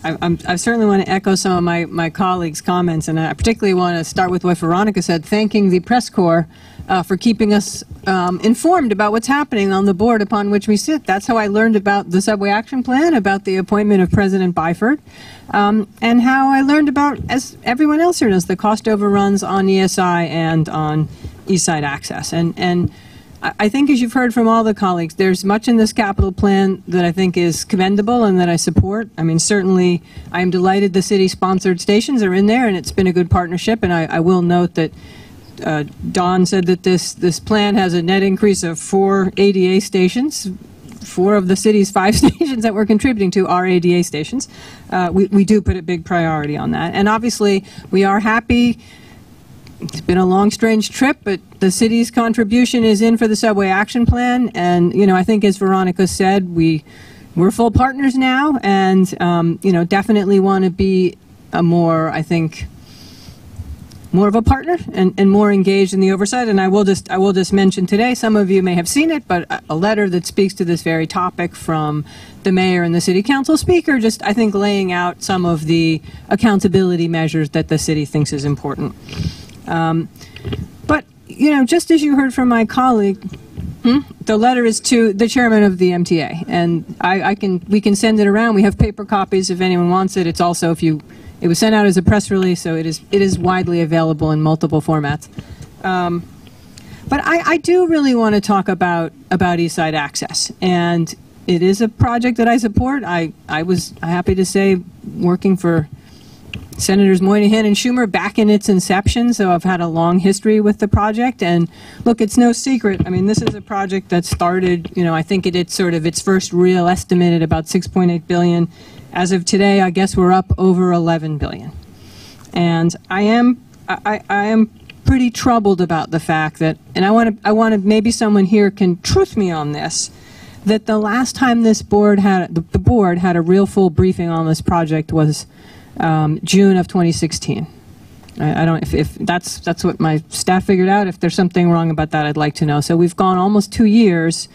S10: I certainly want to echo some of my colleagues' comments, and I particularly want to start with what Veronica said, thanking the press corps for keeping us informed about what's happening on the board upon which we sit. That's how I learned about the Subway Action Plan, about the appointment of President Byford, and how I learned about, as everyone else here knows, the cost overruns on ESI and on East Side Access. And I think, as you've heard from all the colleagues, there's much in this capital plan that I think is commendable and that I support. I mean, certainly, I'm delighted the city-sponsored stations are in there, and it's been a good partnership. And I will note that Dawn said that this plan has a net increase of 4 ADA stations. 4 of the city's 5 stations that we're contributing to are ADA stations. We do put a big priority on that. And obviously, we are happy. It's been a long, strange trip, but the city's contribution is in for the Subway Action Plan. And, you know, I think as Veronica said, we're full partners now, and, you know, definitely want to be a more, I think, more of a partner and more engaged in the oversight. And I will just mention today, some of you may have seen it, but a letter that speaks to this very topic from the mayor and the city council speaker, just, I think, laying out some of the accountability measures that the city thinks is important. But, you know, just as you heard from my colleague, the letter is to the chairman of the MTA, and we can send it around. We have paper copies if anyone wants it. It's also, it was sent out as a press release, so it is widely available in multiple formats. But I do really want to talk about East Side Access, and it is a project that I support. I was happy to say working for Senators Moynihan and Schumer back in its inception, so I've had a long history with the project. And look, it's no secret. I mean, this is a project that started, you know, I think it's sort of its first real estimate at about $6.8 billion. As of today, I guess we're up over $11 billion. And I am pretty troubled about the fact that, and I want to maybe someone here can truth me on this, that the last time this board had the board had a real full briefing on this project was June of 2016. I don't, if that's what my staff figured out. If there's something wrong about that, I'd like to know. So we've gone almost 2 years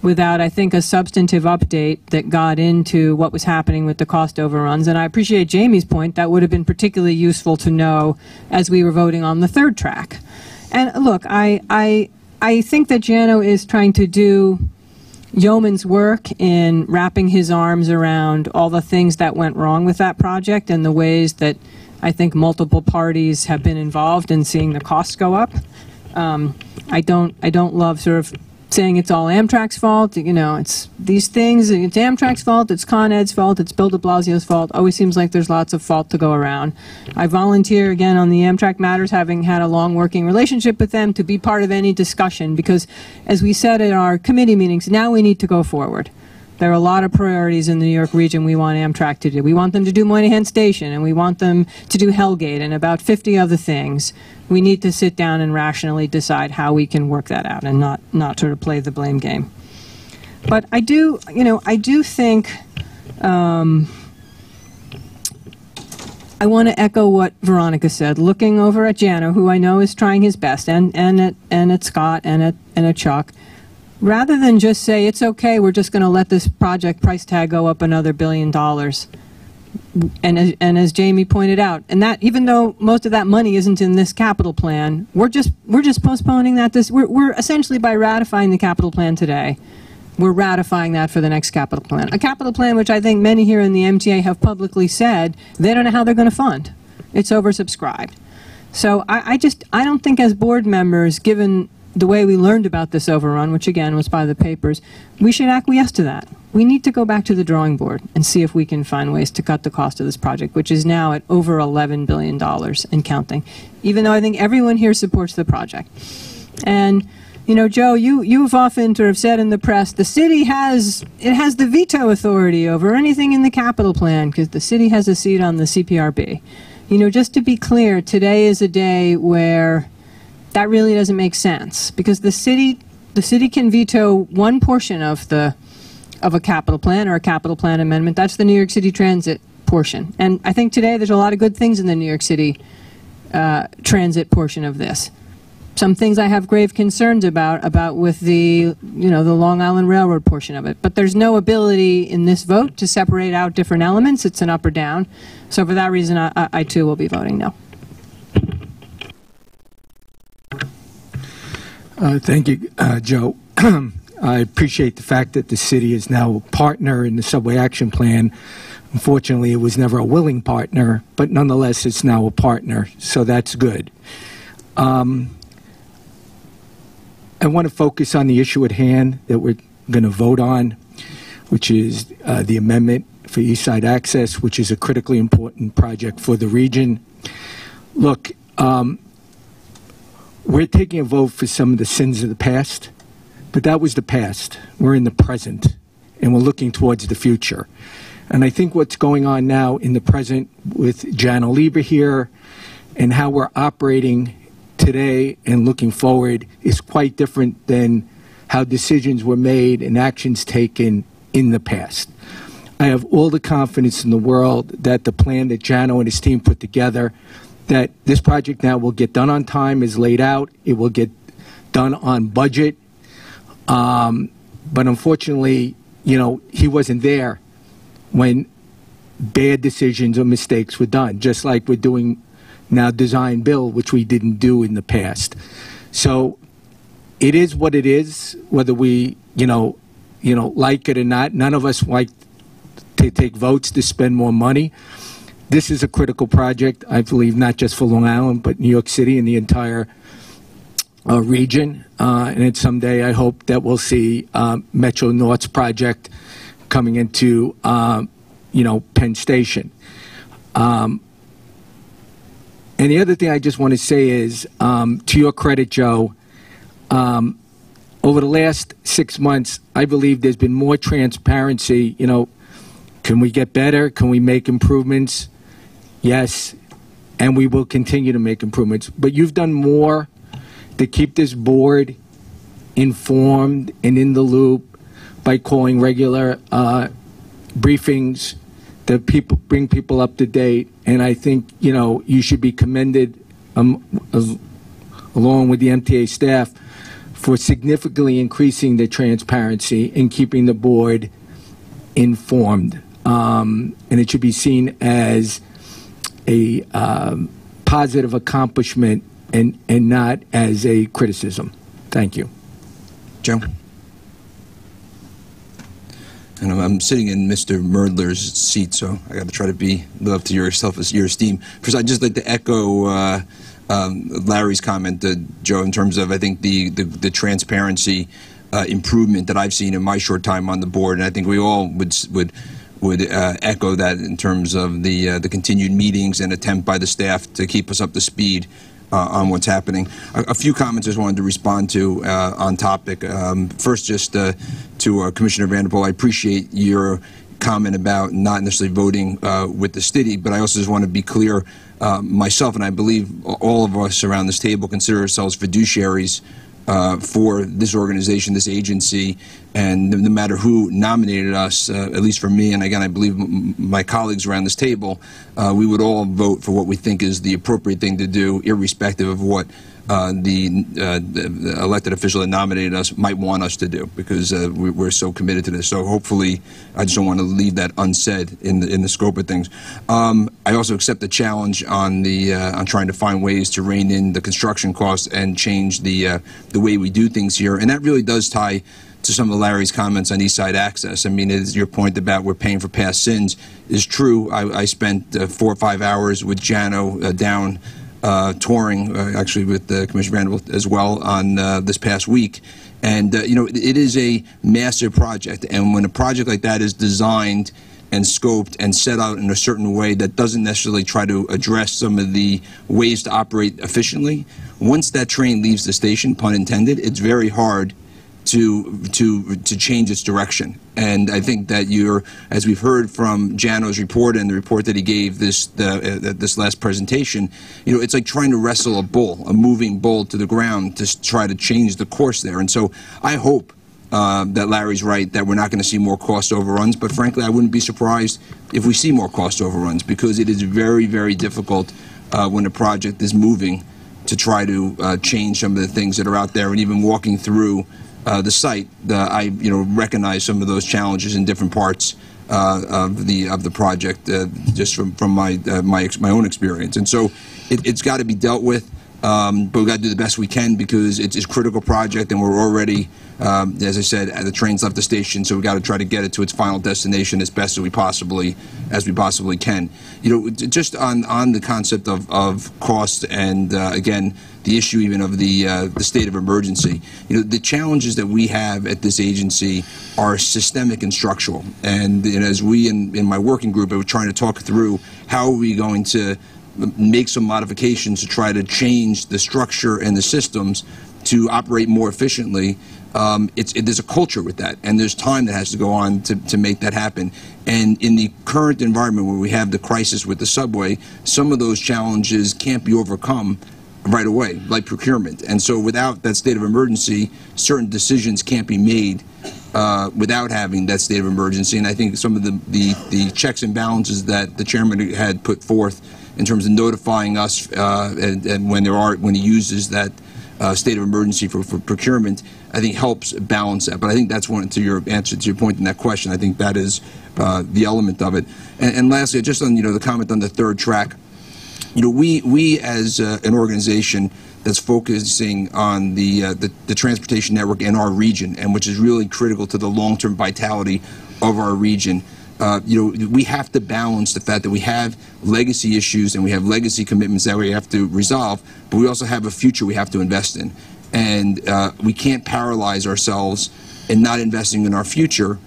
S10: without, I think, a substantive update that got into what was happening with the cost overruns. And I appreciate Jamie's point. That would have been particularly useful to know as we were voting on the third track. And look, I think that Jano is trying to do yeoman's work in wrapping his arms around all the things that went wrong with that project and the ways that I think multiple parties have been involved in seeing the costs go up. I don't love sort of saying it's all Amtrak's fault. You know, it's these things, it's Amtrak's fault, it's Con Ed's fault, it's Bill de Blasio's fault. Always seems like there's lots of fault to go around. I volunteer again on the Amtrak Matters, having had a long working relationship with them, to be part of any discussion, because as we said at our committee meetings, now we need to go forward. There are a lot of priorities in the New York region we want Amtrak to do. We want them to do Moynihan Station, and we want them to do Hellgate, and about 50 other things. We need to sit down and rationally decide how we can work that out and not sort of play the blame game. But I do think I want to echo what Veronica said. Looking over at Jano, who I know is trying his best, and at Scott and at Chuck, rather than just say, it's okay, we're just going to let this project price tag go up another $1 billion. And as Jamie pointed out, and that even though most of that money isn't in this capital plan, we're just postponing that. We're essentially, by ratifying the capital plan today, we're ratifying that for the next capital plan. A capital plan which I think many here in the MTA have publicly said they don't know how they're going to fund. It's oversubscribed. So I don't think as board members, given the way we learned about this overrun, which again was by the papers, we should acquiesce to that. We need to go back to the drawing board and see if we can find ways to cut the cost of this project, which is now at over $11 billion and counting, even though I think everyone here supports the project. And, you know, Joe, you've often sort of said in the press, the city has the veto authority over anything in the capital plan because the city has a seat on the CPRB. You know, just to be clear, today is a day where that really doesn't make sense, because the city can veto one portion of a capital plan or a capital plan amendment. That's the New York City Transit portion. And I think today there's a lot of good things in the New York City transit portion of this. Some things I have grave concerns about with the Long Island Railroad portion of it. But there's no ability in this vote to separate out different elements. It's an up or down. So for that reason, I too will be voting no.
S21: Thank you, Joe. I appreciate the fact that the city is now a partner in the Subway Action Plan. Unfortunately, it was never a willing partner, but nonetheless, it's now a partner, so that's good. I want to focus on the issue at hand that we're going to vote on, which is the amendment for East Side Access, which is a critically important project for the region. Look, we're taking a vote for some of the sins of the past, but that was the past. We're in the present, and we're looking towards the future. And I think what's going on now in the present with Jan Oliva here and how we're operating today and looking forward is quite different than how decisions were made and actions taken in the past. I have all the confidence in the world that the plan that Jano and his team put together, that this project now will get done on time as laid out. It will get done on budget. But unfortunately, you know, he wasn't there when bad decisions or mistakes were done, just like we're doing now design build, which we didn't do in the past. So it is what it is, whether we, like it or not. None of us like to take votes to spend more money. This is a critical project, I believe, not just for Long Island, but New York City and the entire region. And it's someday, I hope, that we'll see Metro North's project coming into, Penn Station. And the other thing I just want to say is, to your credit, Joe, over the last 6 months, I believe there's been more transparency. Can we get better? Can we make improvements? Yes, and we will continue to make improvements. But you've done more to keep this board informed and in the loop by calling regular briefings to bring people up to date. And I think, you should be commended along with the MTA staff for significantly increasing the transparency and keeping the board informed. And it should be seen as a positive accomplishment and not as a criticism. Thank you.
S11: Joe? And I'm sitting in Mr. Merdler's seat, so I got to try to live up to your esteem. First, I'd just like to echo Larry's comment, Joe, in terms of I think the transparency improvement that I've seen in my short time on the board, and I think we all would echo that in terms of the continued meetings and attempt by the staff to keep us up to speed on what's happening. A few comments I just wanted to respond to on topic. First, just to Commissioner Vanderpool, I appreciate your comment about not necessarily voting with the city, but I also just want to be clear, myself and I believe all of us around this table consider ourselves fiduciaries for this organization, this agency, and no matter who nominated us, at least for me, and again, I believe my colleagues around this table, we would all vote for what we think is the appropriate thing to do, irrespective of what the elected official that nominated us might want us to do, because we're so committed to this. So hopefully, I just don't want to leave that unsaid in the scope of things. I also accept the challenge on trying to find ways to rein in the construction costs and change the way we do things here, and that really does tie to some of Larry's comments on East Side Access. I mean, your point about we're paying for past sins is true. I spent 4 or 5 hours with Jano down touring, actually with Commissioner Vanderbilt as well on this past week. And, it is a massive project. And when a project like that is designed and scoped and set out in a certain way that doesn't necessarily try to address some of the ways to operate efficiently, once that train leaves the station, pun intended, it's very hard to change its direction. And I think that as we've heard from Jano's report and the report that he gave this last presentation, it's like trying to wrestle a moving bull to the ground to try to change the course there. And so I hope that Larry's right, that we're not going to see more cost overruns, but frankly, I wouldn't be surprised if we see more cost overruns, because it is very, very difficult when a project is moving to try to change some of the things that are out there. And even walking through the site, I recognize some of those challenges in different parts of the project, just from my own experience. And so it's got to be dealt with, but we've got to do the best we can, because it's a critical project, and we're already, as I said, the train's left the station, so we've got to try to get it to its final destination as best as we possibly can. Just on the concept of cost, and again, the issue even of the state of emergency. The challenges that we have at this agency are systemic and structural. And as we in my working group are trying to talk through how are we going to make some modifications to try to change the structure and the systems to operate more efficiently, there's a culture with that, and there's time that has to go on to make that happen. And in the current environment where we have the crisis with the subway, some of those challenges can't be overcome right away, like procurement. And so without that state of emergency, certain decisions can't be made without having that state of emergency. And I think some of the checks and balances that the chairman had put forth in terms of notifying us and when he uses that state of emergency for procurement, I think helps balance that. But I think that's to your answer to your point in that question. I think that is the element of it. And lastly, just on the comment on the third track, we as an organization that's focusing on the transportation network in our region, and which is really critical to the long-term vitality of our region. We have to balance the fact that we have legacy issues and we have legacy commitments that we have to resolve, but we also have a future we have to invest in. And we can't paralyze ourselves in not investing in our future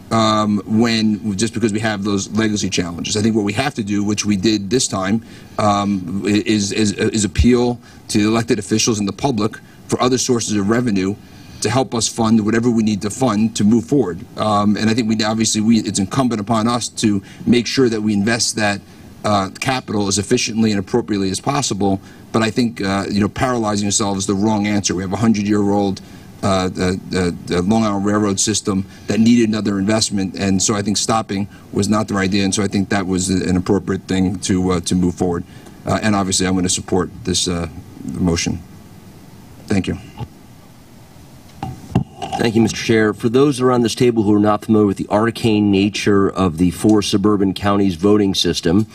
S11: just because we have those legacy challenges. I think what we have to do, which we did this time, is appeal to the elected officials and the public for other sources of revenue to help us fund whatever we need to fund to move forward. And I think it's incumbent upon us to make sure that we invest that capital as efficiently and appropriately as possible. But I think paralyzing ourselves is the wrong answer. We have a 100-year-old the Long Island Railroad system that needed another investment, and so I think stopping was not the right idea, and so I think that was an appropriate thing to move forward. And obviously, I'm going to support this motion. Thank you.
S4: Thank you, Mr. Chair. For those around this table who are not familiar with the arcane nature of the 4 suburban counties voting system,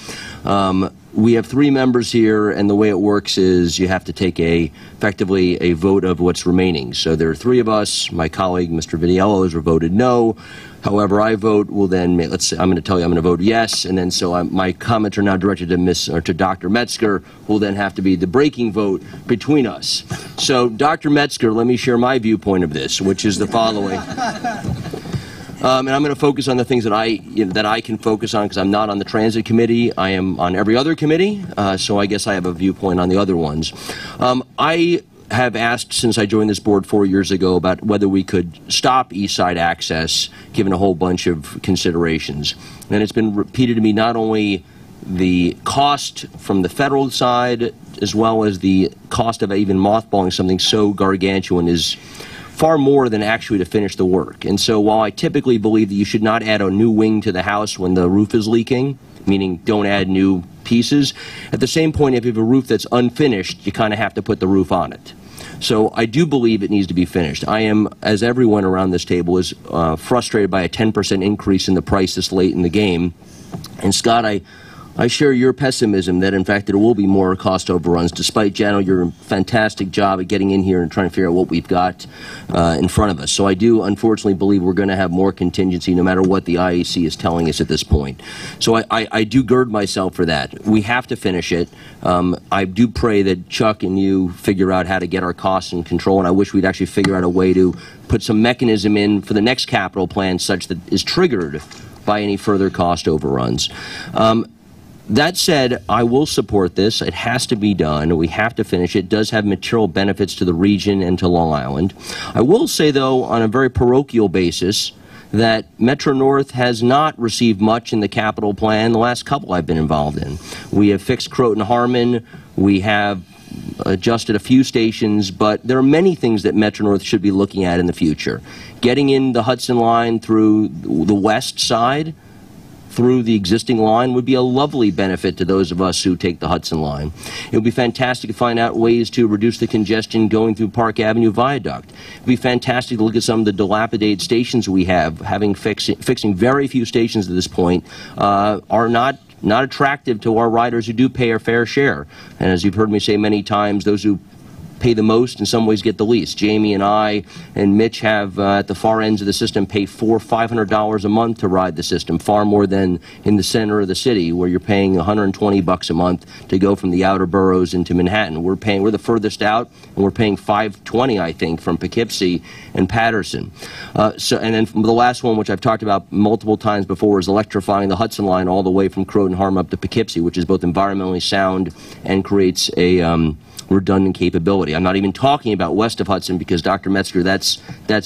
S4: we have 3 members here, and the way it works is you have to take effectively a vote of what's remaining. So there are 3 of us. My colleague, Mr. Vitiello, has voted no. However, I vote will then, let's say, I'm going to tell you I'm going to vote yes, and then so my comments are now directed to Dr. Metzger, who will then have to be the breaking vote between us. So, Dr. Metzger, let me share my viewpoint of this, which is the following. And I'm going to focus on the things that I can focus on because I'm not on the Transit Committee. I am on every other committee, so I guess I have a viewpoint on the other ones. I have asked since I joined this board 4 years ago about whether we could stop East Side access, given a whole bunch of considerations. And it's been repeated to me not only the cost from the federal side, as well as the cost of even mothballing something so gargantuan is far more than actually to finish the work. And so while I typically believe that you should not add a new wing to the house when the roof is leaking, meaning don't add new pieces, at the same point, if you have a roof that's unfinished, you kind of have to put the roof on it. So I do believe it needs to be finished. I am, as everyone around this table is, frustrated by a 10% increase in the price this late in the game. And Scott, I share your pessimism that, in fact, there will be more cost overruns, despite, Jano, your fantastic job at getting in here and trying to figure out what we've got in front of us. So I do, unfortunately, believe we're going to have more contingency no matter what the IAC is telling us at this point. So I do gird myself for that. We have to finish it. I do pray that Chuck and you figure out how to get our costs in control, and I wish we'd actually figure out a way to put some mechanism in for the next capital plan such that is triggered by any further cost overruns. That said, I will support this. It has to be done. We have to finish it. It does have material benefits to the region and to Long Island. I will say, though, on a very parochial basis, that Metro North has not received much in the capital plan the last couple I've been involved in. We have fixed Croton Harmon. We have adjusted a few stations, but there are many things that Metro North should be looking at in the future. Getting in the Hudson line through the west side, through the existing line, would be a lovely benefit to those of us who take the Hudson line. It would be fantastic to find out ways to reduce the congestion going through Park Avenue Viaduct. It would be fantastic to look at some of the dilapidated stations we have, fixing very few stations at this point, are not attractive to our riders who do pay our fair share. And as you've heard me say many times, those who pay the most in some ways get the least. Jamie and I and Mitch have at the far ends of the system pay $400-500 a month to ride the system, far more than in the center of the city where you're paying $120 a month to go from the outer boroughs into Manhattan. We're the furthest out, and we're paying $520, I think, from Poughkeepsie and Patterson. And then the last one, which I've talked about multiple times before, is electrifying the Hudson line all the way from Croton Harmon up to Poughkeepsie, which is both environmentally sound and creates a redundant capability. I'm not even talking about west of Hudson because, Dr. Metzger, that's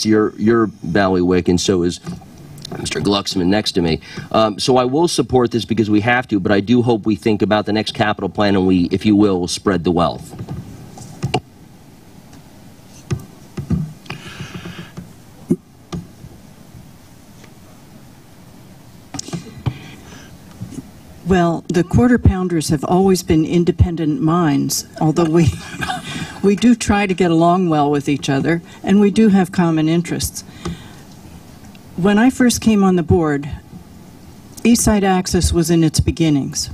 S4: your bailiwick, and so is Mr. Glucksman next to me. So I will support this because we have to, but I do hope we think about the next capital plan and we, if you will spread the wealth.
S12: Well, the Quarter Pounders have always been independent minds, although we do try to get along well with each other, and we do have common interests. When I first came on the board, East Side Access was in its beginnings.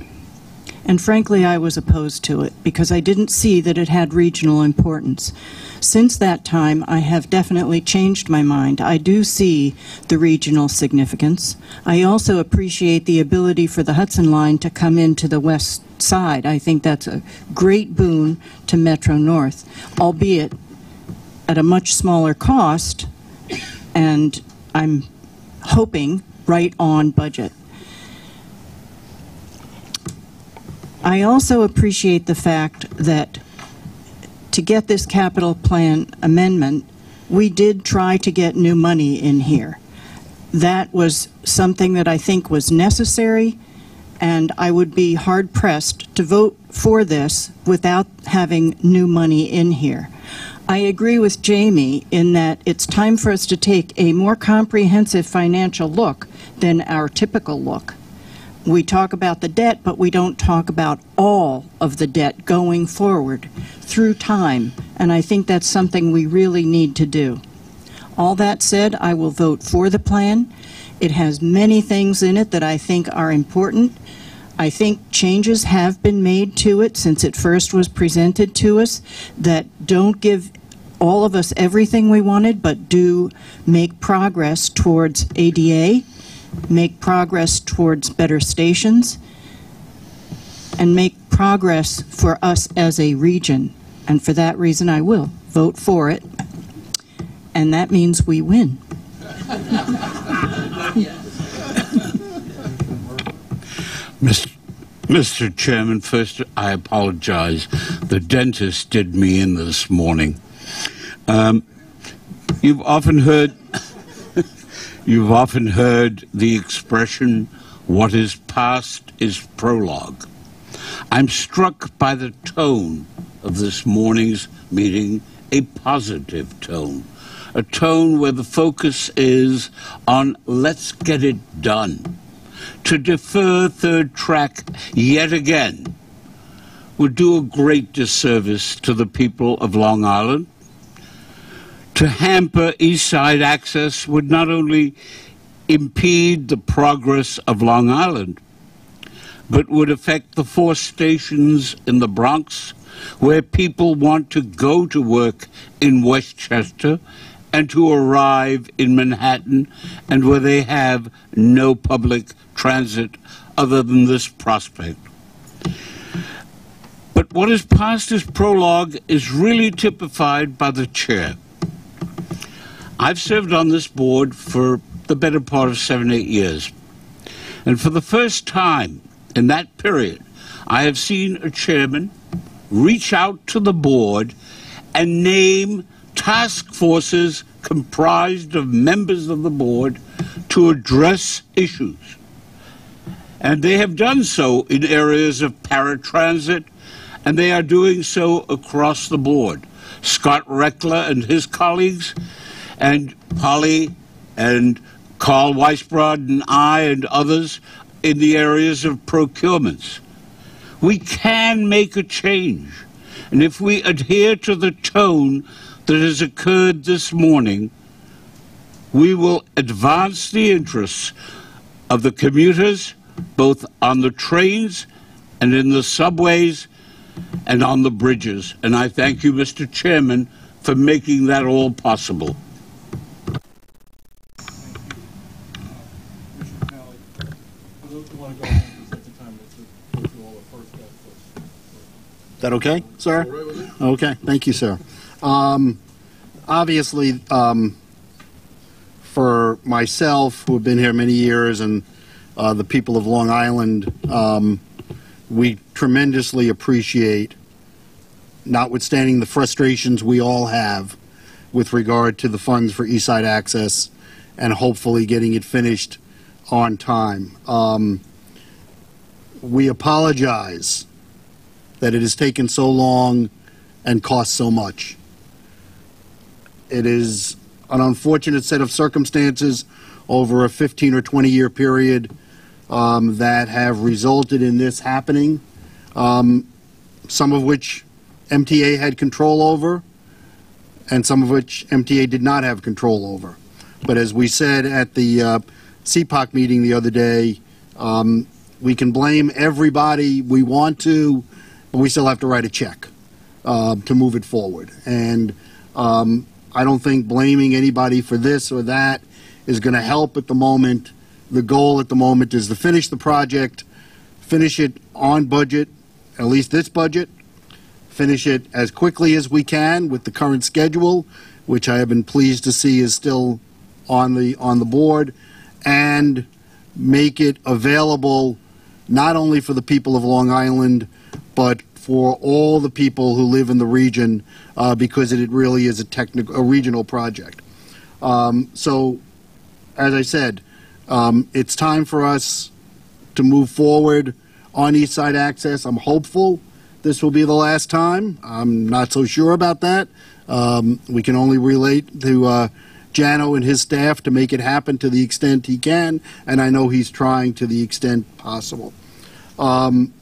S12: And frankly, I was opposed to it because I didn't see that it had regional importance. Since that time, I have definitely changed my mind. I do see the regional significance. I also appreciate the ability for the Hudson Line to come into the west side. I think that's a great boon to Metro North, albeit at a much smaller cost, and I'm hoping right on budget. I also appreciate the fact that to get this capital plan amendment, we did try to get new money in here. That was something that I think was necessary, and I would be hard-pressed to vote for this without having new money in here. I agree with Jamie in that it's time for us to take a more comprehensive financial look than our typical look. We talk about the debt, but we don't talk about all of the debt going forward through time, and I think that's something we really need to do. All that said, I will vote for the plan. It has many things in it that I think are important. I think changes have been made to it since it first was presented to us that don't give all of us everything we wanted, but do make progress towards ADA, make progress towards better stations, and make progress for us as a region. And for that reason, I will vote for it. And that means we win.
S5: Mr. Chairman, first I apologize. The dentist did me in this morning. You've often heard the expression, "What is past is prologue." I'm struck by the tone of this morning's meeting, a positive tone, a tone where the focus is on let's get it done. To defer third track yet again would do a great disservice to the people of Long Island. To hamper East Side access would not only impede the progress of Long Island, but would affect the 4 stations in the Bronx where people want to go to work in Westchester and to arrive in Manhattan, and where they have no public transit other than this prospect. But what is past as prologue is really typified by the chair. I've served on this board for the better part of 7, 8 years. And for the first time in that period, I have seen a chairman reach out to the board and name task forces comprised of members of the board to address issues. And they have done so in areas of paratransit, and they are doing so across the board. Scott Reckler and his colleagues, and Polly and Carl Weisbrod and I and others in the areas of procurements. We can make a change. And if we adhere to the tone that has occurred this morning, we will advance the interests of the commuters, both on the trains and in the subways and on the bridges. And I thank you, Mr. Chairman, for making that all possible.
S16: Is that okay, sir? Okay, thank you, sir. Obviously, for myself, who have been here many years, and the people of Long Island, we tremendously appreciate, notwithstanding the frustrations we all have with regard to the funds for East Side Access and hopefully getting it finished on time. We apologize that it has taken so long and cost so much. It is an unfortunate set of circumstances over a 15 or 20 year period that have resulted in this happening, some of which MTA had control over and some of which MTA did not have control over. But as we said at the CPOC meeting the other day, we can blame everybody we want to, but we still have to write a check to move it forward. And I don't think blaming anybody for this or that is going to help at the moment. The goal at the moment is to finish the project, finish it on budget, at least this budget, finish it as quickly as we can with the current schedule, which I have been pleased to see is still on the board, and make it available not only for the people of Long Island, but for all the people who live in the region, because it really is a regional project. So, as I said, it's time for us to move forward on East Side Access. I'm hopeful this will be the last time. I'm not so sure about that. We can only relate to Jano and his staff to make it happen to the extent he can, and I know he's trying to the extent possible.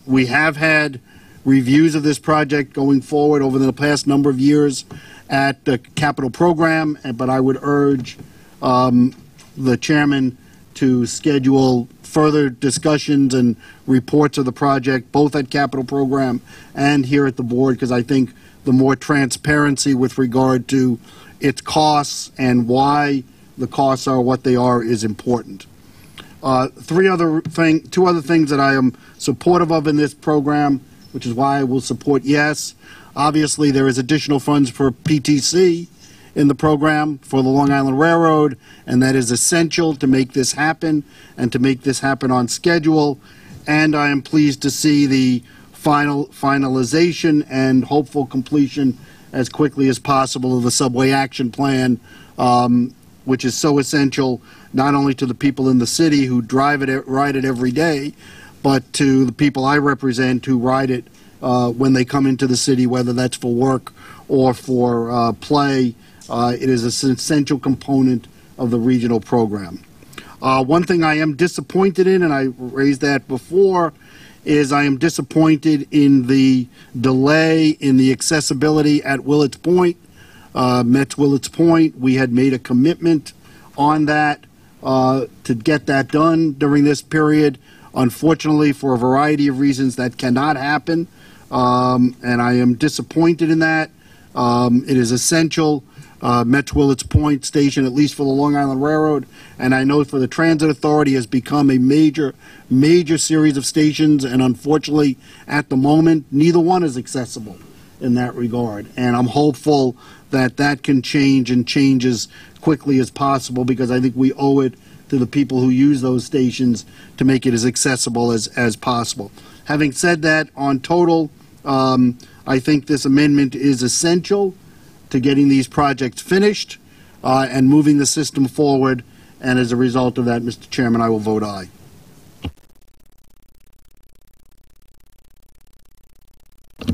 S16: We have had reviews of this project going forward over the past number of years at the capital program, but I would urge the chairman to schedule further discussions and reports of the project, both at Capital Program and here at the board, because I think the more transparency with regard to its costs and why the costs are what they are is important. Two other things that I am supportive of in this program, which is why I will support yes. Obviously, there is additional funds for PTC in the program for the Long Island Railroad, and that is essential to make this happen and to make this happen on schedule. And I am pleased to see the finalization and hopeful completion as quickly as possible of the Subway Action Plan, which is so essential not only to the people in the city who ride it every day, but to the people I represent who ride it when they come into the city, whether that's for work or for play. It is an essential component of the regional program. One thing I am disappointed in, and I raised that before, is I am disappointed in the delay in the accessibility at Willets Point. Met's Willets Point, we had made a commitment on that to get that done during this period. Unfortunately, for a variety of reasons, that cannot happen, and I am disappointed in that. It is essential. Met's Willets Point station, at least for the Long Island Railroad, and I know for the Transit Authority, has become a major series of stations, and unfortunately, at the moment, neither one is accessible in that regard. And I'm hopeful that that can change and change as quickly as possible, because I think we owe it to the people who use those stations to make it as accessible as possible. Having said that, on total, I think this amendment is essential to getting these projects finished and moving the system forward. And as a result of that, Mr. Chairman, I will vote aye.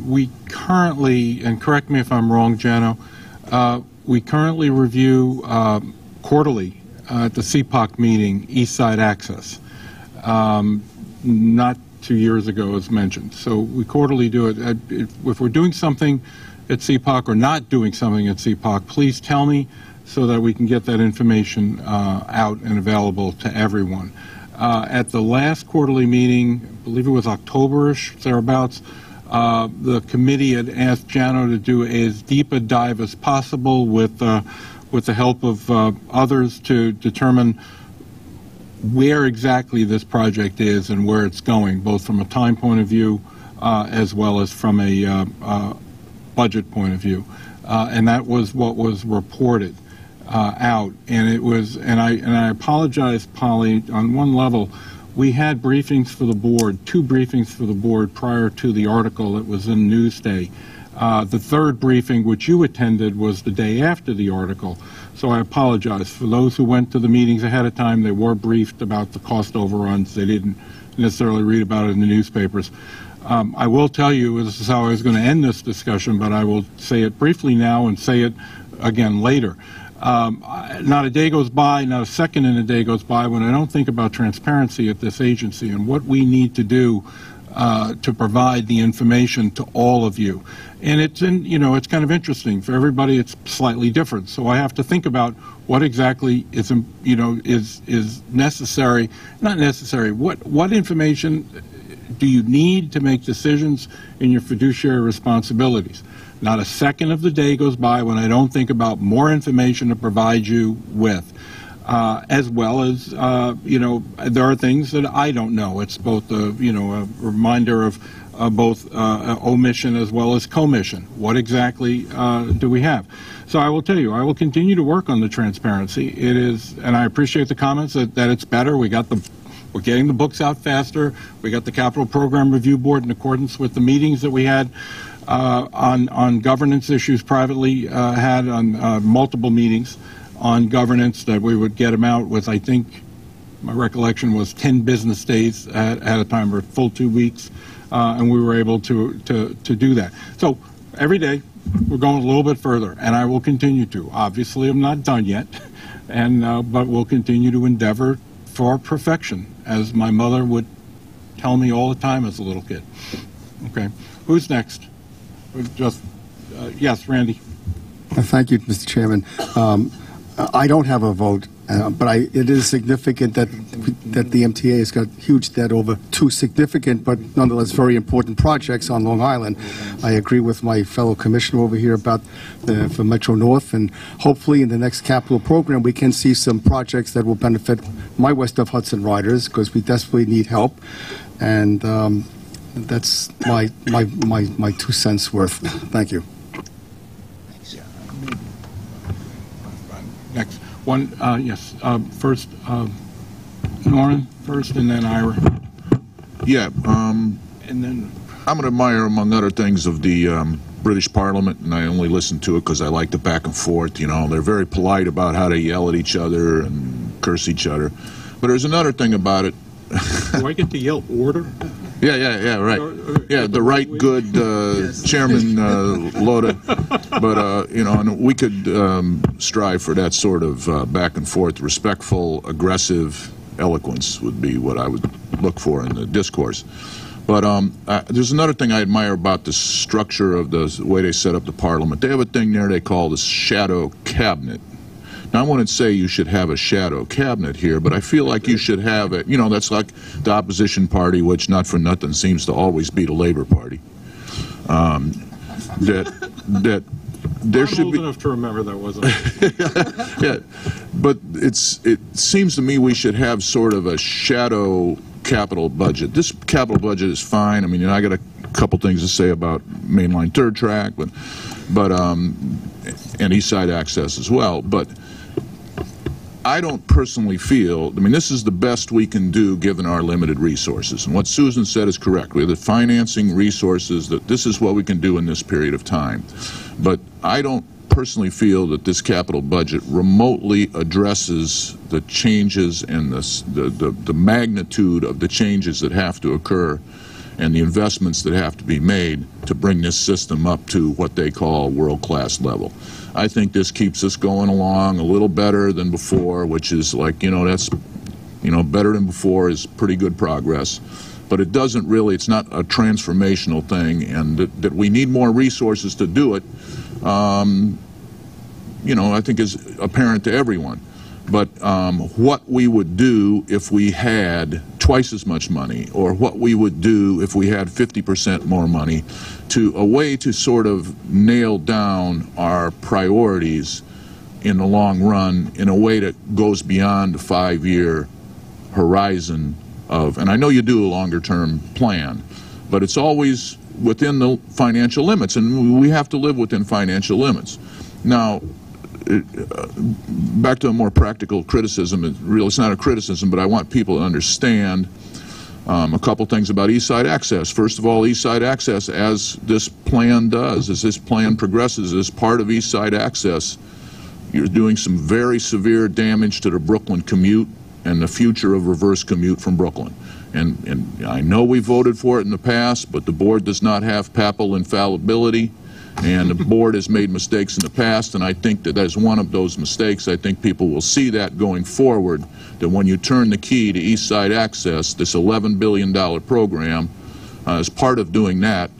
S15: We currently, and correct me if I'm wrong, Jano, we currently review quarterly at the CPOC meeting East Side Access. Not 2 years ago, as mentioned. So we quarterly do it. If we're doing something at CPOC or not doing something at CPOC, please tell me so that we can get that information out and available to everyone. At the last quarterly meeting, I believe it was October-ish, thereabouts, the committee had asked Jano to do as deep a dive as possible with the help of others to determine where exactly this project is and where it's going, both from a time point of view as well as from a budget point of view, and that was what was reported out. And it was, and I apologize, Polly. On one level, we had briefings for the board, 2 briefings for the board prior to the article that was in Newsday. The third briefing, which you attended, was the day after the article. So I apologize. For those who went to the meetings ahead of time, they were briefed about the cost overruns. They didn't necessarily read about it in the newspapers. I will tell you, this is how I was going to end this discussion, but I will say it briefly now and say it again later. Not a day goes by, not a second in a day goes by when I don't think about transparency at this agency and what we need to do to provide the information to all of you. And it's it's kind of interesting. For everybody, it's slightly different. So I have to think about what exactly is, is necessary, not necessary. What information do you need to make decisions in your fiduciary responsibilities? Not a second of the day goes by when I don't think about more information to provide you with. As well as, there are things that I don't know. It's both, a reminder of both omission as well as commission. What exactly do we have? So I will tell you, I will continue to work on the transparency. It is, and I appreciate the comments that it's better. We're getting the books out faster. We got the Capital Program Review Board in accordance with the meetings that we had on governance issues privately, had on multiple meetings on governance, that we would get them out with, I think, my recollection was 10 business days at a time, or full 2 weeks, and we were able to do that. So every day we're going a little bit further, and I will continue to. Obviously, I'm not done yet, but we'll continue to endeavor for perfection, as my mother would tell me all the time as a little kid. Okay, who's next? Yes, Randy.
S13: Thank you, Mr. Chairman. I don't have a vote But it is significant that the MTA has got huge debt over two significant but nonetheless very important projects on Long Island. I agree with my fellow commissioner over here about for Metro North, and hopefully in the next capital program we can see some projects that will benefit my West of Hudson riders, because we desperately need help. And that's my 2 cents worth. Thank you.
S15: Next. One, yes. First, Norman first, and then Ira.
S22: Yeah.
S15: And then
S22: I'm an admirer, among other things, of the British Parliament, and I only listen to it because I like the back and forth. You know, they're very polite about how they yell at each other and curse each other. But there's another thing about it.
S15: Do I get to yell order?
S22: Yeah, right. Yeah, the right good Chairman Loda. But, you know, and we could strive for that sort of back and forth, respectful, aggressive eloquence would be what I would look for in the discourse. But there's another thing I admire about the structure of the way they set up the Parliament. They have a thing there they call the shadow cabinet. Now, I wouldn't say you should have a shadow cabinet here, but I feel like you should have it. You know, that's like the opposition party, which not for nothing seems to always be the Labor Party. That there should be.
S15: I'm old enough to remember that, wasn't I?
S22: Yeah, but it seems to me we should have sort of a shadow capital budget. This capital budget is fine. I mean, you know, I got a couple things to say about mainline third track, but and East Side Access as well. But I don't personally feel, I mean, this is the best we can do given our limited resources. And what Susan said is correct. We have the financing resources, that this is what we can do in this period of time. But I don't personally feel that this capital budget remotely addresses the changes and the magnitude of the changes that have to occur and the investments that have to be made to bring this system up to what they call world-class level. I think this keeps us going along a little better than before, which is like, you know, that's, you know, better than before is pretty good progress. But it doesn't really, it's not a transformational thing, and that we need more resources to do it, you know, I think is apparent to everyone. But what we would do if we had twice as much money, or what we would do if we had 50% more money, a way to sort of nail down our priorities in the long run in a way that goes beyond the 5-year horizon of, and I know you do a longer-term plan, but it's always within the financial limits, and we have to live within financial limits. Now, back to a more practical criticism, it's not a criticism, but I want people to understand a couple things about East Side Access. First of all, East Side Access, as this plan does, as this plan progresses, as part of East Side Access, you're doing some very severe damage to the Brooklyn commute and the future of reverse commute from Brooklyn. And I know we voted for it in the past, but the board does not have papal infallibility. And the board has made mistakes in the past, and I think that as one of those mistakes, I think people will see that going forward, that when you turn the key to East Side Access, this $11 billion program, as part of doing that,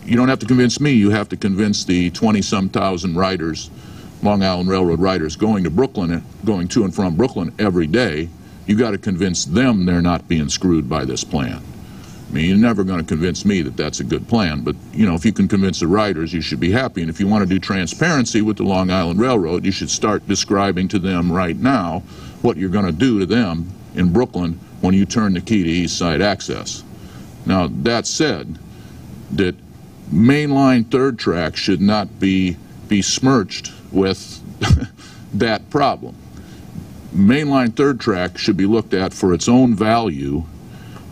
S22: you don't have to convince me, you have to convince the 20-some thousand riders, Long Island Railroad riders, going to Brooklyn, going to and from Brooklyn every day. You got to convince them they're not being screwed by this plan. I mean, you're never going to convince me that that's a good plan, but, you know, if you can convince the riders, you should be happy. And if you want to do transparency with the Long Island Railroad, you should start describing to them right now what you're going to do to them in Brooklyn when you turn the key to East Side Access. Now, that said, that mainline third track should not be besmirched with that problem. Mainline third track should be looked at for its own value.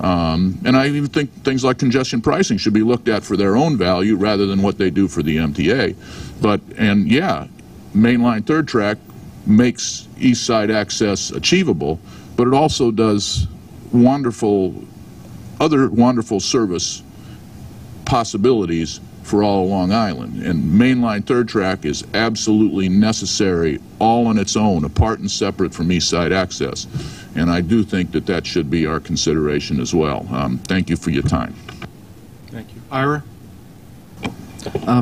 S22: And I even think things like congestion pricing should be looked at for their own value rather than what they do for the MTA. And yeah, mainline third track makes East Side Access achievable, but it also does other wonderful service possibilities for all Long Island. And mainline third track is absolutely necessary all on its own, apart and separate from East Side Access. And I do think that that should be our consideration as well. Thank you for your time.
S15: Thank you. Ira?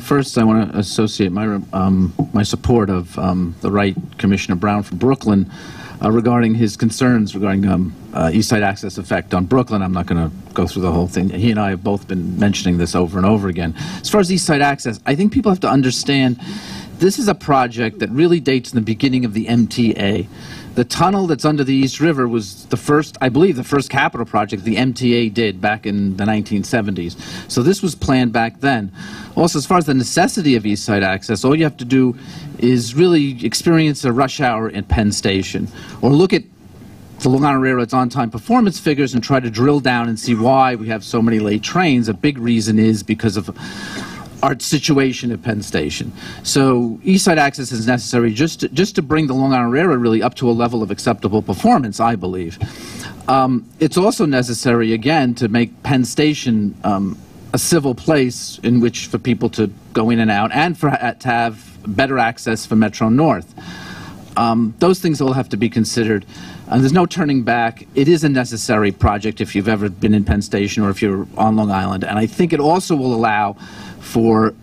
S2: First, I want to associate my support of the Right Commissioner Brown from Brooklyn regarding his concerns regarding East Side Access effect on Brooklyn. I'm not going to go through the whole thing. He and I have both been mentioning this over and over again. As far as East Side Access, I think people have to understand this is a project that really dates in the beginning of the MTA. The tunnel that's under the East River was the first, I believe, the first capital project the MTA did back in the 1970s. So this was planned back then. Also, as far as the necessity of East Side Access, all you have to do is really experience a rush hour at Penn Station, or look at the Long Island Railroad's on-time performance figures and try to drill down and see why we have so many late trains. A big reason is because of our situation at Penn Station. So East Side Access is necessary just to bring the Long Island Railroad really up to a level of acceptable performance, I believe. It's also necessary, again, to make Penn Station a civil place in which for people to go in and out, and to have better access for Metro North. Those things all have to be considered. There's no turning back. It is a necessary project if you've ever been in Penn Station or if you're on Long Island. And I think it also will allow for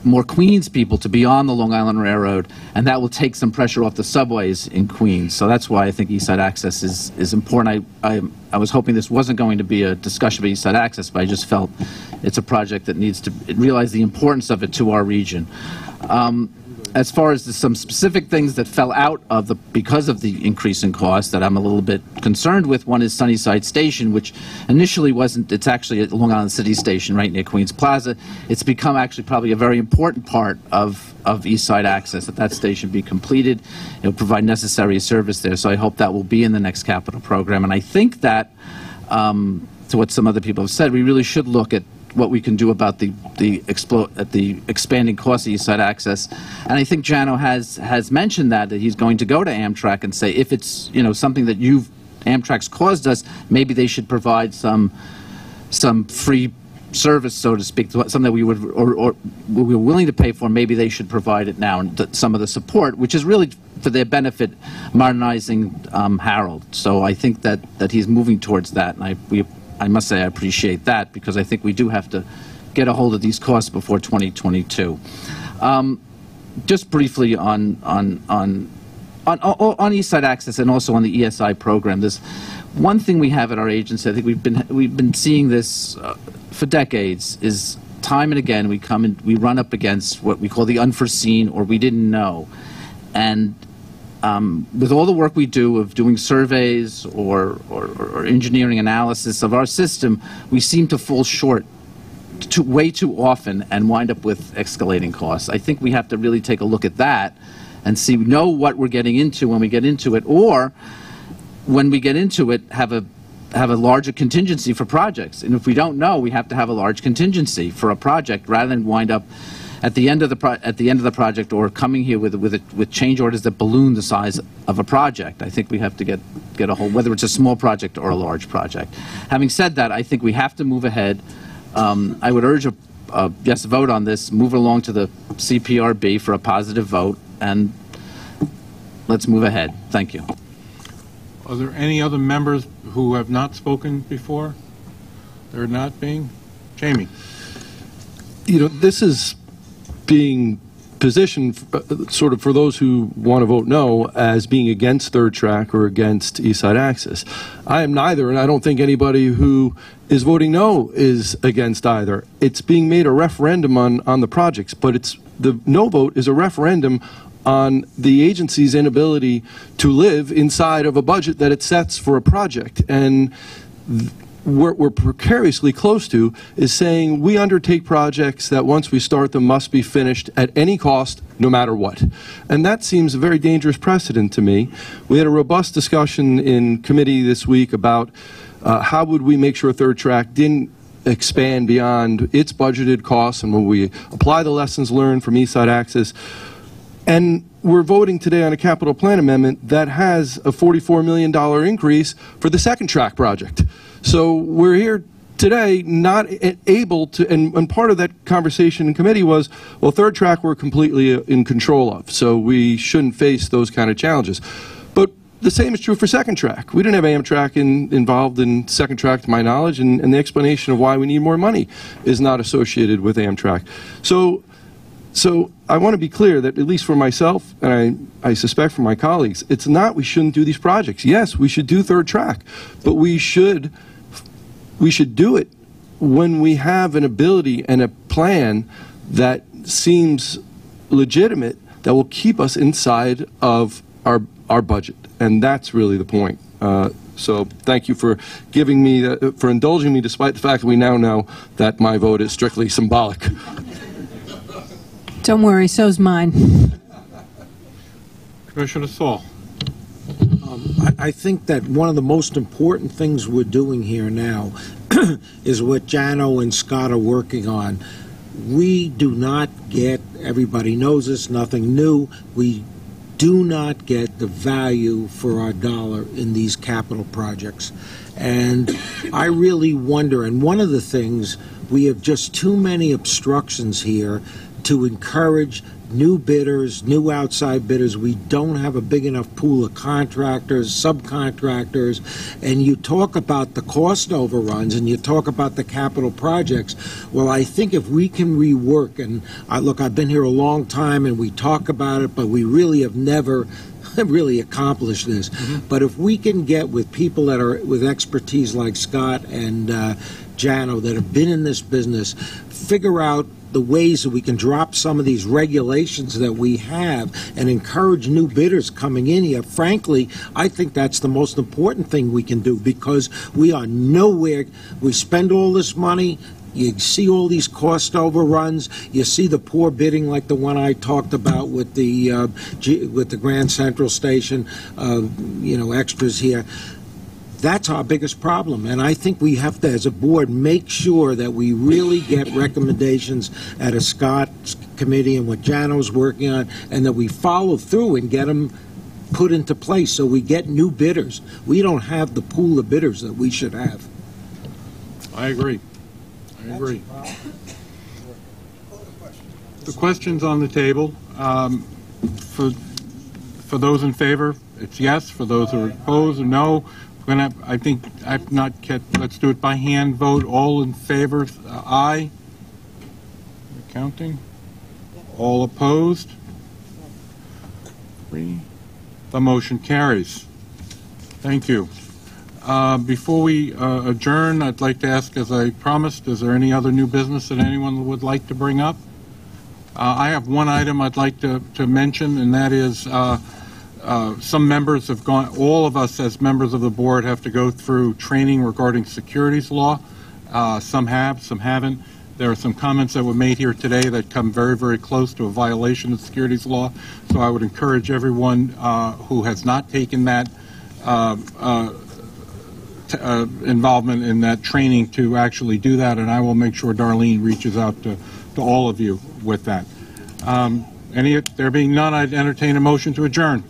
S2: more Queens people to be on the Long Island Railroad, and that will take some pressure off the subways in Queens. So that's why I think East Side Access is important. I was hoping this wasn't going to be a discussion about East Side Access, but I just felt it's a project that needs to realize the importance of it to our region. As far as some specific things that fell out of because of the increase in cost that I'm a little bit concerned with, one is Sunnyside Station, which initially wasn't. It's actually a Long Island City Station right near Queens Plaza. It's become actually probably a very important part of East Side Access, that station be completed. It'll provide necessary service there, so I hope that will be in the next capital program. And I think that, to what some other people have said, we really should look at what we can do about the expanding cost of East Side Access. And I think Jano has mentioned that he's going to go to Amtrak and say, if it's something that Amtrak's caused us, maybe they should provide some free service, so to speak, something that we would or we were willing to pay for. Maybe they should provide it now, and some of the support, which is really for their benefit, modernizing Harold. So I think that he's moving towards that, and I must say I appreciate that, because I think we do have to get a hold of these costs before 2022. Just briefly on East Side Access and also on the ESI program, there's one thing we have at our agency. I think we've been seeing this for decades. Is time and again we come and we run up against what we call the unforeseen, or we didn't know, and with all the work we do of doing surveys or engineering analysis of our system, we seem to fall short way too often and wind up with escalating costs. I think we have to really take a look at that and know what we're getting into when we get into it, or when we get into it, have a larger contingency for projects. And if we don't know, we have to have a large contingency for a project, rather than wind up at the end of the project or coming here with change orders that balloon the size of a project. I think we have to get a hold, whether it's a small project or a large project. Having said that, I think we have to move ahead. I would urge a yes vote on this, move along to the CPRB for a positive vote, and let's move ahead. Thank you.
S15: Are there any other members who have not spoken before? There not being? Jamie.
S9: This is being positioned sort of for those who want to vote no as being against third track or against East Side Access. I am neither, and I don't think anybody who is voting no is against either. It's being made a referendum on the projects, but the no vote is a referendum on the agency's inability to live inside of a budget that it sets for a project. And what we're precariously close to is saying we undertake projects that once we start them must be finished at any cost, no matter what. And that seems a very dangerous precedent to me. We had a robust discussion in committee this week about how would we make sure third track didn't expand beyond its budgeted costs, and when we apply the lessons learned from East Side Access. And we're voting today on a capital plan amendment that has a $44 million increase for the second track project. So we're here today not able to, and part of that conversation in committee was, well, third track we're completely in control of, so we shouldn't face those kind of challenges. But the same is true for second track. We didn't have Amtrak involved in second track to my knowledge, and the explanation of why we need more money is not associated with Amtrak. So So I want to be clear that, at least for myself, and I suspect for my colleagues, it's not we shouldn't do these projects. Yes, we should do third track, but we should do it when we have an ability and a plan that seems legitimate, that will keep us inside of our budget. And that's really the point. So thank you for giving me, for indulging me, despite the fact that we now know that my vote is strictly symbolic.
S10: Don't worry, so's mine.
S15: Commissioner Saul.
S3: I think that one of the most important things we're doing here now is what Jano and Scott are working on. We do not get, everybody knows this, nothing new, we do not get the value for our dollar in these capital projects. And I really wonder, and one of the things, we have just too many obstructions here to encourage new bidders, new outside bidders. We don't have a big enough pool of contractors, subcontractors, and you talk about the cost overruns and you talk about the capital projects. Well, I think if we can rework, and look, I've been here a long time and we talk about it, but we really have never really accomplished this. But if we can get with people that are with expertise like Scott and Jano that have been in this business, figure out the ways that we can drop some of these regulations that we have and encourage new bidders coming in here. Frankly, I think that's the most important thing we can do, because we are nowhere. We spend all this money. You see all these cost overruns. You see the poor bidding, like the one I talked about with the Grand Central Station. Extras here. That's our biggest problem, and I think we have to, as a board, make sure that we really get recommendations at a Scott's committee and what Jano's working on, and that we follow through and get them put into place so we get new bidders. We don't have the pool of bidders that we should have.
S15: I agree. The question's on the table. For those in favor, it's yes. For those who are opposed, no. I think I've not kept. Let's do it by hand vote. All in favor, aye. Counting. All opposed. 3. The motion carries. Thank you. Before we adjourn, I'd like to ask, as I promised, is there any other new business that anyone would like to bring up? I have one item I'd like to mention, and that is some members have gone, all of us as members of the board have to go through training regarding securities law. Some have, some haven't. There are some comments that were made here today that come very, very close to a violation of securities law. So I would encourage everyone who has not taken that involvement in that training to actually do that, and I will make sure Darlene reaches out to all of you with that. There being none, I'd entertain a motion to adjourn.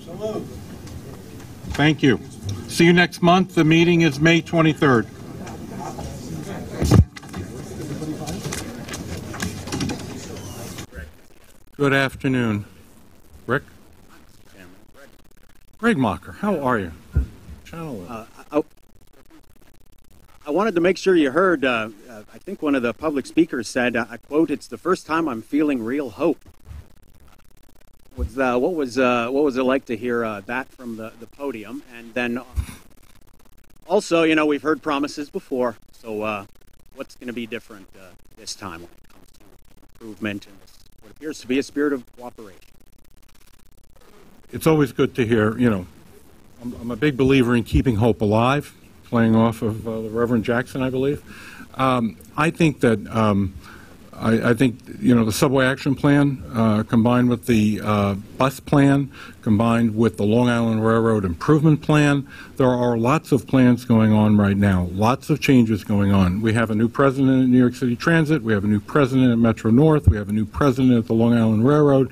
S15: Thank you. See you next month. The meeting is May 23rd. Good afternoon. Rick? Greg Mocker, how are you? Channel.
S14: I wanted to make sure you heard, I think one of the public speakers said, I quote, "It's the first time I'm feeling real hope." What was it like to hear that from the podium? And then also, we've heard promises before, so what's going to be different this time when it comes to improvement and what appears to be a spirit of cooperation?
S15: It's always good to hear, I'm a big believer in keeping hope alive, playing off of the Reverend Jackson, I believe. I think that the subway action plan combined with the bus plan, combined with the Long Island Railroad improvement plan, there are lots of plans going on right now, lots of changes going on. We have a new president at New York City Transit, we have a new president at Metro North, we have a new president at the Long Island Railroad.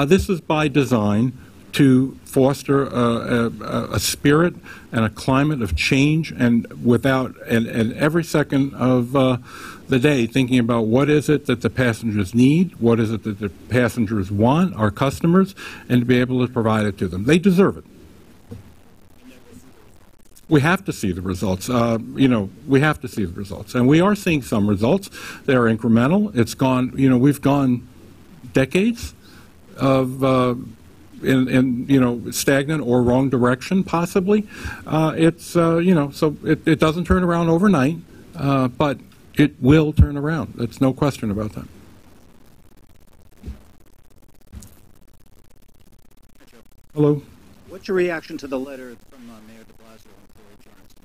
S15: This is by design to foster a spirit and a climate of change, and every second of the day thinking about what is it that the passengers need, what is it that the passengers want, our customers, and to be able to provide it to them. They deserve it. We have to see the results. We have to see the results, and we are seeing some results. They're incremental. It's gone. We've gone decades of in stagnant or wrong direction, possibly. So it doesn't turn around overnight, but it will turn around. There's no question about that. Hello.
S14: What's your reaction to the letter from Mayor de Blasio and Polly Jones?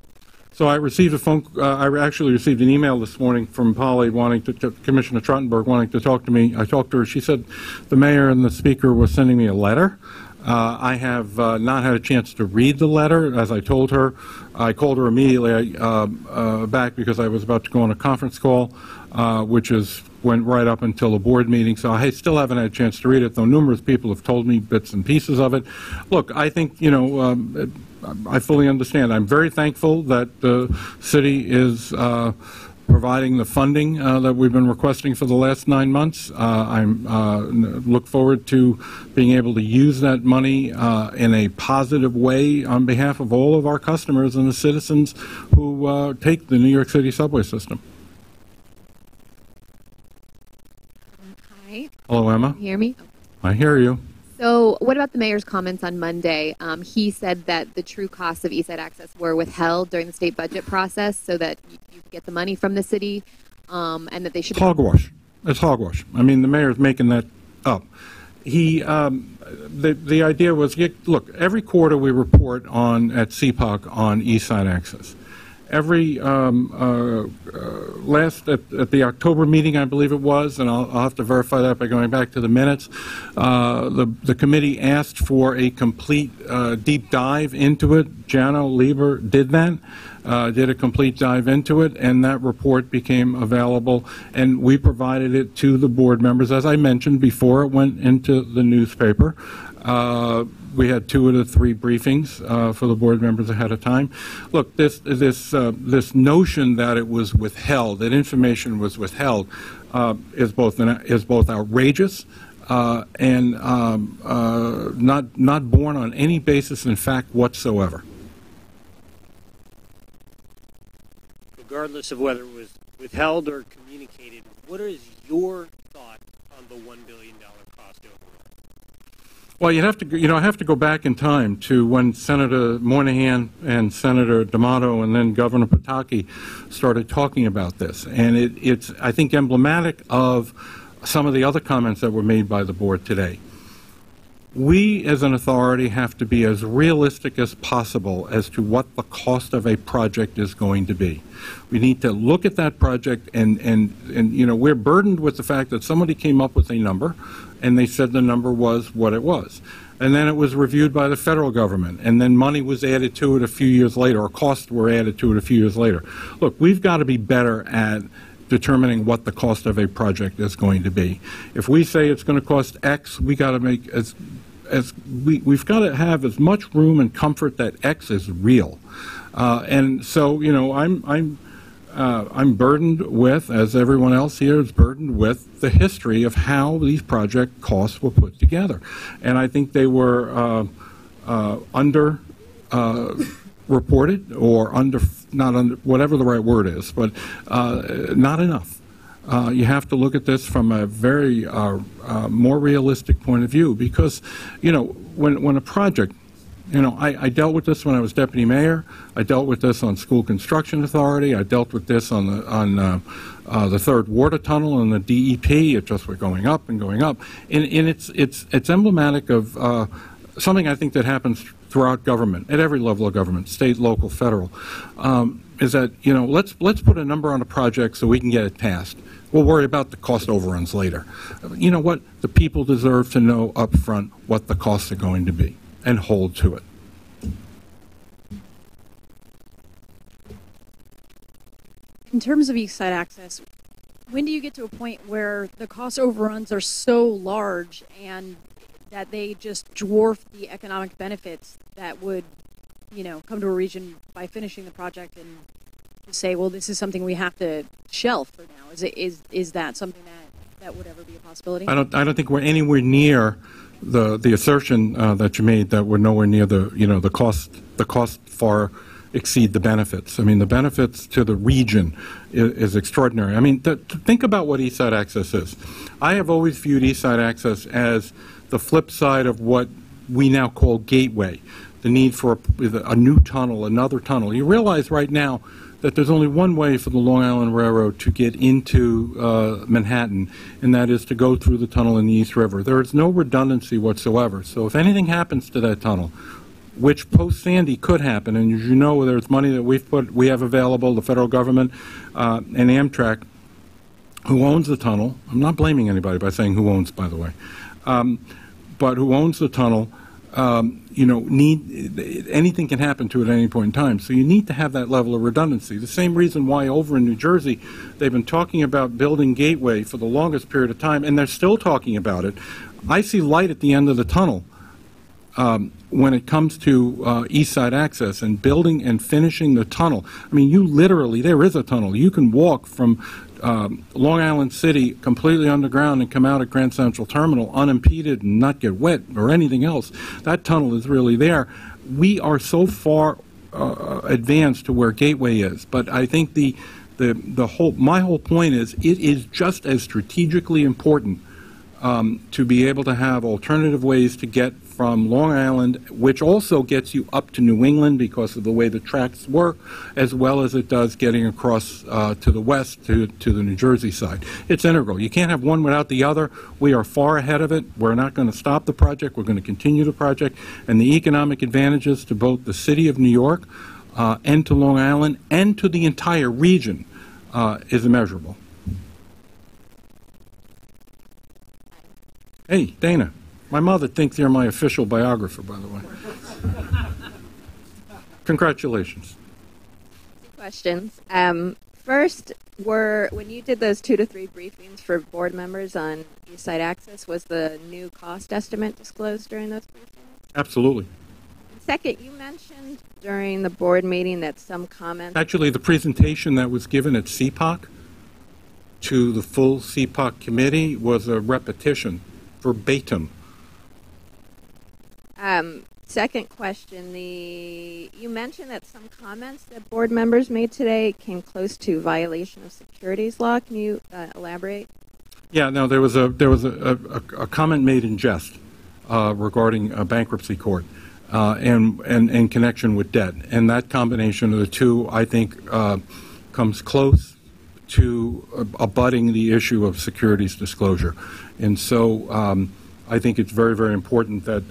S15: So I received I actually received an email this morning from Polly wanting to Commissioner Trottenberg wanting to talk to me. I talked to her. She said the mayor and the speaker were sending me a letter. I have not had a chance to read the letter. As I told her, I called her immediately back because I was about to go on a conference call, which went right up until the board meeting. So I still haven't had a chance to read it, though numerous people have told me bits and pieces of it. Look, I think, I fully understand. I'm very thankful that the city is providing the funding that we've been requesting for the last 9 months. I look forward to being able to use that money in a positive way on behalf of all of our customers and the citizens who take the New York City subway system.
S17: Hi.
S15: Hello, Emma.
S17: Can you hear me?
S15: I hear you.
S17: So what about the mayor's comments on Monday? He said that the true costs of East Side Access were withheld during the state budget process so that you could get the money from the city, and that they should...
S15: Hogwash. It's hogwash. I mean, the mayor's making that up. The idea was, look, every quarter we report at CPOC on East Side Access. Every at the October meeting, I believe it was, and I'll have to verify that by going back to the minutes, the committee asked for a complete deep dive into it. Jano Lieber did that, did a complete dive into it, and that report became available, and we provided it to the board members, as I mentioned, before it went into the newspaper. We had 2 of the 3 briefings for the board members ahead of time. Look, this notion that it was withheld, that information was withheld, is both outrageous and not borne on any basis in fact whatsoever.
S1: Regardless of whether it was withheld or communicated, what is your thought on the $1 billion cost overrun?
S15: Well, I have to go back in time to when Senator Moynihan and Senator D'Amato and then Governor Pataki started talking about this, and it's I think emblematic of some of the other comments that were made by the board today. We, as an authority, have to be as realistic as possible as to what the cost of a project is going to be. We need to look at that project, and we're burdened with the fact that somebody came up with a number, and they said the number was what it was. And then it was reviewed by the federal government, and then money was added to it a few years later, or costs were added to it a few years later. Look, we've got to be better at determining what the cost of a project is going to be. If we say it's going to cost X, we got to make we've got to have as much room and comfort that X is real. And so, I'm burdened with, as everyone else here is burdened with, the history of how these project costs were put together. And I think they were under reported, or not under, whatever the right word is, but not enough. You have to look at this from a very more realistic point of view, because, when a project, I dealt with this when I was deputy mayor. I dealt with this on School Construction Authority. I dealt with this on the third water tunnel and the DEP. It just was going up and going up, and it's emblematic of something I think that happens throughout government, at every level of government, state, local, federal, is that, let's put a number on a project so we can get it passed. We'll worry about the cost overruns later. You know what? The people deserve to know up front what the costs are going to be and hold to it.
S19: In terms of East Side Access, when do you get to a point where the cost overruns are so large and that they just dwarf the economic benefits that would, come to a region by finishing the project, and say, well, this is something we have to shelf for now? Is that something that would ever be a possibility?
S15: I don't think we're anywhere near the assertion that you made, that we're nowhere near the cost far exceed the benefits. I mean, the benefits to the region is extraordinary. I mean, think about what Eastside Access is. I have always viewed Eastside Access as the flip side of what we now call Gateway, the need for a new tunnel, another tunnel. You realize right now that there's only one way for the Long Island Railroad to get into Manhattan, and that is to go through the tunnel in the East River. There is no redundancy whatsoever. So if anything happens to that tunnel, which post-Sandy could happen, and as you know, there's money that we have available, the federal government and Amtrak, who owns the tunnel. I'm not blaming anybody by saying who owns, by the way, but who owns the tunnel. Anything can happen to it at any point in time. So you need to have that level of redundancy. The same reason why over in New Jersey, they've been talking about building Gateway for the longest period of time, and they're still talking about it. I see light at the end of the tunnel when it comes to East Side Access and building and finishing the tunnel. I mean, you literally, there is a tunnel. You can walk from Long Island City completely underground and come out at Grand Central Terminal unimpeded and not get wet or anything else. That tunnel is really there. We are so far advanced to where Gateway is, but I think my whole point is it is just as strategically important to be able to have alternative ways to get from Long Island, which also gets you up to New England because of the way the tracks work, as well as it does getting across to the west to the New Jersey side. It's integral. You can't have one without the other. We are far ahead of it. We're not going to stop the project. We're going to continue the project. And the economic advantages to both the city of New York and to Long Island and to the entire region is immeasurable. Hey, Dana. My mother thinks you're my official biographer, by the way. Congratulations.
S18: Two questions. First, when you did those 2 to 3 briefings for board members on East Side Access, was the new cost estimate disclosed during those briefings?
S15: Absolutely.
S18: Second, you mentioned during the board meeting that some comments...
S15: Actually, the presentation that was given at CPOC to the full CPOC committee was a repetition, verbatim.
S18: Second question, you mentioned that some comments that board members made today came close to violation of securities law. Can you elaborate?
S15: Yeah, no, there was a comment made in jest regarding a bankruptcy court and in connection with debt, and that combination of the two, I think, comes close to abutting the issue of securities disclosure, and so. I think it's very, very important that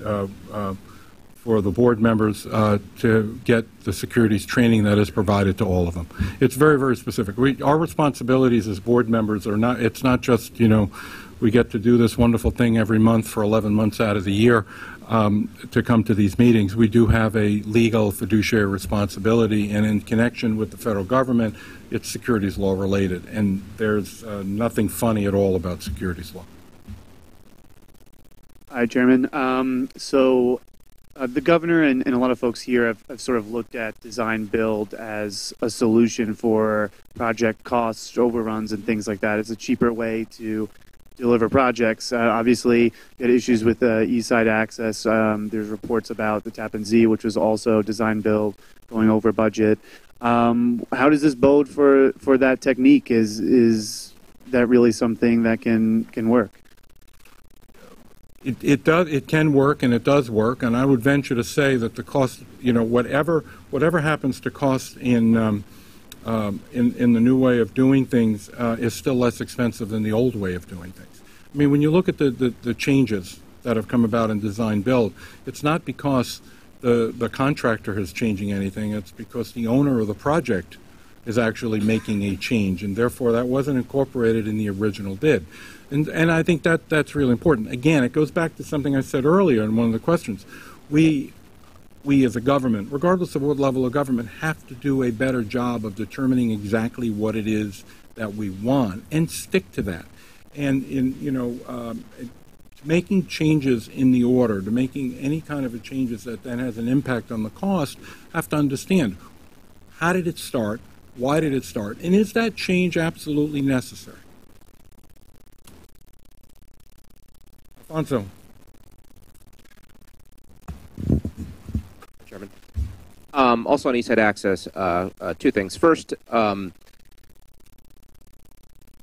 S15: for the board members to get the securities training that is provided to all of them. It's very, very specific. Our responsibilities as board members are not, it's not just, we get to do this wonderful thing every month for 11 months out of the year to come to these meetings. We do have a legal fiduciary responsibility, and in connection with the federal government, it's securities law related, and there's nothing funny at all about securities law.
S20: Hi, Chairman. The governor and a lot of folks here have sort of looked at design build as a solution for project costs, overruns, and things like that. It's a cheaper way to deliver projects. Obviously, you had issues with East Side Access. There's reports about the Tappan Zee, which was also design build, going over budget. How does this bode for that technique? Is that really something that can work?
S15: It can work, and it does work, and I would venture to say that the cost, whatever happens to cost in the new way of doing things is still less expensive than the old way of doing things. I mean, when you look at the changes that have come about in design build, it's not because the contractor is changing anything, it's because the owner of the project is actually making a change, and therefore that wasn't incorporated in the original bid. And I think that's really important. Again, it goes back to something I said earlier in one of the questions. We as a government, regardless of what level of government, have to do a better job of determining exactly what it is that we want and stick to that. And making changes in the order, to making any kind of a changes that then has an impact on the cost, have to understand, how did it start? Why did it start? And is that change absolutely necessary?
S20: Chairman.
S6: Also on East Side Access, two things. First,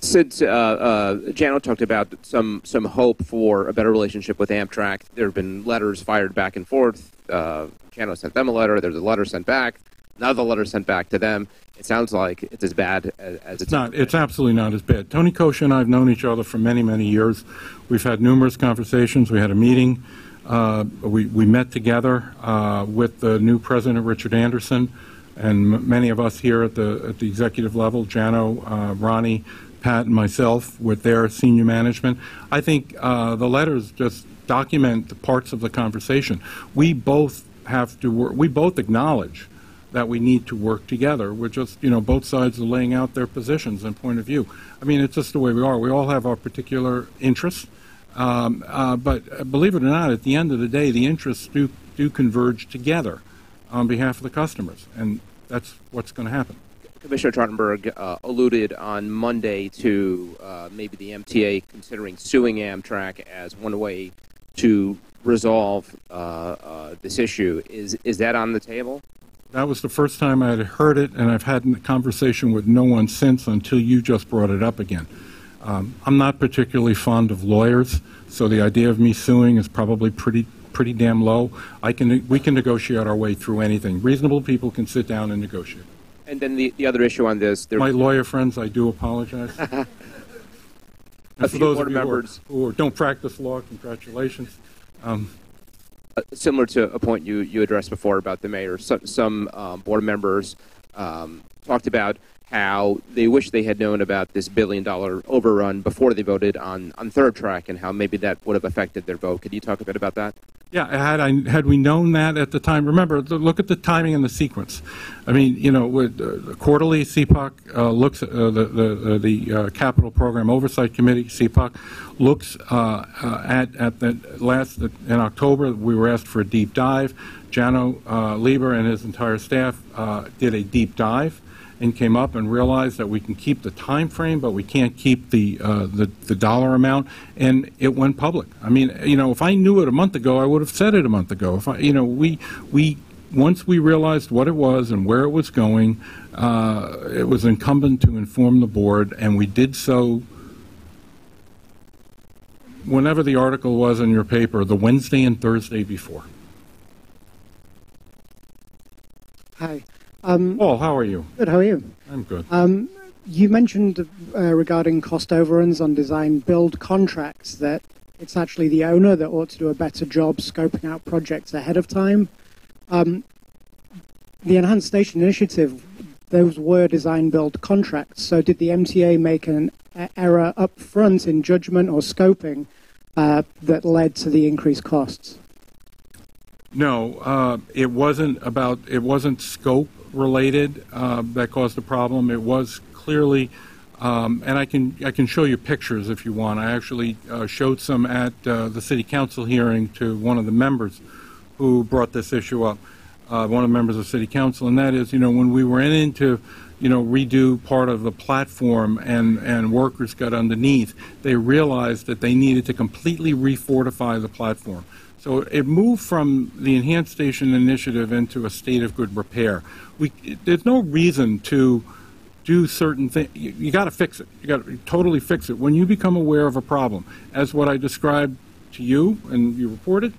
S6: since Jano talked about some hope for a better relationship with Amtrak, there have been letters fired back and forth. Jano sent them a letter. There's a letter sent back. Another letter sent back to them. It sounds like it's as bad as
S15: it's not. It's absolutely not as bad. Tony Kosha and I have known each other for many, many years. We've had numerous conversations. We had a meeting. We met together with the new president, Richard Anderson, and many of us here at the executive level, Jano, Ronnie, Pat, and myself, with their senior management. I think the letters just document the parts of the conversation. We both have to work. We both acknowledge that we need to work together. We're just, both sides are laying out their positions and point of view. I mean, it's just the way we are. We all have our particular interests. But believe it or not, at the end of the day, the interests do converge together on behalf of the customers, and that's what's going to happen.
S6: Commissioner Trottenberg alluded on Monday to maybe the MTA considering suing Amtrak as one way to resolve this issue. Is that on the table?
S15: That was the first time I had heard it, and I've had a conversation with no one since until you just brought it up again. I'm not particularly fond of lawyers, so the idea of me suing is probably pretty damn low. We can negotiate our way through anything. Reasonable people can sit down and negotiate.
S6: And then the other issue on this...
S15: My lawyer friends, I do apologize. And for those of you who don't practice law, congratulations.
S6: Similar to a point you addressed before about the mayor, some board members talked about how they wish they had known about this $1 billion overrun before they voted on third track, and how maybe that would have affected their vote. Could you talk a bit about that?
S15: Yeah, had we known that at the time, remember, look at the timing and the sequence. I mean, with quarterly, CPOC looks at the Capital Program Oversight Committee, CPOC, looks at the last, in October, we were asked for a deep dive. Jano Lieber and his entire staff did a deep dive and came up and realized that we can keep the time frame, but we can't keep the dollar amount, and it went public. I mean, if I knew it a month ago, I would have said it a month ago. If we once we realized what it was and where it was going, it was incumbent to inform the board, and we did so whenever the article was in your paper, the Wednesday and Thursday before.
S7: Hi.
S15: Paul, how are you?
S7: Good, how are you?
S15: I'm good.
S7: You mentioned regarding cost overruns on design-build contracts that it's actually the owner that ought to do a better job scoping out projects ahead of time. The Enhanced Station Initiative, those were design-build contracts, so did the MTA make an error up front in judgment or scoping that led to the increased costs?
S15: No, it wasn't scope related that caused the problem. It was clearly, and I can show you pictures if you want. I actually showed some at the city council hearing to one of the members who brought this issue up, one of the members of city council, and that is, when we were in to, redo part of the platform and workers got underneath, they realized that they needed to completely refortify the platform. So it moved from the Enhanced Station Initiative into a state of good repair. There's no reason to do certain things. You got to fix it. You got to totally fix it. When you become aware of a problem, as what I described to you and you reported,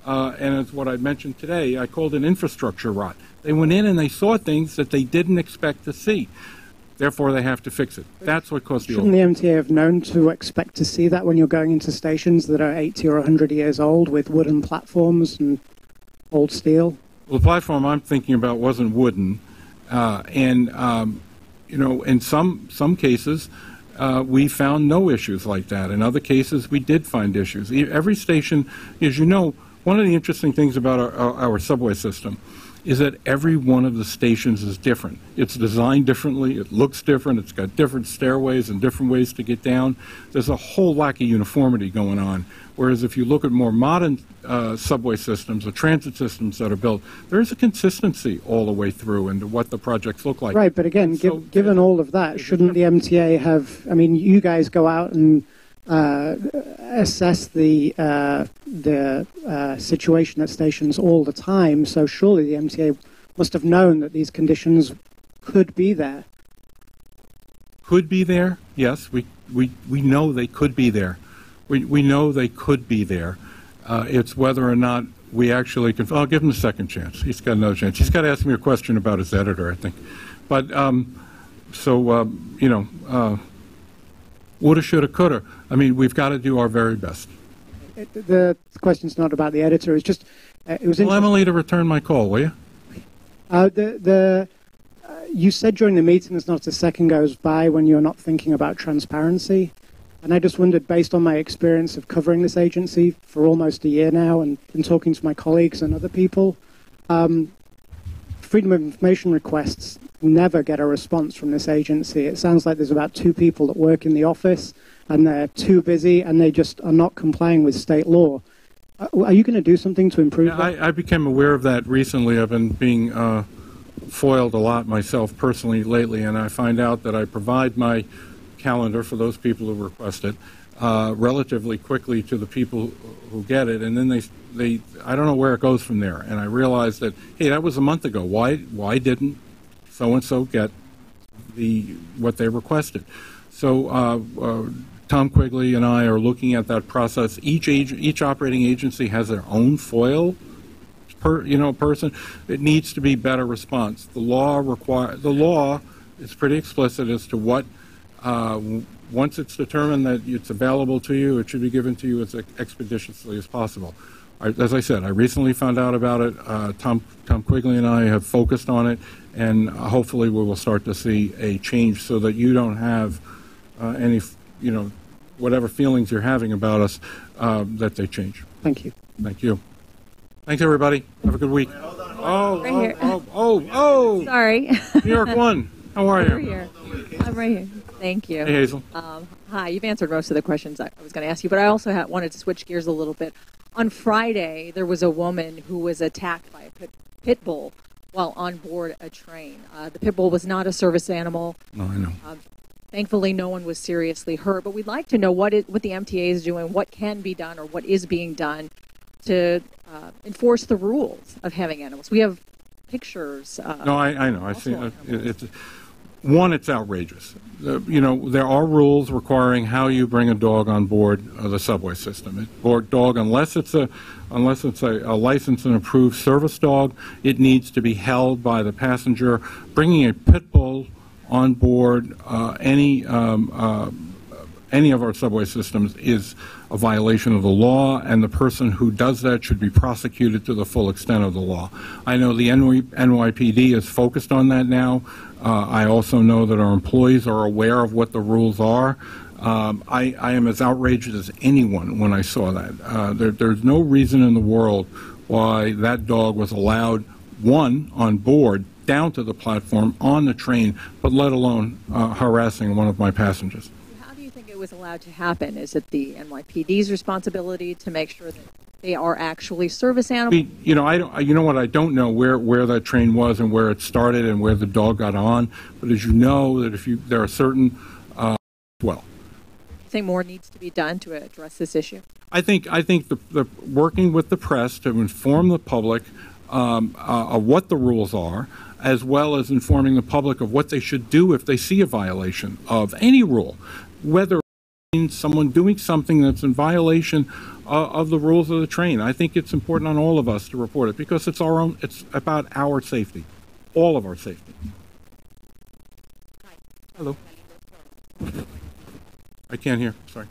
S15: and as what I mentioned today, I called it infrastructure rot. They went in and they saw things that they didn't expect to see. Therefore, they have to fix it. That's what caused the
S7: Shouldn't the MTA have known to expect to see that when you're going into stations that are 80 or 100 years old with wooden platforms and old steel?
S15: Well, the platform I'm thinking about wasn't wooden. In some cases, we found no issues like that. In other cases, we did find issues. Every station, as you know, one of the interesting things about our subway system is that every one of the stations is different. It's designed differently, it looks different, it's got different stairways and different ways to get down. There's a whole lack of uniformity going on. Whereas if you look at more modern subway systems or transit systems that are built, there's a consistency all the way through into what the projects look like.
S7: Right, but again, given all of that, shouldn't the MTA have, you guys go out and assess the situation at stations all the time, so surely the MTA must have known that these conditions could be there.
S15: Could be there? Yes, we know they could be there. We know they could be there. It's whether or not we actually can. I'll give him a second chance. He's got another chance. He's got to ask me a question about his editor, I think. But woulda, shoulda, coulda. I mean, we've got to do our very best.
S7: The question's not about the editor. It's just it was.
S15: Tell Emily to return my call, will you?
S7: You said during the meeting there's not a second goes by when you're not thinking about transparency. And I just wondered, based on my experience of covering this agency for almost a year now and talking to my colleagues and other people, Freedom of Information requests never get a response from this agency. It sounds like there's about 2 people that work in the office and they're too busy and they just are not complying with state law. Are you going to do something to improve that?
S15: I became aware of that recently. I've been being foiled a lot myself personally lately, and I find out that I provide my calendar for those people who request it relatively quickly to the people who get it, and then they I don't know where it goes from there. And I realized that, hey, that was a month ago. Why didn't so-and-so get what they requested? So Tom Quigley and I are looking at that process. Each operating agency has their own foil person. It needs to be better response. The law is pretty explicit as to what once it's determined that it's available to you, it should be given to you as expeditiously as possible. As I said, I recently found out about it. Tom Quigley and I have focused on it, and hopefully we will start to see a change so that you don't have any, whatever feelings you're having about us, that they change.
S7: Thank you.
S15: Thank you. Thanks, everybody. Have a good week.
S8: Sorry.
S15: New York 1. How are you?
S8: Here. I'm right here. Thank you.
S15: Hey, Hazel.
S8: Hi. You've answered most of the questions I was going to ask you, but I also wanted to switch gears a little bit. On Friday, there was a woman who was attacked by a pit bull while on board a train. The pit bull was not a service animal.
S15: No, I know.
S8: Thankfully, no one was seriously hurt, but we'd like to know what the MTA is doing, what can be done, or what is being done to enforce the rules of having animals. We have pictures.
S15: No, I know. I see. It's outrageous. There are rules requiring how you bring a dog on board the subway system. Unless it's a licensed and approved service dog, it needs to be held by the passenger. Bringing a pit bull on board any of our subway systems is a violation of the law, and the person who does that should be prosecuted to the full extent of the law. I know the NYPD is focused on that now. I also know that our employees are aware of what the rules are. I am as outraged as anyone when I saw that. There's no reason in the world why that dog was allowed, on board, down to the platform, on the train, but let alone harassing one of my passengers.
S8: How do you think it was allowed to happen? Is it the NYPD's responsibility to make sure that they are actually service animals?
S15: I don't know where that train was and where it started and where the dog got on. But as you know, that there are certain,
S8: You think more needs to be done to address this issue?
S15: I think the working with the press to inform the public of what the rules are, as well as informing the public of what they should do if they see a violation of any rule, whether someone doing something that's in violation of the rules of the train. I think it's important on all of us to report it because it's about our safety, all of our safety. Hello. I can't hear, sorry.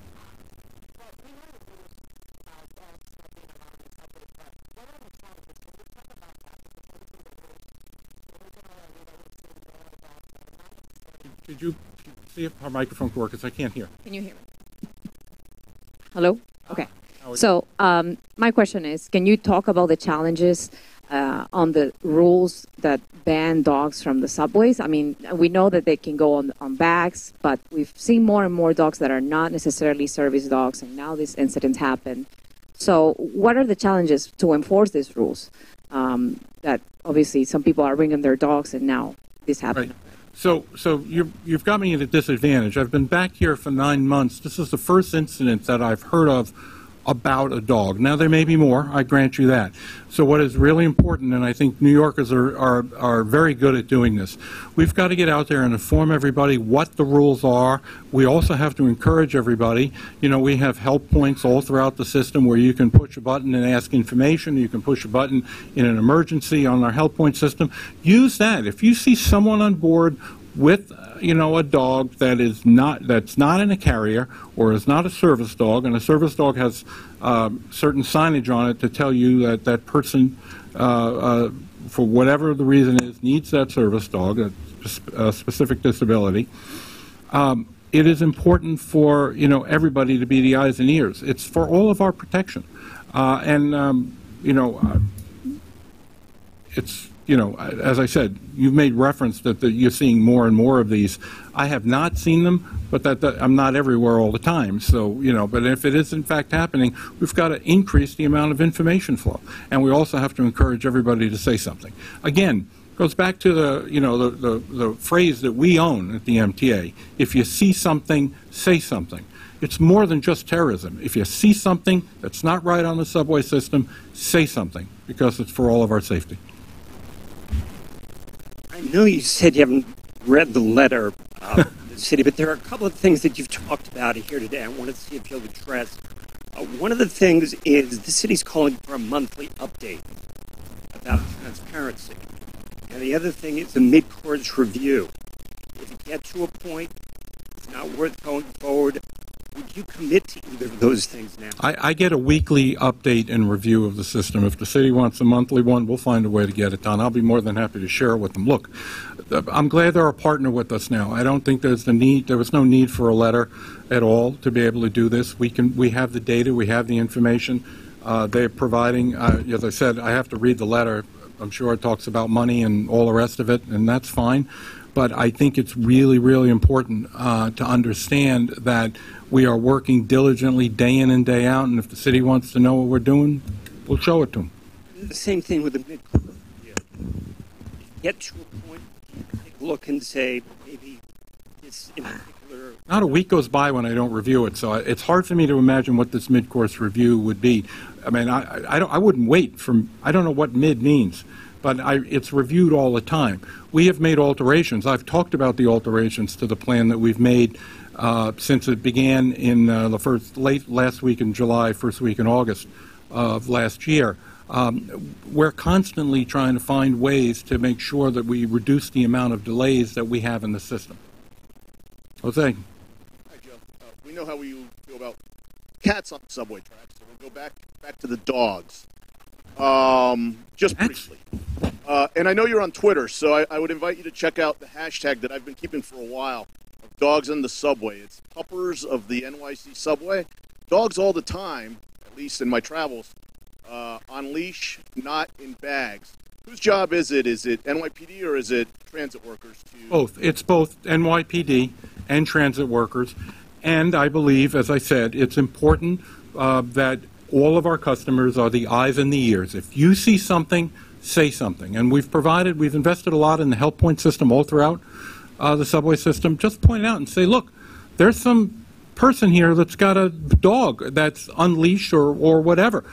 S15: Did you see if our microphone can work? Because I can't hear.
S8: Can you hear me? Hello? Okay. So my question is, can you talk about the challenges on the rules that ban dogs from the subways? I mean, we know that they can go on bags, but we've seen more and more dogs that are not necessarily service dogs, and now these incidents happen. So what are the challenges to enforce these rules? That obviously some people are bringing their dogs, and now this happens.
S15: Right. So you've got me at a disadvantage. I've been back here for 9 months. This is the first incident that I've heard of about a dog. Now, there may be more, I grant you that. So what is really important, and I think New Yorkers are very good at doing this, we've got to get out there and inform everybody what the rules are. We also have to encourage everybody. You know, we have help points all throughout the system where you can push a button and ask information. You can push a button in an emergency on our help point system. Use that. If you see someone on board with a dog that's not in a carrier or is not a service dog, and a service dog has certain signage on it to tell you that that person, for whatever the reason is, needs that service dog, a specific disability. It is important for everybody to be the eyes and ears. It's for all of our protection, it's. As I said, you've made reference that you're seeing more and more of these. I have not seen them, but I'm not everywhere all the time. So, but if it is in fact happening, we've got to increase the amount of information flow. And we also have to encourage everybody to say something. Again, goes back to the phrase that we own at the MTA. If you see something, say something. It's more than just terrorism. If you see something that's not right on the subway system, say something, because it's for all of our safety.
S11: I know you said you haven't read the letter of the city, but there are a couple of things that you've talked about here today I wanted to see if you'll address. One of the things is the city's calling for a monthly update about transparency. And the other thing is a mid-course review. If you get to a point it's not worth going forward, would you commit to either of those things now?
S15: I get a weekly update and review of the system. If the city wants a monthly one, we'll find a way to get it done. I'll be more than happy to share it with them. Look, I'm glad they're a partner with us now. I don't think there was no need for a letter at all to be able to do this. We have the data, we have the information. They're providing, as I said, I have to read the letter. I'm sure it talks about money and all the rest of it, and that's fine. But I think it's really, really important to understand that we are working diligently day in and day out, and if the city wants to know what we're doing, we'll show it to them.
S11: The same thing with the mid-course review. Get to a point, take a look and say, maybe this in particular...
S15: Not a week goes by when I don't review it, so it's hard for me to imagine what this mid-course review would be. I mean, I wouldn't wait I don't know what mid means, but it's reviewed all the time. We have made alterations. I've talked about the alterations to the plan that we've made since it began in late last week in July, first week in August of last year. We're constantly trying to find ways to make sure that we reduce the amount of delays that we have in the system. Jose.
S21: Hi, Joe. We know how you feel about cats on subway tracks, so we'll go back to the dogs. Just briefly. And I know you're on Twitter, so I would invite you to check out the hashtag that I've been keeping for a while of dogs in the subway. It's puppers of the NYC subway. Dogs all the time, at least in my travels, on leash, not in bags. Whose job is it? Is it NYPD or is it transit workers?
S15: Both. It's both NYPD and transit workers. And I believe, as I said, it's important that all of our customers are the eyes and the ears. If you see something, say something. And we've invested a lot in the help point system all throughout the subway system. Just point it out and say, look, there's some person here that's got a dog that's unleashed or whatever.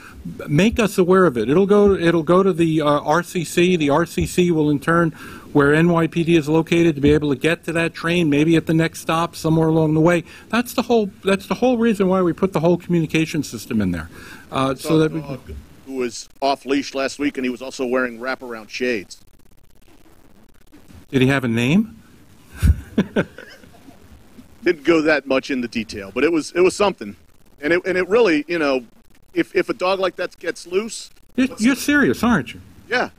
S15: Make us aware of it. It'll go to the RCC. The RCC will in turn, where NYPD is located, to be able to get to that train, maybe at the next stop, somewhere along the way. That's the whole reason why we put the whole communication system in there. So that
S21: who was off leash last week, and he was also wearing wraparound shades.
S15: Did he have a name?
S21: Didn't go that much into detail, but it was something, and it really, you know, if a dog like that gets loose,
S15: you're serious, aren't you?
S21: Yeah.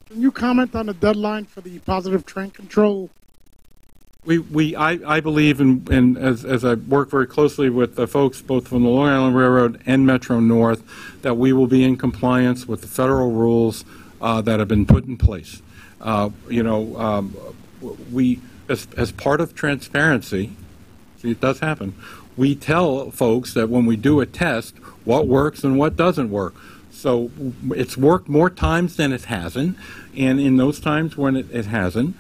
S23: Can you comment on the deadline for the positive train control?
S15: I believe, in as I work very closely with the folks both from the Long Island Railroad and Metro North, that we will be in compliance with the federal rules that have been put in place. We, as part of transparency, see, it does happen, we tell folks that when we do a test, what works and what doesn't work. So it's worked more times than it hasn't, and in those times when it hasn't,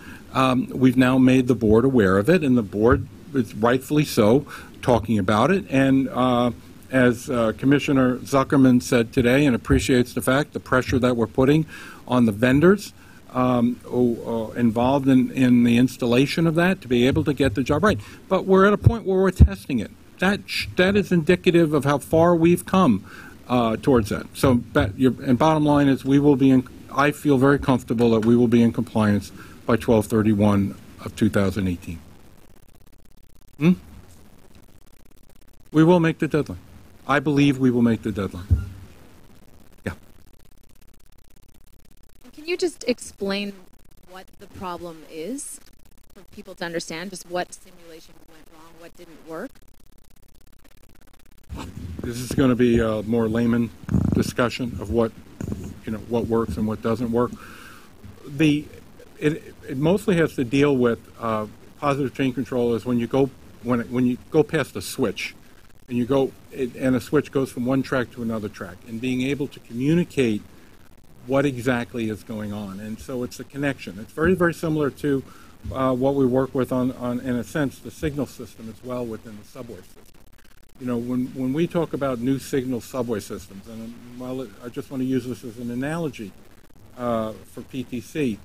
S15: we've now made the board aware of it, and the board it's rightfully so, talking about it. And as Commissioner Zuckerman said today, and appreciates the fact, the pressure that we're putting on the vendors involved in the installation of that to be able to get the job right. But we're at a point where we're testing it. That is indicative of how far we've come towards that. So, and bottom line is, we will be in. I feel very comfortable that we will be in compliance by 12/31 of 2018. We will make the deadline. I believe we will make the deadline. Yeah.
S17: Can you just explain what the problem is for people to understand? Just what simulation went wrong, what didn't work?
S15: This is going to be a more layman discussion of what works and what doesn't work. It mostly has to deal with positive train control. Is when you go past a switch, and a switch goes from one track to another track, and being able to communicate what exactly is going on. And so it's a connection. It's very, very similar to what we work with on, in a sense, the signal system as well within the subway system. When we talk about new signal subway systems, and I just want to use this as an analogy for PTC,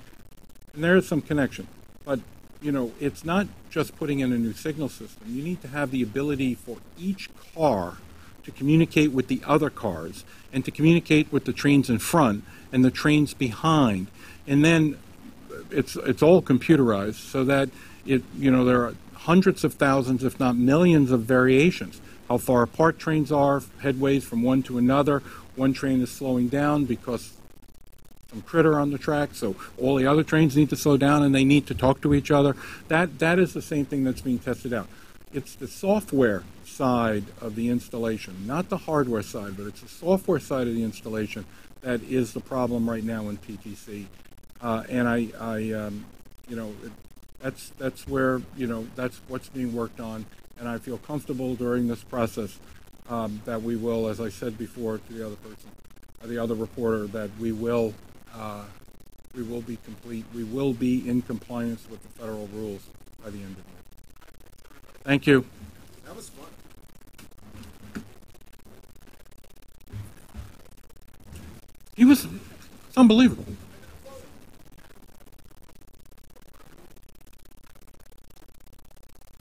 S15: and there is some connection, but it's not just putting in a new signal system. You need to have the ability for each car to communicate with the other cars and to communicate with the trains in front and the trains behind, and then it's all computerized so that there are hundreds of thousands, if not millions, of variations. How far apart trains are, headways from one to another. One train is slowing down because some critter on the track, so all the other trains need to slow down and they need to talk to each other. That is the same thing that's being tested out. It's the software side of the installation, not the hardware side, but it's the software side of the installation that is the problem right now in PTC. That's where that's what's being worked on. And I feel comfortable during this process that we will, as I said before to the other person, the other reporter, that we will be complete. We will be in compliance with the federal rules by the end of the year. Thank you.
S21: That was fun.
S15: It's unbelievable.